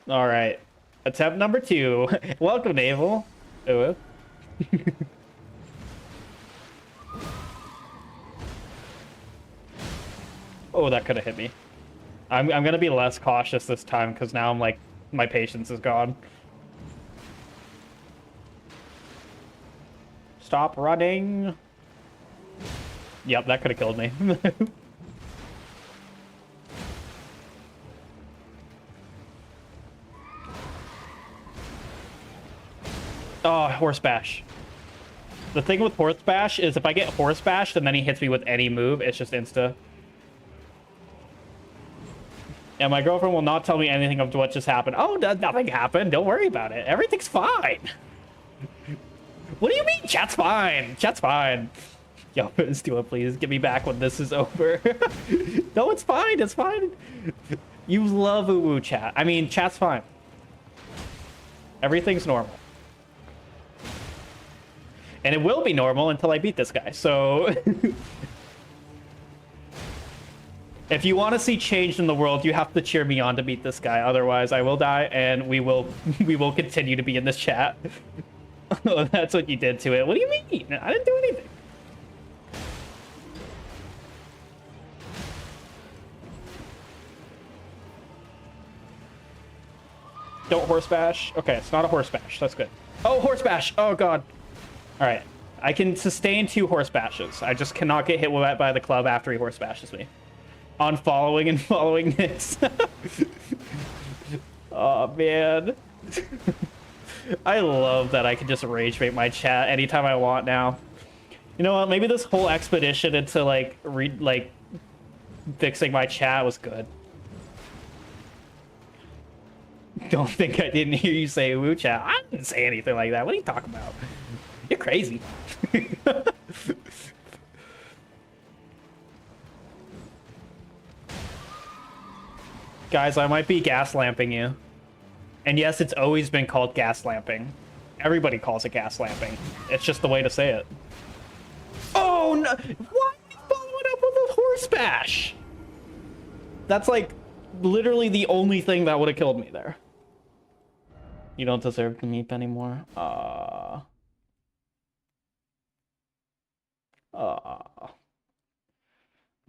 All right. Attempt number 2. Welcome, Naval. Oh. Oh, that could have hit me. I'm gonna be less cautious this time because now I'm like, my patience is gone. Stop running. Yep, that could have killed me. Oh, horse bash. The thing with horse bash is if I get horse bashed and then he hits me with any move, it's just insta. And my girlfriend will not tell me anything of what just happened. Oh, nothing happened. Don't worry about it. Everything's fine. What do you mean? Chat's fine. Chat's fine. Yo, Stuart, please get me back when this is over. No, it's fine. It's fine. You love uwu chat. I mean, chat's fine. Everything's normal. And it will be normal until I beat this guy. So if you want to see change in the world, you have to cheer me on to beat this guy. Otherwise, I will die, and we will continue to be in this chat. Oh, that's what you did to it. What do you mean? I didn't do anything. Don't horse bash. Okay, it's not a horse bash. That's good. Oh, horse bash. Oh, God. All right. I can sustain 2 horse bashes. I just cannot get hit by the club after he horse bashes me. On following and following this. Oh, man. I love that I can just rage bait my chat anytime I want now. You know what? Maybe this whole expedition into, like, fixing my chat was good. Don't think I didn't hear you say woo chat. I didn't say anything like that. What are you talking about? You're crazy. Guys, I might be gas lamping you. And yes, it's always been called gas lamping. Everybody calls it gas lamping. It's just the way to say it. Oh no! Why are you following up with a horse bash? That's like literally the only thing that would have killed me there. You don't deserve the meep anymore.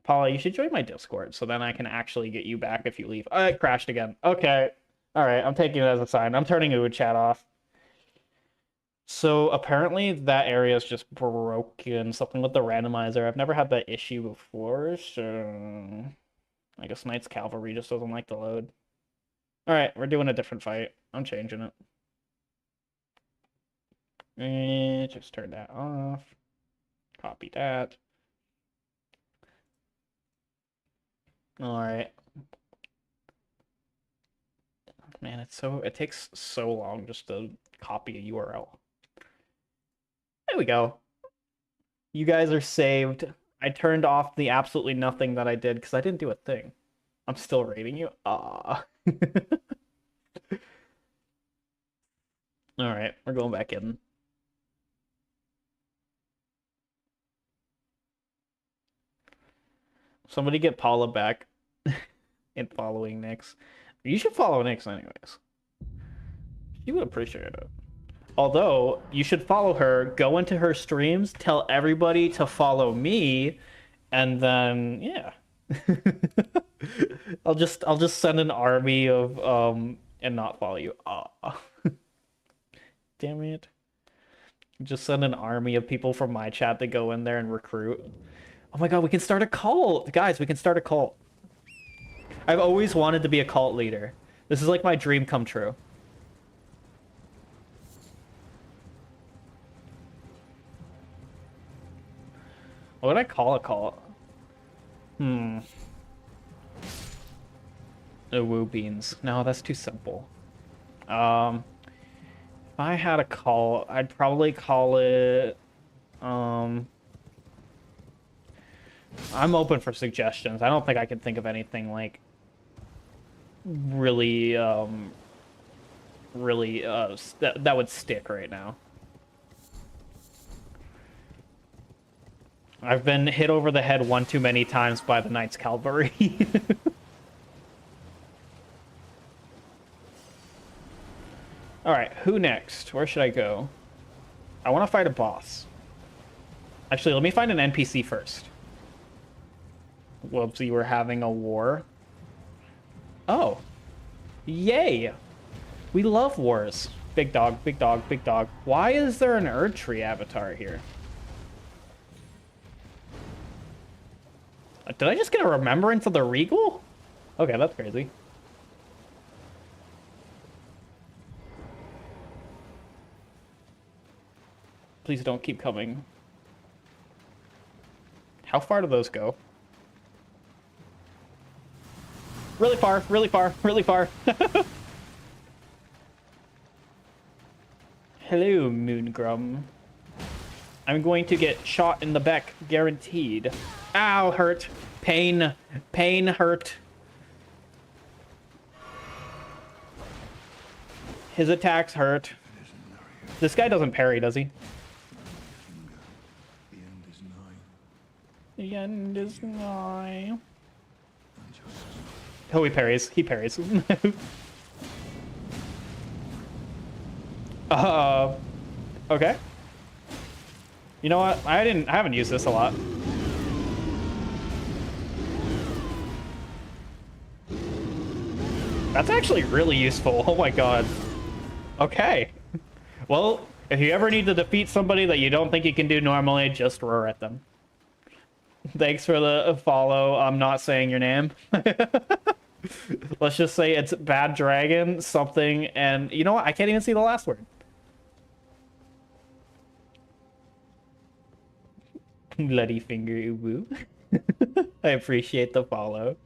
Paula, you should join my Discord so then I can actually get you back if you leave. It crashed again. Okay. All right, I'm taking it as a sign. I'm turning Uwu chat off. So apparently that area is just broken. Something with the randomizer. I've never had that issue before, so I guess Knight's Cavalry just doesn't like to load. All right, we're doing a different fight. I'm changing it. Just turn that off. Copy that. All right. Man, it takes so long just to copy a URL. There we go. You guys are saved. I turned off the absolutely nothing that I did because I didn't do a thing. I'm still rating you. Ah. All right, we're going back in. Somebody get Paula back in following Nyx. You should follow Nyx anyways. She would appreciate it. Although, you should follow her, go into her streams, tell everybody to follow me, and then yeah. I'll just send an army of and not follow you. Aw. Damn it. Just send an army of people from my chat to go in there and recruit. Oh my god, we can start a cult! Guys, we can start a cult. I've always wanted to be a cult leader. This is like my dream come true. What would I call a cult? The woo beans. No, that's too simple. If I had a cult, I'd probably call it I'm open for suggestions. I don't think I can think of anything like really that would stick right now. I've been hit over the head one too many times by the Knight's Cavalry. All right, who next? Where should I go? I want to fight a boss. Actually, let me find an NPC first. Whoopsie, we're having a war. Oh. Yay. We love wars. Big dog, big dog, big dog. Why is there an Erdtree avatar here? Did I just get a remembrance of the Regal? Okay, that's crazy. Please don't keep coming. How far do those go? Really far, really far, really far. Hello, Moongrum. I'm going to get shot in the back, guaranteed. Ow, hurt. Pain. Pain, hurt. His attacks hurt. This guy doesn't parry, does he? The end is nigh. Oh, he parries. He parries. Okay. You know what? I haven't used this a lot. That's actually really useful. Oh my god. Okay. Well, if you ever need to defeat somebody that you don't think you can do normally, just roar at them. Thanks for the follow. I'm not saying your name. Let's just say it's Bad Dragon, something, and you know what? I can't even see the last word. Bloody finger, Uwu. I appreciate the follow.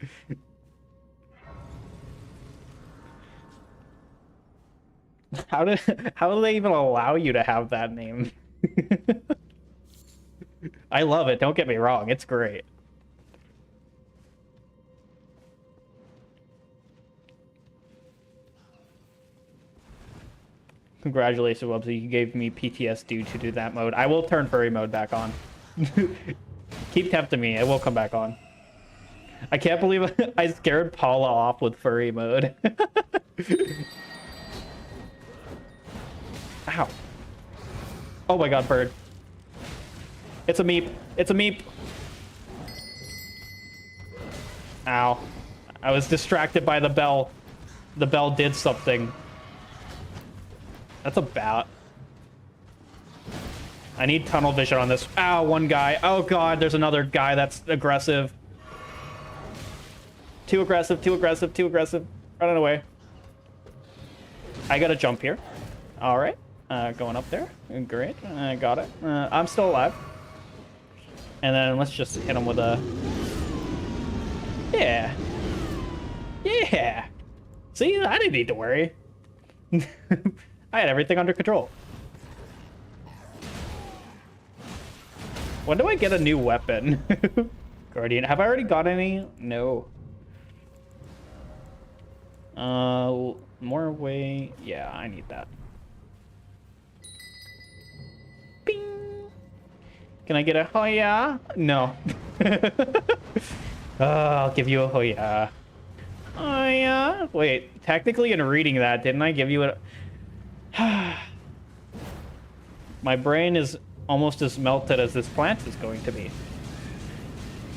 How do they even allow you to have that name? I love it, don't get me wrong, it's great. Congratulations, Wubsy. You gave me PTSD to do that mode. I will turn furry mode back on. Keep tempting me. It will come back on. I can't believe I scared Paula off with furry mode. Ow. Oh my god, bird. It's a meep. It's a meep. Ow. I was distracted by the bell. The bell did something. That's a bat. I need tunnel vision on this. Ow, one guy. Oh god, there's another guy that's aggressive. Too aggressive, too aggressive, too aggressive. Running away. I gotta jump here. Alright. Going up there. Great. I got it. I'm still alive. And then let's just hit him with a... Yeah. Yeah. See, I didn't need to worry. I had everything under control. When do I get a new weapon? Guardian. Have I already got any? No. More way. Yeah, I need that. Bing. Can I get a Hoya? No. I'll give you a Hoya. Hoya. Wait, technically in reading that, didn't I give you a... My brain is almost as melted as this plant is going to be.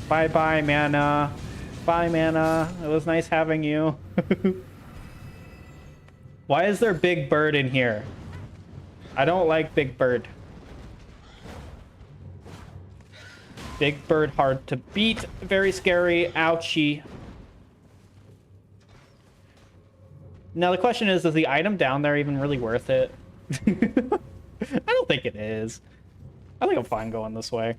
Bye-bye, Mana. Bye, Mana. It was nice having you. Why is there Big Bird in here? I don't like Big Bird. Big Bird hard to beat. Very scary. Ouchie. Now the question is the item down there even really worth it? I don't think it is. I think I'm fine going this way.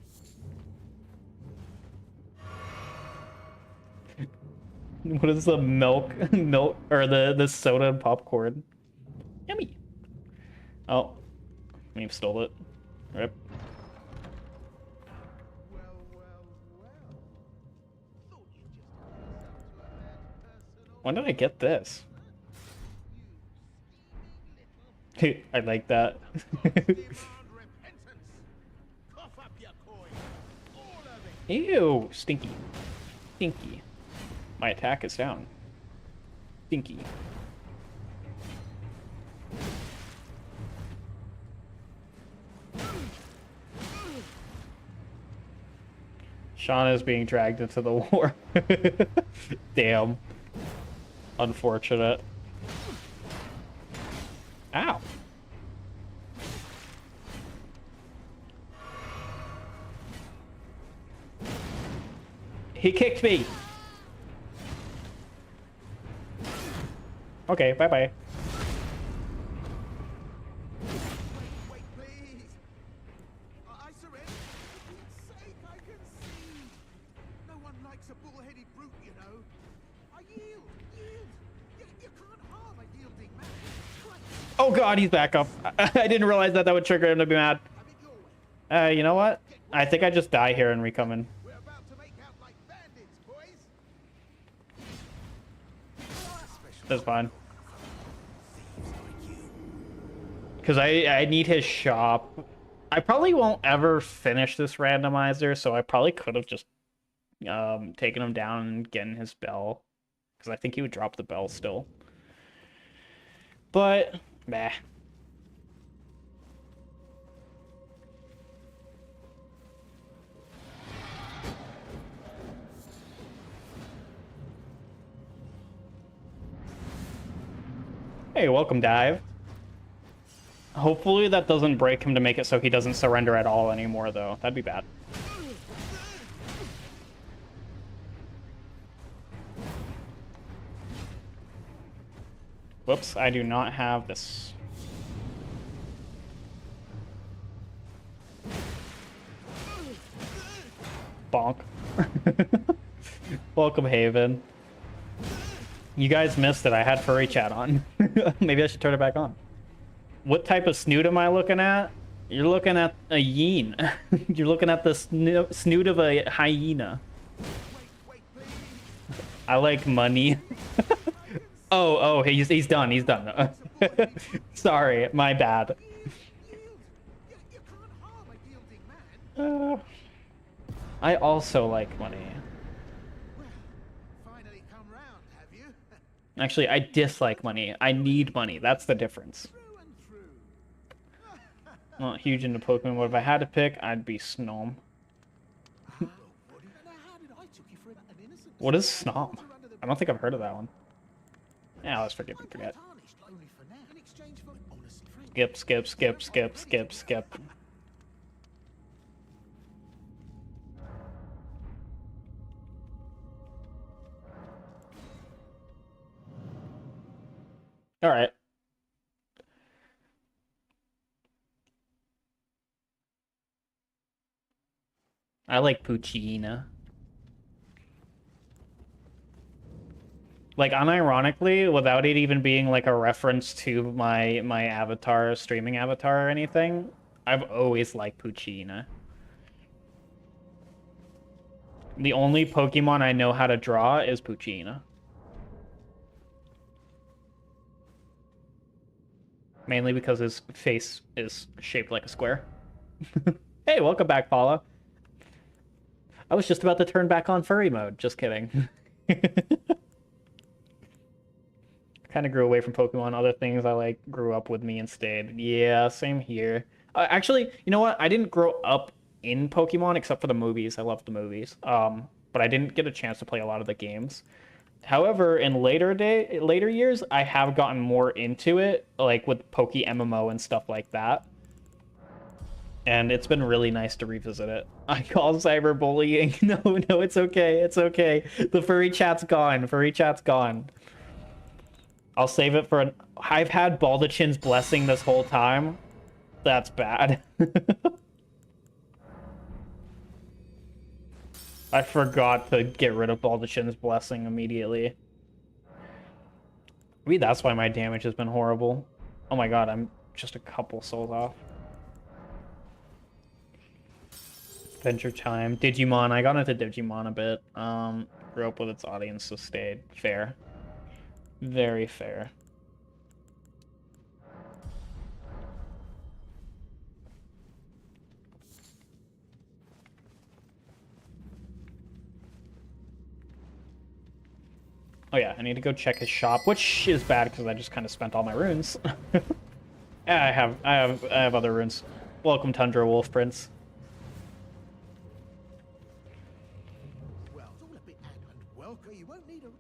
What is the milk or the soda and popcorn? Yummy. Oh, we've stole it. Rip. When did I get this? I like that. Ew, stinky. Stinky. My attack is down. Stinky. Shauna is being dragged into the war. Damn. Unfortunate. Ow. He kicked me. Okay, bye-bye. Wait, please. I surrender. For Pete's sake, I can see. No one likes a bull-headed brute, you know. I yield. You can't harm a yielding man. Oh god, he's back up. I didn't realize that would trigger him to be mad. I'm in your way. You know what? I think I just die here and recoming. We're about to make out like bandits, boys. That's fine. Because I need his shop. I probably won't ever finish this randomizer, so I probably could have just taken him down and getting his bell. Because I think he would drop the bell still. But, meh. Hey, welcome, Dive. Hopefully that doesn't break him to make it so he doesn't surrender at all anymore, though. That'd be bad. Whoops, I do not have this. Bonk. Welcome, Haven. You guys missed it. I had furry chat on. Maybe I should turn it back on. What type of snoot am I looking at? You're looking at a yeen. You're looking at the snoot of a hyena. I like money. Oh, he's done. He's done. Sorry, my bad. Yield! You can't harm a yielding man. I also like money. Well, finally come round, have you? Actually, I dislike money. I need money. That's the difference. Through and through. Not huge into Pokemon, but if I had to pick, I'd be Snom. Oh, Woody. Now, how did I took you for an innocent... What is Snom? I don't think I've heard of that one. Yeah, let's forgive and forget. Tarnished only for now. In exchange for honest friendship. Skip, skip, skip, skip, skip, skip. All right. I like Poochyena. Like, unironically, without it even being like a reference to my avatar, streaming avatar or anything, I've always liked Poochyena. The only Pokemon I know how to draw is Poochyena. Mainly because his face is shaped like a square. Hey, welcome back, Paula. I was just about to turn back on furry mode. Just kidding. Kind of grew away from Pokemon. Other things I like grew up with me instead. Yeah, same here. Actually, you know what? I didn't grow up in Pokemon except for the movies. I love the movies. But I didn't get a chance to play a lot of the games. However, in later years, I have gotten more into it, like with Poke MMO and stuff like that. And it's been really nice to revisit it. I call cyberbullying. No, it's okay. It's okay. The furry chat's gone. Furry chat's gone. I'll save it for an... I've had Baldachin's blessing this whole time. That's bad. I forgot to get rid of Baldachin's blessing immediately. Maybe that's why my damage has been horrible. Oh my god, I'm just a couple souls off. Adventure Time. Digimon. I got into Digimon a bit. Grew up with its audience, so stayed. Fair. Very fair. Oh yeah, I need to go check his shop, which is bad because I just kind of spent all my runes. Yeah, I have other runes. Welcome, Tundra Wolf Prince. Well, it's all a bit and welcome. You won't need 'em.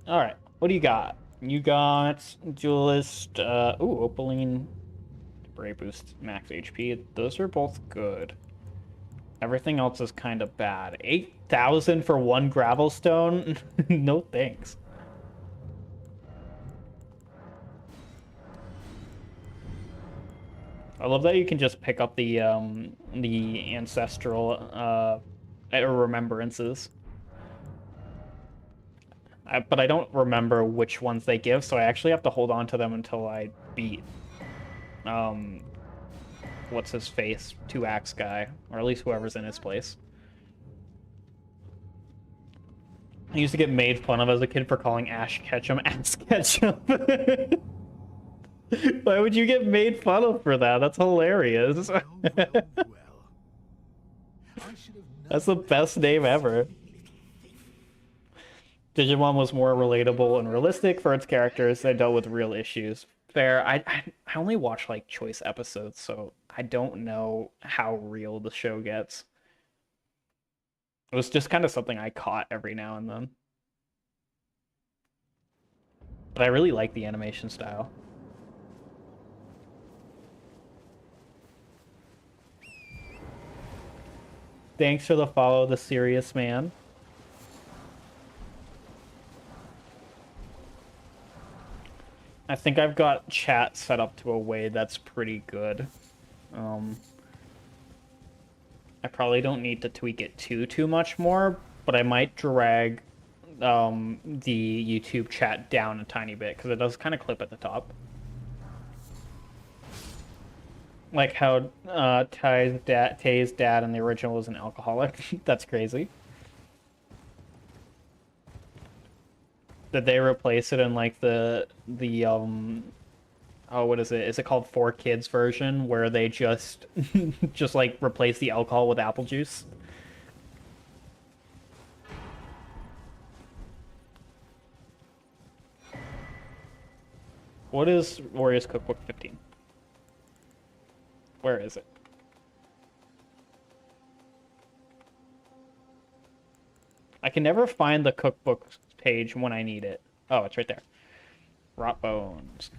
All right, what do you got? You got Duelist. Opaline, Brave Boost, Max HP. Those are both good. Everything else is kind of bad. 8,000 for one Gravelstone? No thanks. I love that you can just pick up the ancestral remembrances. But I don't remember which ones they give, so I actually have to hold on to them until I beat what's his face, 2-axe guy, or at least whoever's in his place. I used to get made fun of as a kid for calling Ash Ketchum Ass Ketchum. Why would you get made fun of for that? That's hilarious. Well, well, well. I should have That's the best name ever. Digimon was more relatable and realistic for its characters. They dealt with real issues. Fair. I only watch like choice episodes, so I don't know how real the show gets. It was just kind of something I caught every now and then. But I really like the animation style. Thanks for the follow, the serious man. I think I've got chat set up to a way that's pretty good. I probably don't need to tweak it too much more, but I might drag the YouTube chat down a tiny bit because it does kind of clip at the top. Like how Tay's dad in the original was an alcoholic. That's crazy. Did they replace it in like the oh, what is it? Is it called 4Kids version where they just just like replace the alcohol with apple juice? What is Warriors Cookbook 15? Where is it? I can never find the cookbook page when I need it. Oh, it's right there. Rot bones.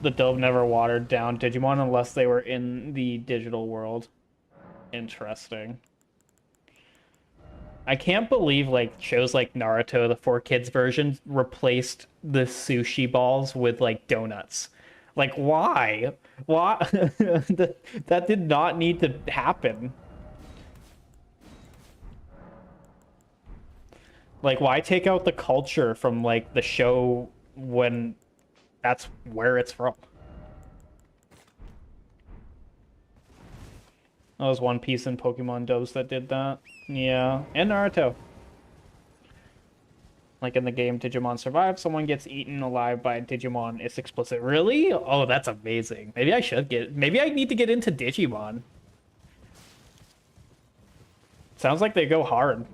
The dove never watered down Digimon unless they were in the digital world. Interesting. I can't believe like shows like Naruto, the 4Kids version, replaced the sushi balls with like donuts. Like why? Why? That did not need to happen. Like why take out the culture from like the show when that's where it's from? That was One Piece and Pokemon dubs that did that. Yeah, and Naruto. Like in the game Digimon Survive, someone gets eaten alive by a Digimon. It's explicit. Really? Oh, that's amazing. Maybe I should get... Maybe I need to get into Digimon. Sounds like they go hard.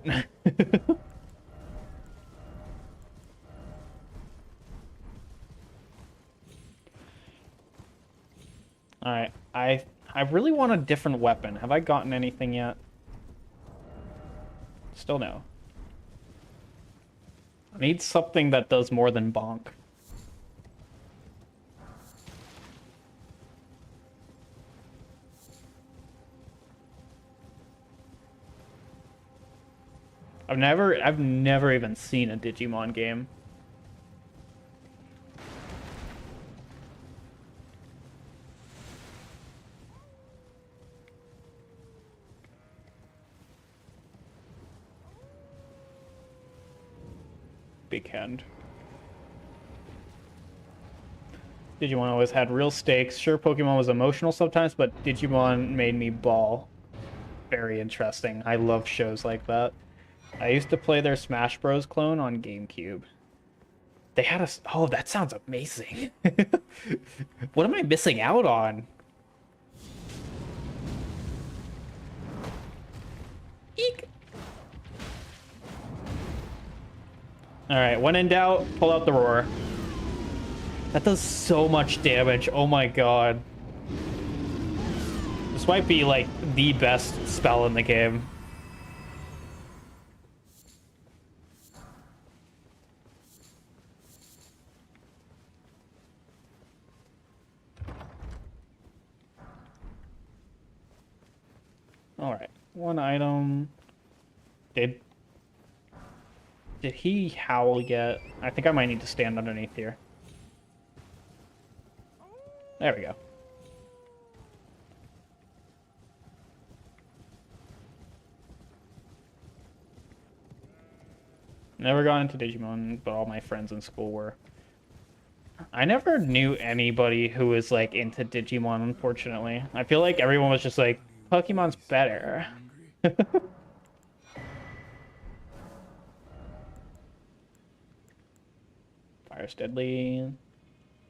Alright, I really want a different weapon. Have I gotten anything yet? Still no. I need something that does more than bonk. I've never even seen a Digimon game. Big hand. Digimon always had real stakes. Sure, Pokemon was emotional sometimes, but Digimon made me bawl. Very interesting. I love shows like that. I used to play their Smash Bros. Clone on GameCube. They had a... Oh, that sounds amazing. What am I missing out on? Eek. Alright, when in doubt, pull out the roar. That does so much damage. Oh my god. This might be, like, the best spell in the game. Alright, one item. Did he howl yet? I think I might need to stand underneath here. There we go. Never got into Digimon, but all my friends in school were. I never knew anybody who was like into Digimon, unfortunately. I feel like everyone was just like, Pokemon's better. Fire's deadly.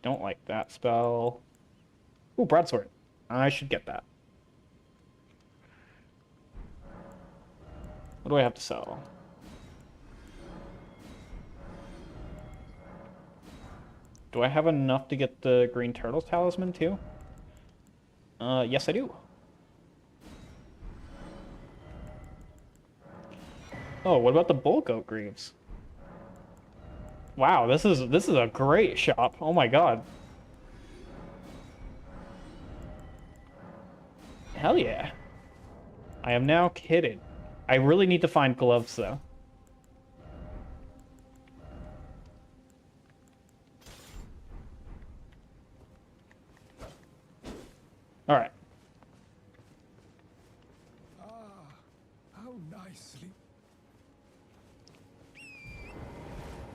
Don't like that spell. Ooh, broadsword. I should get that. What do I have to sell? Do I have enough to get the Green Turtle's Talisman too? Yes I do. Oh, what about the Bull Goat Greaves? Wow, this is a great shop. Oh my god. Hell yeah. I am now kitted. I really need to find gloves though. All right. How nicely.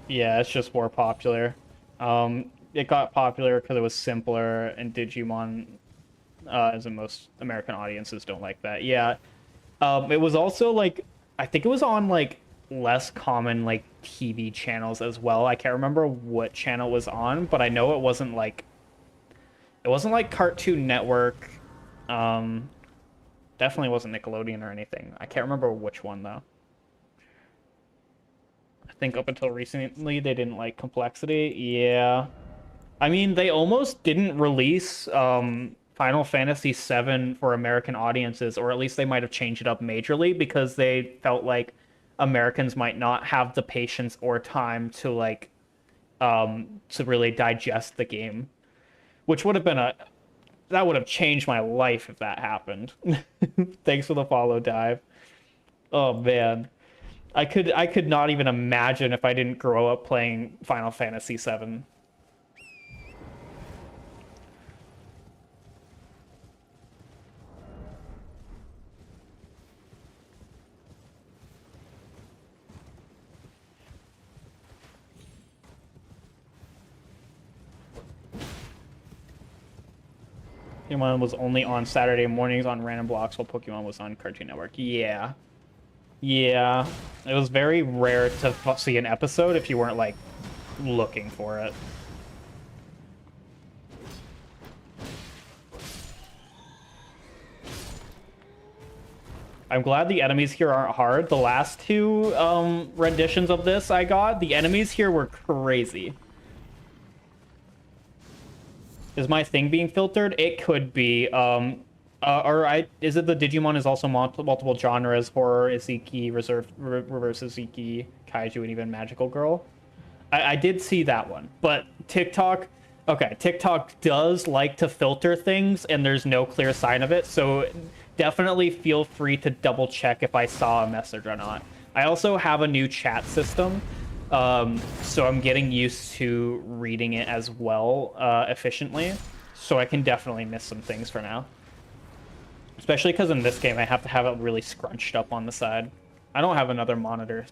Yeah, it's just more popular. It got popular because it was simpler, and Digimon, as in most American audiences, don't like that. Yeah. It was also like, I think it was on like less common like TV channels as well. I can't remember what channel it was on, but I know it wasn't like Cartoon Network. Um, Definitely wasn't Nickelodeon or anything. I can't remember which one though. I think up until recently they didn't like Complexity. Yeah. I mean, they almost didn't release Final Fantasy VII for American audiences, or at least they might have changed it up majorly because they felt like Americans might not have the patience or time to really digest the game, which would have been a that would have changed my life if that happened. Thanks for the follow, Dive. Oh man. I could not even imagine if I didn't grow up playing Final Fantasy VII. Pokemon was only on Saturday mornings on random blocks while Pokemon was on Cartoon Network. Yeah. Yeah. It was very rare to see an episode if you weren't, like, looking for it. I'm glad the enemies here aren't hard. The last two renditions of this I got, the enemies here were crazy. Is my thing being filtered? It could be. Is it the Digimon is also multiple genres: horror, Iziki, reverse Iziki, kaiju, and even magical girl? I did see that one, but TikTok. Okay, TikTok does like to filter things, and there's no clear sign of it. So definitely feel free to double check if I saw a message or not. I also have a new chat system. So I'm getting used to reading it as well, efficiently. So I can definitely miss some things for now. Especially because in this game I have to have it really scrunched up on the side. I don't have another monitor.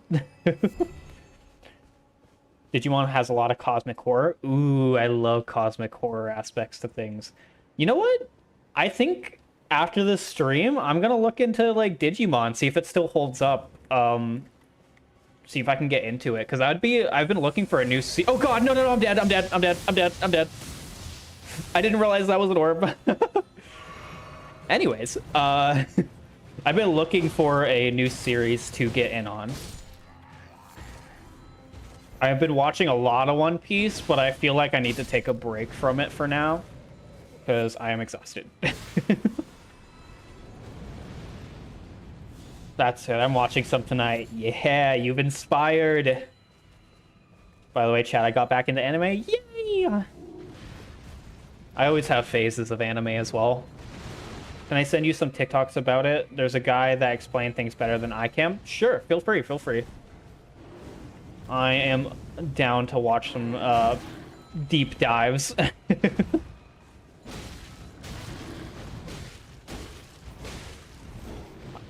Digimon has a lot of cosmic horror. Ooh, I love cosmic horror aspects to things. You know what? I think after this stream, I'm gonna look into like Digimon, see if it still holds up. See if I can get into it, because I've been looking for a new oh god, no, I'm dead. I didn't realize that was an orb. Anyways, I've been looking for a new series to get in on. I've been watching a lot of One Piece, but I feel like I need to take a break from it for now, because I am exhausted. That's it. I'm watching some tonight. Yeah, you've inspired. By the way, chat, I got back into anime. Yay! I always have phases of anime as well. Can I send you some TikToks about it? There's a guy that explains things better than I can. Sure, feel free, feel free. I am down to watch some deep dives.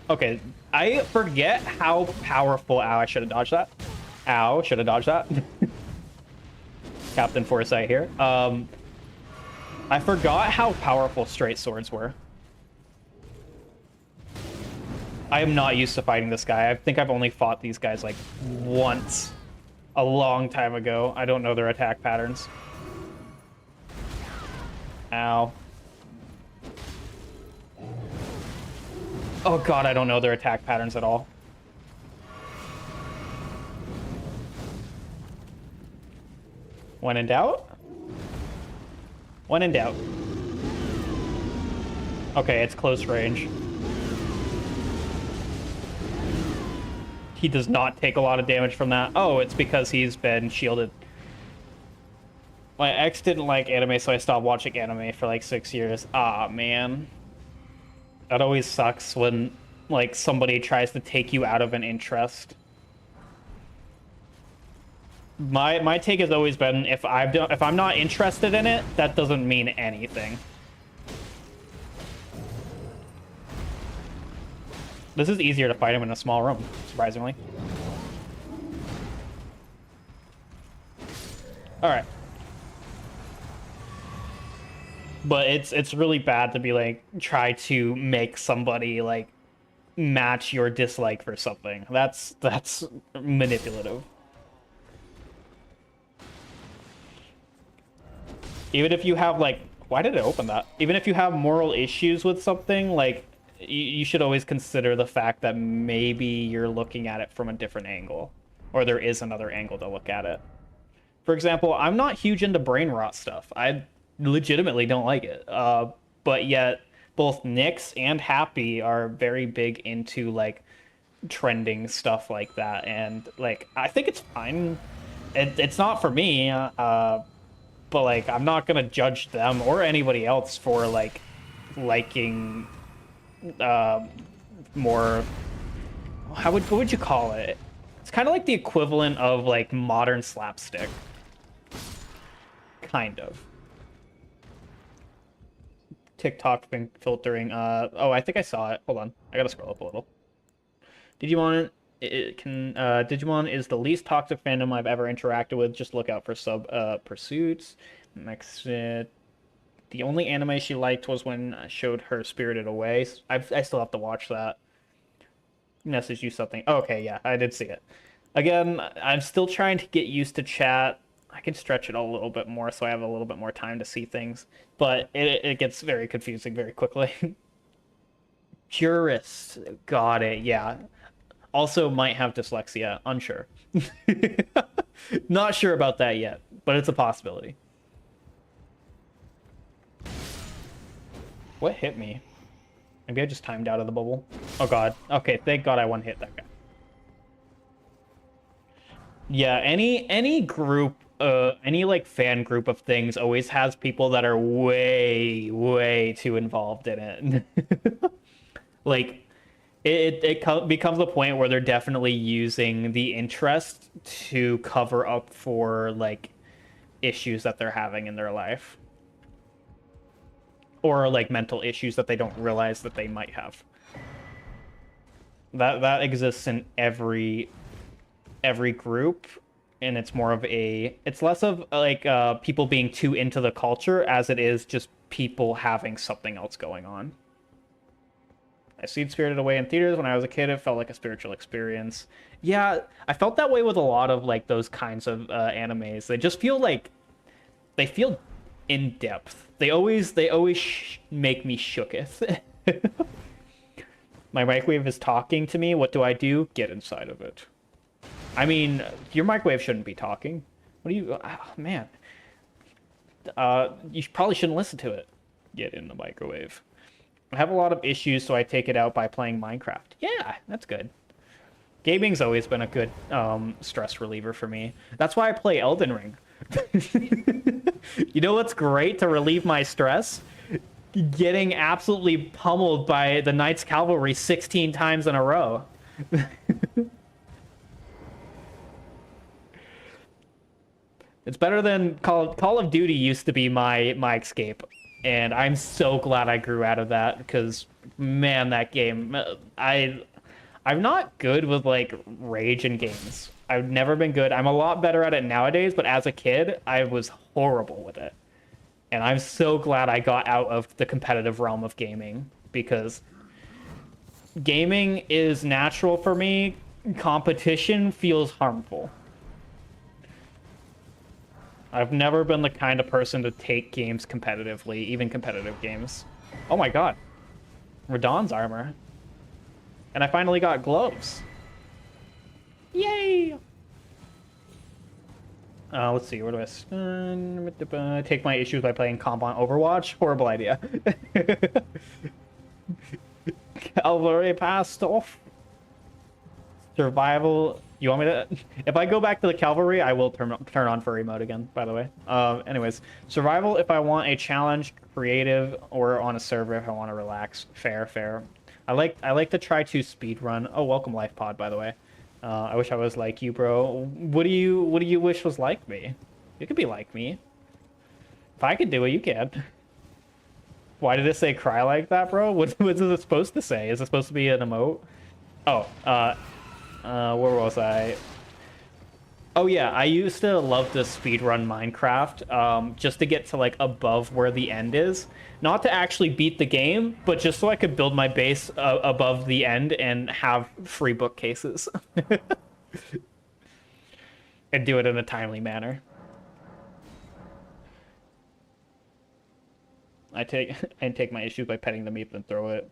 Okay, I forget how powerful... Ow, I should have dodged that. Ow, should have dodged that. Captain Foresight here. I forgot how powerful straight swords were. I am not used to fighting this guy. I think I've only fought these guys like once a long time ago. I don't know their attack patterns. Ow. Oh god, I don't know their attack patterns at all. When in doubt? When in doubt. Okay, it's close range. He does not take a lot of damage from that. Oh, it's because he's been shielded. My ex didn't like anime, so I stopped watching anime for like 6 years. Ah, man. That always sucks when, like, somebody tries to take you out of an interest. My take has always been, if I'm not interested in it, that doesn't mean anything. This is easier to fight him in a small room, surprisingly. Alright. But it's really bad to be like, try to make somebody like match your dislike for something. That's manipulative. Even if you have like, why did it open that? Even if you have moral issues with something, like you should always consider the fact that maybe you're looking at it from a different angle, or there is another angle to look at it. For example, I'm not huge into brain rot stuff. I legitimately don't like it. But yet both Nyx and Happy are very big into like trending stuff like that, and like I think it's fine. It's not for me, but like I'm not gonna judge them or anybody else for like liking more. What would you call it? It's kind of like the equivalent of like modern slapstick. Kind of. TikTok filtering. Oh, I think I saw it. Hold on. I gotta scroll up a little. Digimon Digimon is the least toxic fandom I've ever interacted with. Just look out for sub pursuits. Next, the only anime she liked was when I showed her Spirited Away. I still have to watch that. Message you something. Oh, okay, yeah, I did see it. Again, I'm still trying to get used to chat. I can stretch it a little bit more so I have a little bit more time to see things, but it gets very confusing very quickly. Purist, got it, yeah. Also might have dyslexia, unsure. Not sure about that yet, but it's a possibility. What hit me? Maybe I just timed out of the bubble. Oh god. Okay, thank god I one hit that guy. Yeah, any group, any like fan group of things always has people that are way too involved in it. Like it becomes a point where they're definitely using the interest to cover up for like issues that they're having in their life, or like mental issues that they don't realize that they might have. That exists in every group, and it's more of it's less of like people being too into the culture as it is just people having something else going on. I seen Spirited Away in theaters when I was a kid. It felt like a spiritual experience. Yeah, I felt that way with a lot of like those kinds of animes. They just feel like they feel in depth. They always make me shooketh. My microwave is talking to me. What do I do? Get inside of it. I mean, your microwave shouldn't be talking. What do you... Oh, man. You probably shouldn't listen to it. Get in the microwave. I have a lot of issues, so I take it out by playing Minecraft. Yeah, that's good. Gaming's always been a good stress reliever for me. That's why I play Elden Ring. You know what's great to relieve my stress? Getting absolutely pummeled by the Knights Cavalry 16 times in a row. It's better than Call of Duty used to be my escape, and I'm so glad I grew out of that, because man, that game, I'm not good with like rage in games. I've never been good. I'm a lot better at it nowadays, but as a kid, I was horrible with it. And I'm so glad I got out of the competitive realm of gaming, because gaming is natural for me. Competition feels harmful. I've never been the kind of person to take games competitively, even competitive games. Oh my god. Radahn's armor. And I finally got gloves. Yay! Let's see, where do I take my issues by playing comp on Overwatch? Horrible idea. Cavalry passed off. Survival. You want me to... If I go back to the Cavalry, I will turn on furry mode again, by the way. Anyways, survival if I want a challenge, creative, or on a server if I want to relax. Fair. I like to try to speed run. Oh, welcome Life Pod, by the way. I wish I was like you, bro. What do you wish was like me? You could be like me. If I could do it, you can. Why did it say cry like that, bro? What is it supposed to say? Is it supposed to be an emote? Oh, where was I? Oh yeah, I used to love to speedrun Minecraft, just to get to like above where the end is. Not to actually beat the game, but just so I could build my base above the end and have free bookcases and do it in a timely manner. I take my issues by petting the meat and throw it.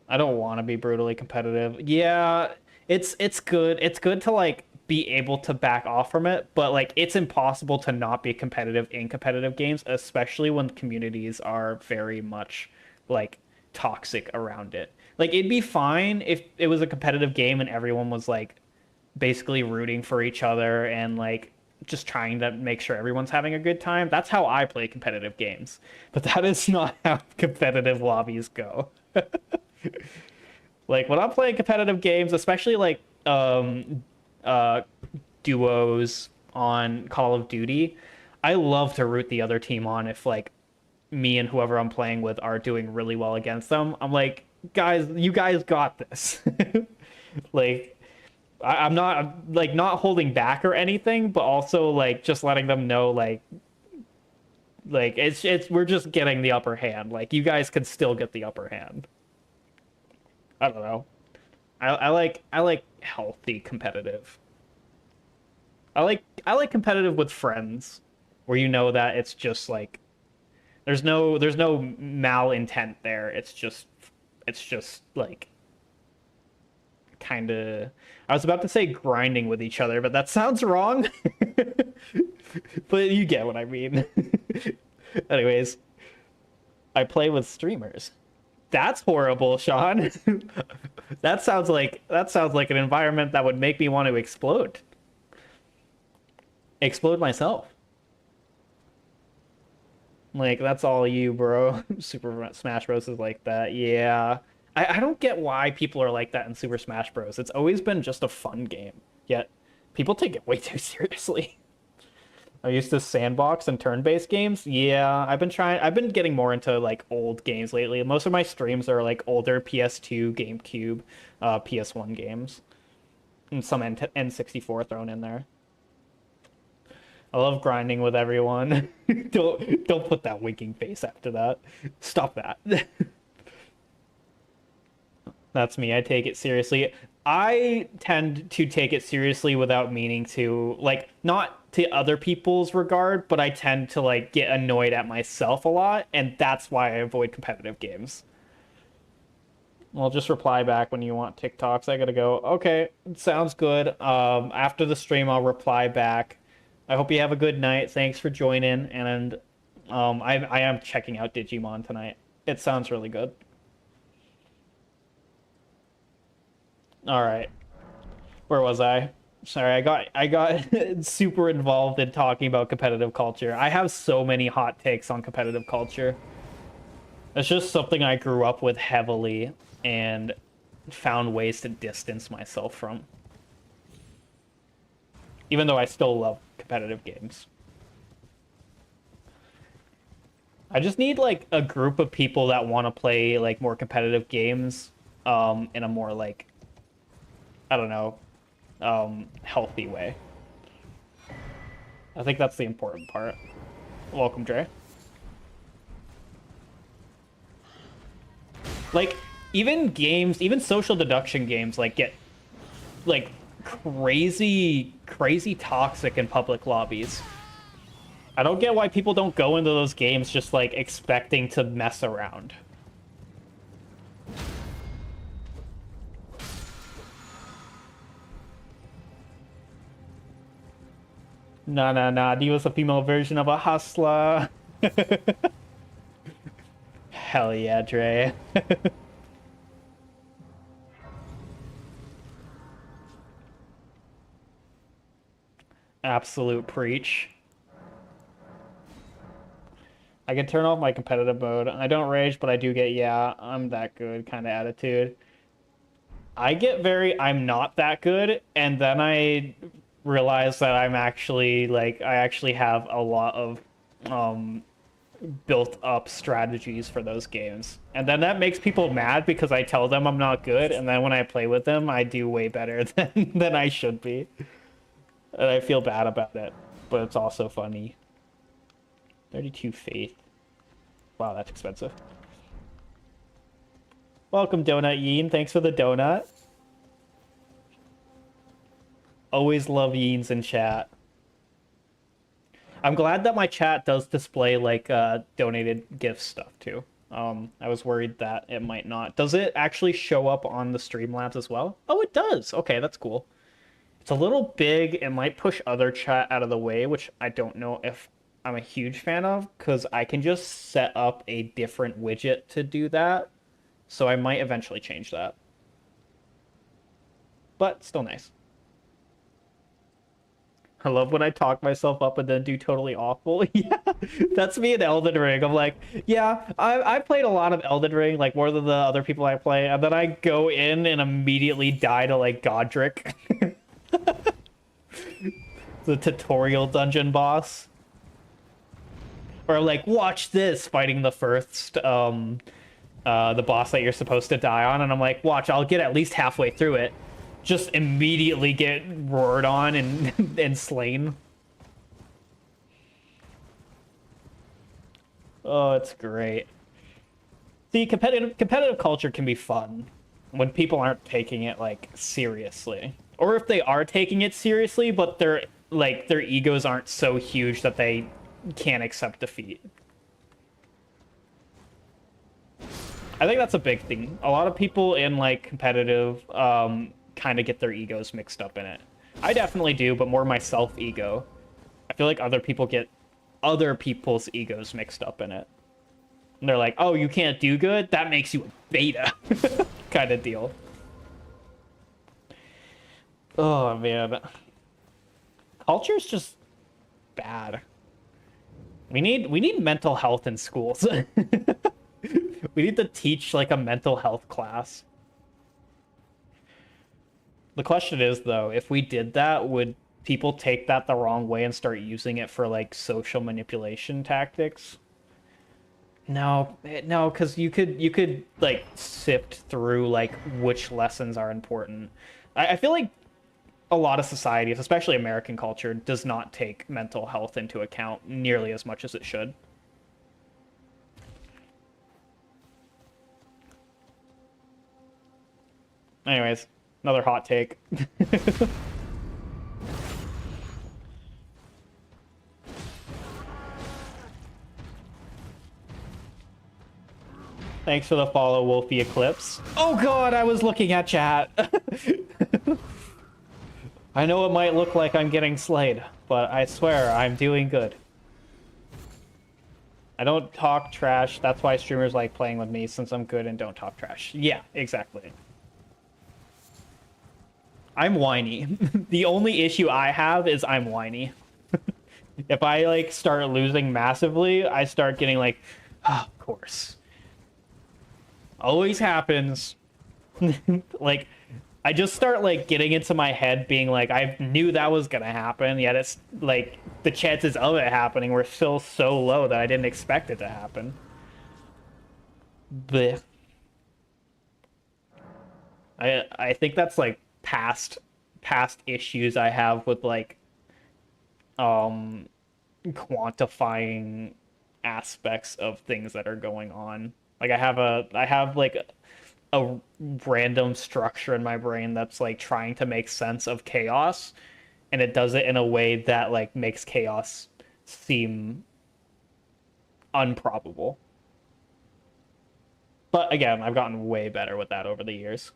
I don't want to be brutally competitive. Yeah, it's good. It's good to like be able to back off from it, but like it's impossible to not be competitive in competitive games, especially when communities are very much like toxic around it. Like it'd be fine if it was a competitive game and everyone was like basically rooting for each other and like just trying to make sure everyone's having a good time. That's how I play competitive games. But that is not how competitive lobbies go. Like when I'm playing competitive games, especially like uh duos on Call of Duty, I love to root the other team on if like me and whoever I'm playing with are doing really well against them. I'm like, guys, you guys got this. Like I'm not like not holding back or anything, but also like just letting them know like it's we're just getting the upper hand. Like you guys can still get the upper hand. I don't know. I like healthy competitive. I like competitive with friends where you know that it's just like there's no malintent there. It's just like kind of I was about to say grinding with each other, but that sounds wrong. But you get what I mean. Anyways, I play with streamers. That's horrible, Sean. That sounds like an environment that would make me want to explode. Explode myself. Like that's all you, bro. Super Smash Bros is like that. Yeah. I don't get why people are like that in Super Smash Bros. It's always been just a fun game. Yet people take it way too seriously. I used to sandbox and turn-based games. Yeah, I've been getting more into like old games lately. Most of my streams are like older PS2, GameCube, PS1 games. And some N64 thrown in there. I love grinding with everyone. Don't put that winking face after that. Stop that. That's me. I take it seriously. I tend to take it seriously without meaning to, like, not to other people's regard, but I tend to, like, get annoyed at myself a lot, and that's why I avoid competitive games. Well, just reply back when you want TikToks. I gotta go. Okay, sounds good. After the stream, I'll reply back. I hope you have a good night. Thanks for joining, and I am checking out Digimon tonight. It sounds really good. All right. Where was I? Sorry, I got super involved in talking about competitive culture. I have so many hot takes on competitive culture. It's just something I grew up with heavily and found ways to distance myself from. Even though I still love competitive games. I just need like a group of people that want to play like more competitive games in a more like I don't know, healthy way. I think that's the important part. Welcome, Dre. Like, even games, even social deduction games, like, get, like, crazy toxic in public lobbies. I don't get why people don't go into those games just, like, expecting to mess around. Nah, he was a female version of a hustler. Hell yeah, Dre. Absolute preach. I can turn off my competitive mode. I don't rage, but I do get, yeah, I'm that good kind of attitude. I get very, I'm not that good, and then I realize that I'm actually, like, I actually have a lot of, built up strategies for those games. And then that makes people mad because I tell them I'm not good, and then when I play with them, I do way better than I should be. And I feel bad about it, but it's also funny. 32 faith. Wow, that's expensive. Welcome, Donut Yeen. Thanks for the donut. Always love Yeens in chat. I'm glad that my chat does display like donated gift stuff too. I was worried that it might not. Does it actually show up on the Streamlabs as well? Oh, it does. Okay, that's cool. It's a little big. It might push other chat out of the way, which I don't know if I'm a huge fan of, because I can just set up a different widget to do that. So I might eventually change that. But still nice. I love when I talk myself up and then do totally awful. Yeah, that's me in Elden Ring. I'm like, yeah, I played a lot of Elden Ring, like more than the other people I play, and then I go in and immediately die to like Godric. The tutorial dungeon boss. Or like, watch this, fighting the first, the boss that you're supposed to die on, and I'm like, watch, I'll get at least halfway through it. Just immediately get roared on and and slain. Oh, it's great. See, competitive culture can be fun when people aren't taking it like seriously, or if they are taking it seriously, but their egos aren't so huge that they can't accept defeat. I think that's a big thing. A lot of people in like competitive kind of get their egos mixed up in it. I definitely do, but more my self-ego. I feel like other people get other people's egos mixed up in it. And they're like, oh, you can't do good? That makes you a beta. Kind of deal. Oh, man. Culture's just bad. We need mental health in schools. We need to teach like a mental health class. The question is, though, if we did that, would people take that the wrong way and start using it for like social manipulation tactics? No, because you could like sift through like which lessons are important. I feel like a lot of societies, especially American culture, does not take mental health into account nearly as much as it should. Anyways, another hot take. Thanks for the follow, Wolfie Eclipse. Oh god, I was looking at chat. I know it might look like I'm getting slayed, but I swear I'm doing good. I don't talk trash. That's why streamers like playing with me, since I'm good and don't talk trash. Yeah, exactly. I'm whiny. The only issue I have is I'm whiny. If I like start losing massively, I start getting like, oh, of course. Always happens. Like, I just start like getting into my head being like, I knew that was gonna happen, yet it's like the chances of it happening were still so low that I didn't expect it to happen. Blech. I think that's like past issues I have with like quantifying aspects of things that are going on. Like I have like a random structure in my brain that's like trying to make sense of chaos, and it does it in a way that like makes chaos seem unprobable. But again, I've gotten way better with that over the years.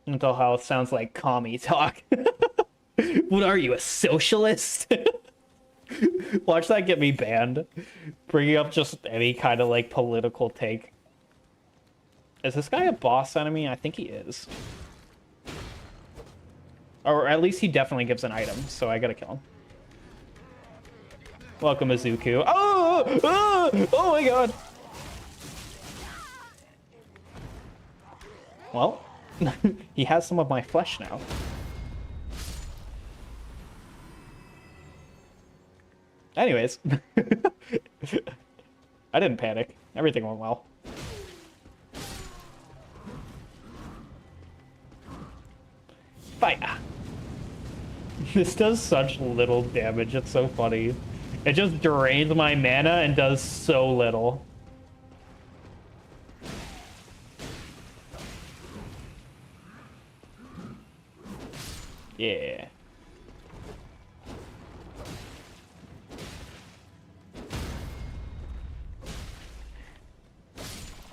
Mental health sounds like commie talk. What are you, a socialist? Watch that get me banned. Bringing up just any kind of like political take. Is this guy a boss enemy? I think he is. Or at least he definitely gives an item, so I gotta kill him. Welcome, Izuku. Oh! Oh! Oh my god! Well, he has some of my flesh now. Anyways. I didn't panic. Everything went well. Fire! This does such little damage, it's so funny. It just drains my mana and does so little. Yeah.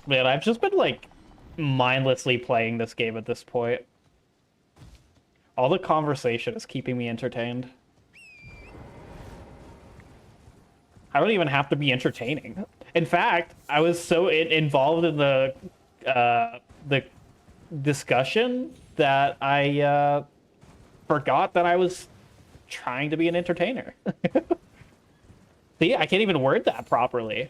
Man, I've just been, like, mindlessly playing this game at this point. All the conversation is keeping me entertained. I don't even have to be entertaining. In fact, I was so involved in the discussion that I forgot that I was trying to be an entertainer. See, I can't even word that properly.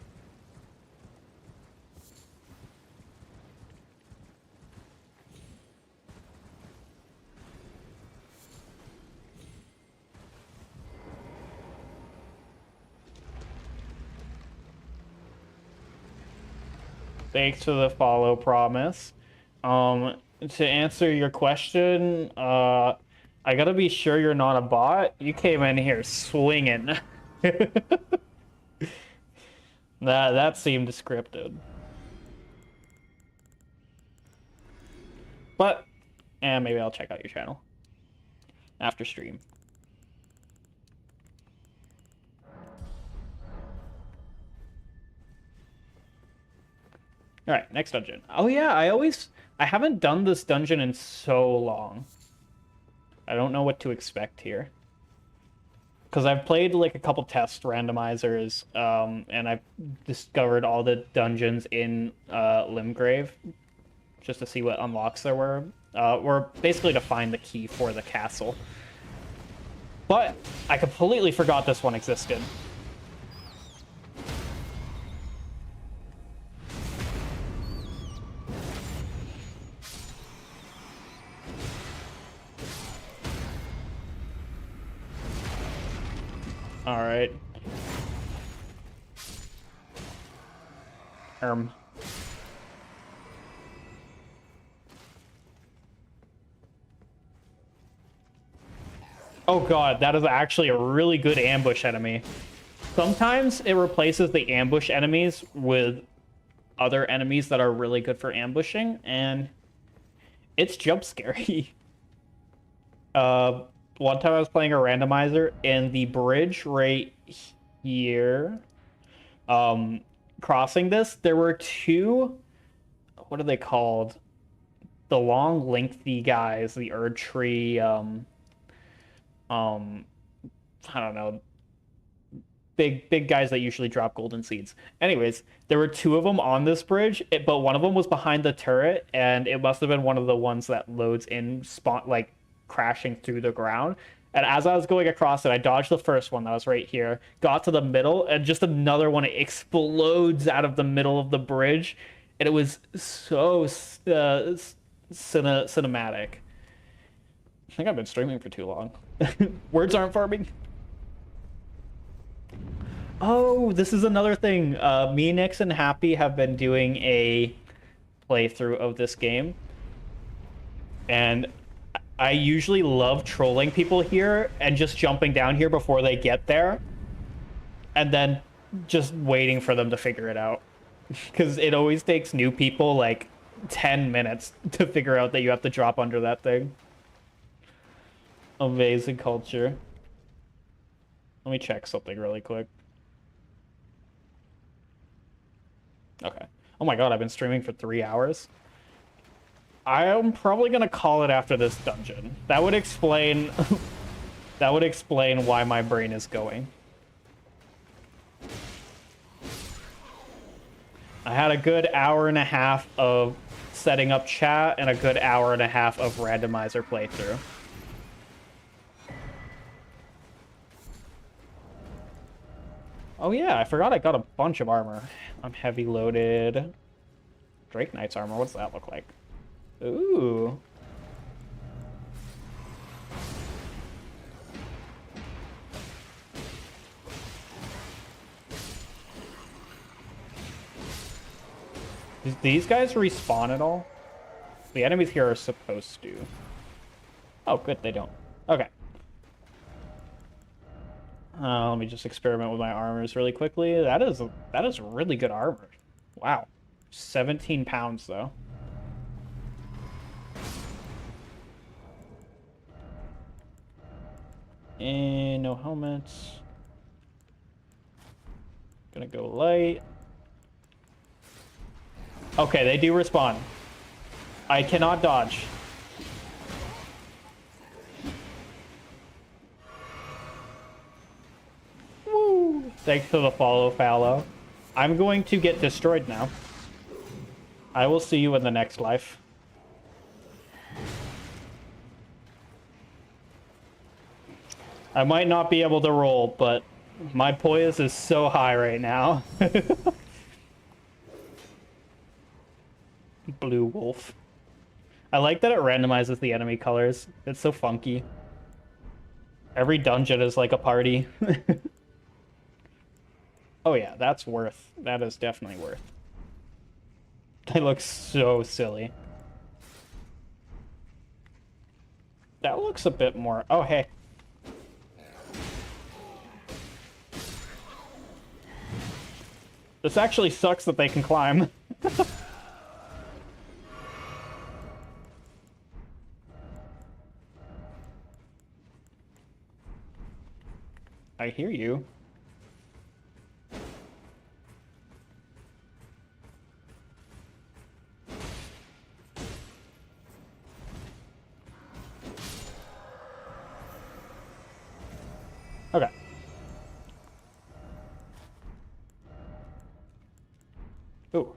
Thanks for the follow, Promise. To answer your question, I gotta be sure you're not a bot. You came in here swinging. That seemed scripted. But, maybe I'll check out your channel after stream. All right, next dungeon. Oh yeah, I haven't done this dungeon in so long. I don't know what to expect here. Because I've played like a couple test randomizers, and I've discovered all the dungeons in Limgrave, just to see what unlocks there were basically to find the key for the castle. But I completely forgot this one existed. All right. Oh god, that is actually a really good ambush enemy. Sometimes it replaces the ambush enemies with other enemies that are really good for ambushing, and it's jump scary. One time I was playing a randomizer, and the bridge right here, crossing this, there were two, what are they called? The long, lengthy guys, the Erd Tree, I don't know, big guys that usually drop golden seeds. Anyways, there were two of them on this bridge, but one of them was behind the turret, and it must have been one of the ones that loads in, like, crashing through the ground. And as I was going across it, I dodged the first one that was right here, got to the middle, and just another one explodes out of the middle of the bridge, and it was so cinematic. I think I've been streaming for too long. Words aren't farming. Oh, this is another thing. Me, Nix, and Happy have been doing a playthrough of this game, and I usually love trolling people here and just jumping down here before they get there, and then just waiting for them to figure it out. Because it always takes new people like 10 minutes to figure out that you have to drop under that thing. Amazing culture. Let me check something really quick. Okay. Oh my god, I've been streaming for 3 hours. I am probably gonna call it after this dungeon. That would explain that would explain why my brain is going. I had a good hour and a half of setting up chat and a good hour and a half of randomizer playthrough. Oh yeah, I forgot I got a bunch of armor. I'm heavy loaded. Drake Knight's armor, what's that look like? Ooh. These guys respawn at all? The enemies here are supposed to. Oh, good, they don't. Okay. Let me just experiment with my armors really quickly. That is really good armor. Wow. 17 pounds, though. And no helmets. Gonna go light. Okay, they do respawn. I cannot dodge. Woo! Thanks for the follow, Fallow. I'm going to get destroyed now. I will see you in the next life. I might not be able to roll, but my poise is so high right now. Blue wolf. I like that it randomizes the enemy colors. It's so funky. Every dungeon is like a party. Oh yeah, that's worth. That is definitely worth. They look so silly. That looks a bit more... Oh, hey. This actually sucks that they can climb. I hear you. Okay. Ooh.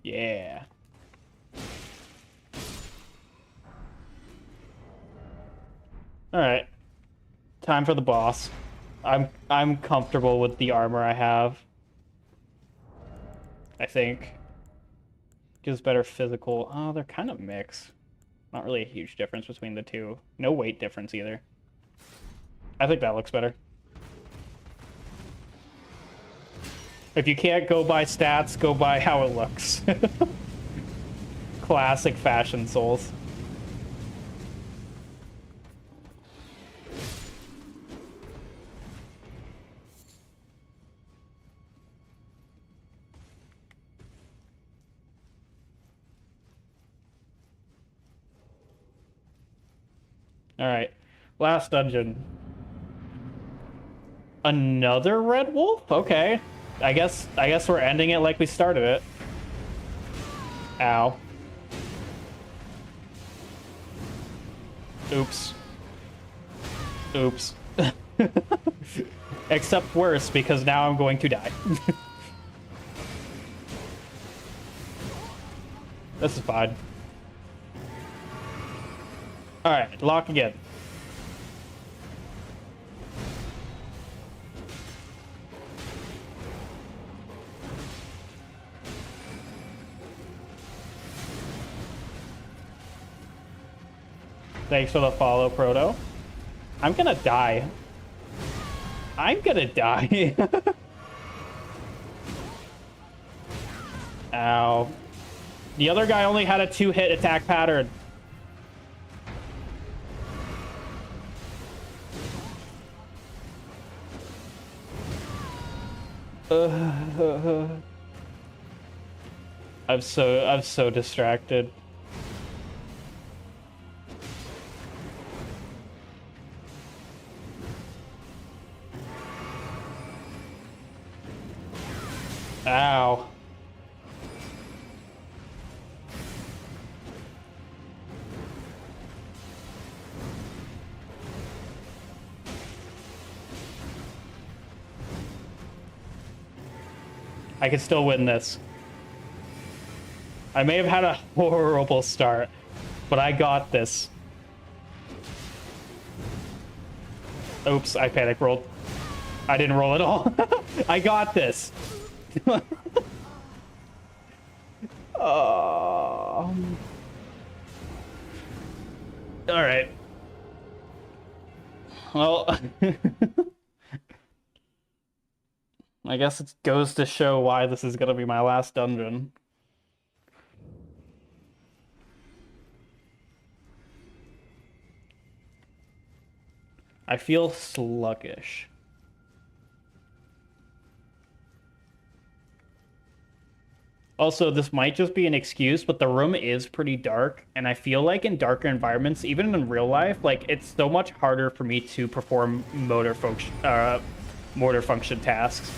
Yeah. All right. Time for the boss. I'm comfortable with the armor I have. I think. Gives better physical. Oh, they're kind of mixed. Not really a huge difference between the two. No weight difference either. I think that looks better. If you can't go by stats, go by how it looks. Classic fashion Souls. All right, last dungeon. Another red wolf? Okay. I guess we're ending it like we started it. Ow. Oops. Oops. Except worse, because now I'm going to die. This is fine. Alright, lock again. Thanks for the follow, Proto. I'm gonna die. I'm gonna die. Ow. The other guy only had a 2-hit attack pattern. I'm so distracted. Ow. I can still win this. I may have had a horrible start, but I got this. Oops, I panic rolled. I didn't roll at all. I got this. All right. Well, I guess it goes to show why this is gonna be my last dungeon. I feel sluggish. Also, this might just be an excuse, but the room is pretty dark, and I feel like in darker environments, even in real life, like it's so much harder for me to perform motor function tasks.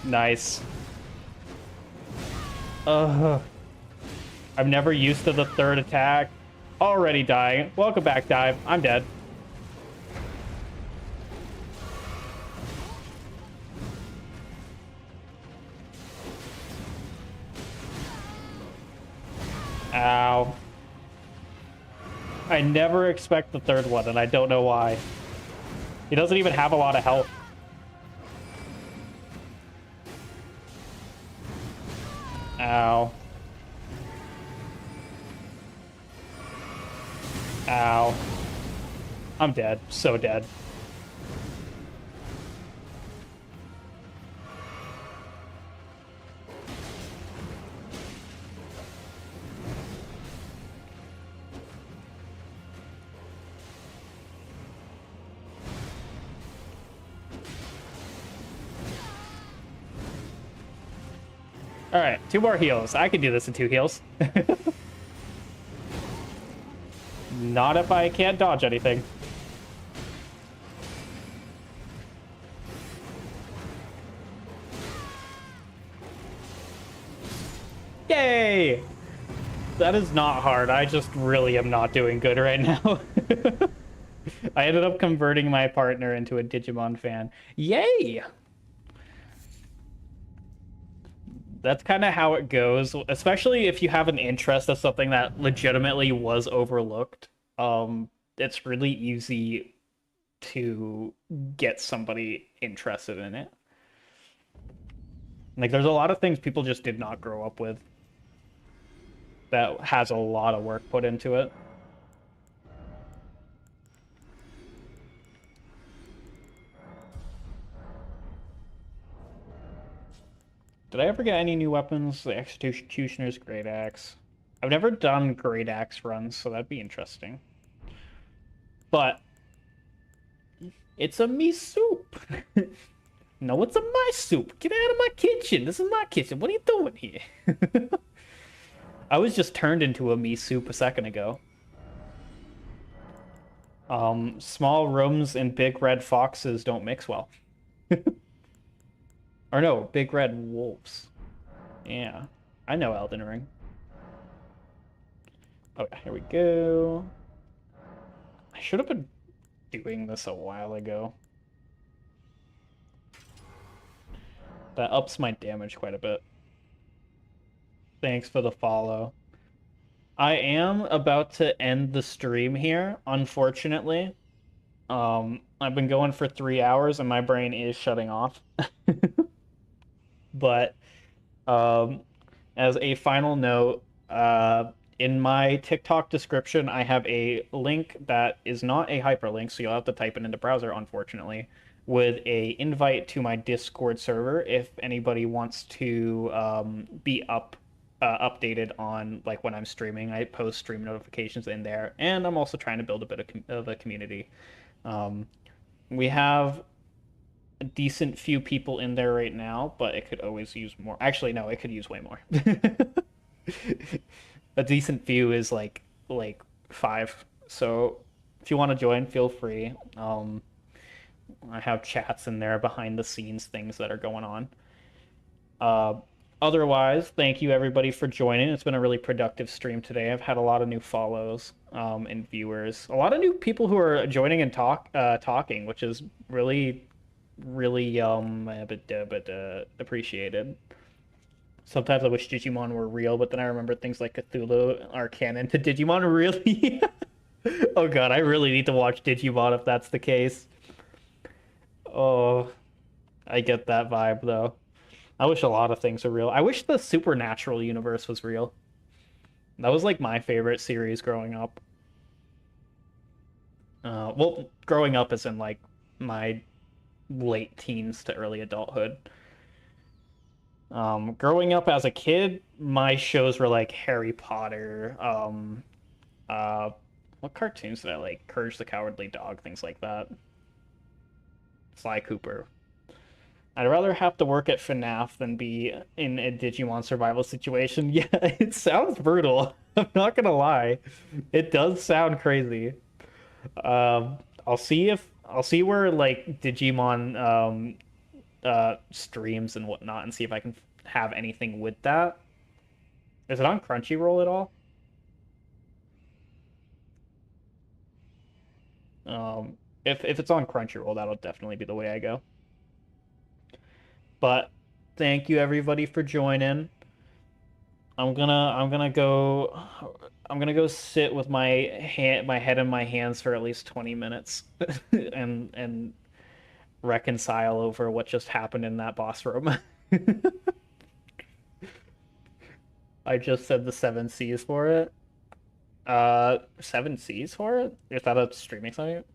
Nice. I'm never used to the third attack. Already dying. Welcome back, Dive. I'm dead. Ow. I never expect the third one, and I don't know why. He doesn't even have a lot of health. Ow. Ow. I'm dead. So dead. All right, 2 more heals. I can do this in 2 heals. Not if I can't dodge anything. Yay! That is not hard. I just really am not doing good right now. I ended up converting my partner into a Digimon fan. Yay! That's kind of how it goes, especially if you have an interest of something that legitimately was overlooked. It's really easy to get somebody interested in it. Like, there's a lot of things people just did not grow up with that has a lot of work put into it. Did I ever get any new weapons? The Executioner's Great Axe. I've never done Great Axe runs, so that'd be interesting. But it's a me soup. No, it's a my soup. Get out of my kitchen. This is my kitchen. What are you doing here? I was just turned into a me soup a second ago. Small rooms and big red foxes don't mix well. Or no, big red wolves. Yeah, I know Elden Ring. Okay, here we go. I should have been doing this a while ago. That ups my damage quite a bit. Thanks for the follow. I am about to end the stream here, unfortunately. I've been going for 3 hours and my brain is shutting off. But as a final note, in my TikTok description, I have a link that is not a hyperlink, so you'll have to type it into browser, unfortunately, with a invite to my Discord server if anybody wants to be updated on like when I'm streaming. I post stream notifications in there, and I'm also trying to build a bit of a community. We have a decent few people in there right now, but it could always use more. Actually, no, it could use way more. A decent few is like 5. So if you want to join, feel free. I have chats in there, behind the scenes things that are going on. Otherwise, thank you everybody for joining. It's been a really productive stream today. I've had a lot of new follows and viewers, a lot of new people who are joining and talking, which is really appreciated. Sometimes I wish Digimon were real, but then I remember things like Cthulhu are canon to Digimon. Really? Oh god, I really need to watch Digimon if that's the case. Oh, I get that vibe though. I wish a lot of things were real. I wish the Supernatural universe was real. That was like my favorite series growing up. Well, growing up is in like my late teens to early adulthood. Growing up as a kid, my shows were like Harry Potter, uh, what cartoons did I like? Courage the Cowardly Dog, things like that. Sly Cooper. I'd rather have to work at FNAF than be in a Digimon survival situation. Yeah, it sounds brutal. I'm not gonna lie. It does sound crazy. I'll see where like Digimon streams and whatnot and see if I can have anything with that. Is it on Crunchyroll at all? If it's on Crunchyroll, that'll definitely be the way I go. But thank you everybody for joining. I'm gonna go sit with my head in my hands for at least 20 minutes and reconcile over what just happened in that boss room. I just said the seven C's for it. Seven C's for it? Is that a streaming site?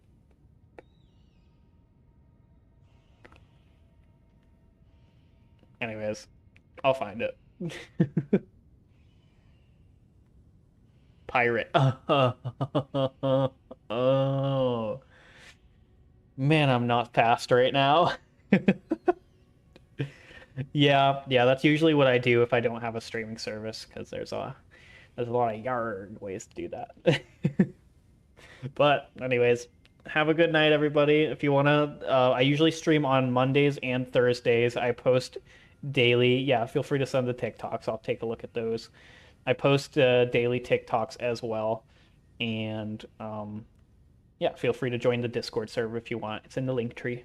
Anyways, I'll find it. Pirate. Oh. Man, I'm not fast right now. Yeah, that's usually what I do if I don't have a streaming service, because there's a lot of yard ways to do that. But anyways, have a good night, everybody. If you wanna, I usually stream on Mondays and Thursdays. I post daily. Yeah, feel free to send the TikToks. I'll take a look at those. I post daily TikToks as well, and yeah, feel free to join the Discord server if you want. It's in the link tree.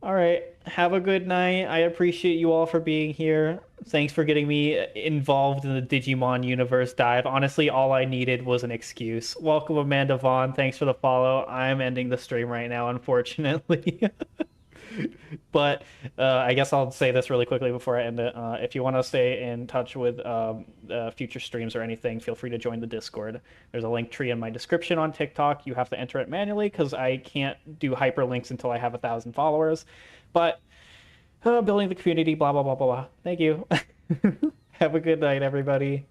All right. Have a good night. I appreciate you all for being here. Thanks for getting me involved in the Digimon universe dive. Honestly, all I needed was an excuse. Welcome, Amanda Vaughn. Thanks for the follow. I'm ending the stream right now, unfortunately. But I guess I'll say this really quickly before I end it. If you want to stay in touch with future streams or anything, feel free to join the Discord. There's a link tree in my description on TikTok. You have to enter it manually because I can't do hyperlinks until I have 1,000 followers. But building the community, blah, blah, blah, blah, blah. Thank you. Have a good night, everybody.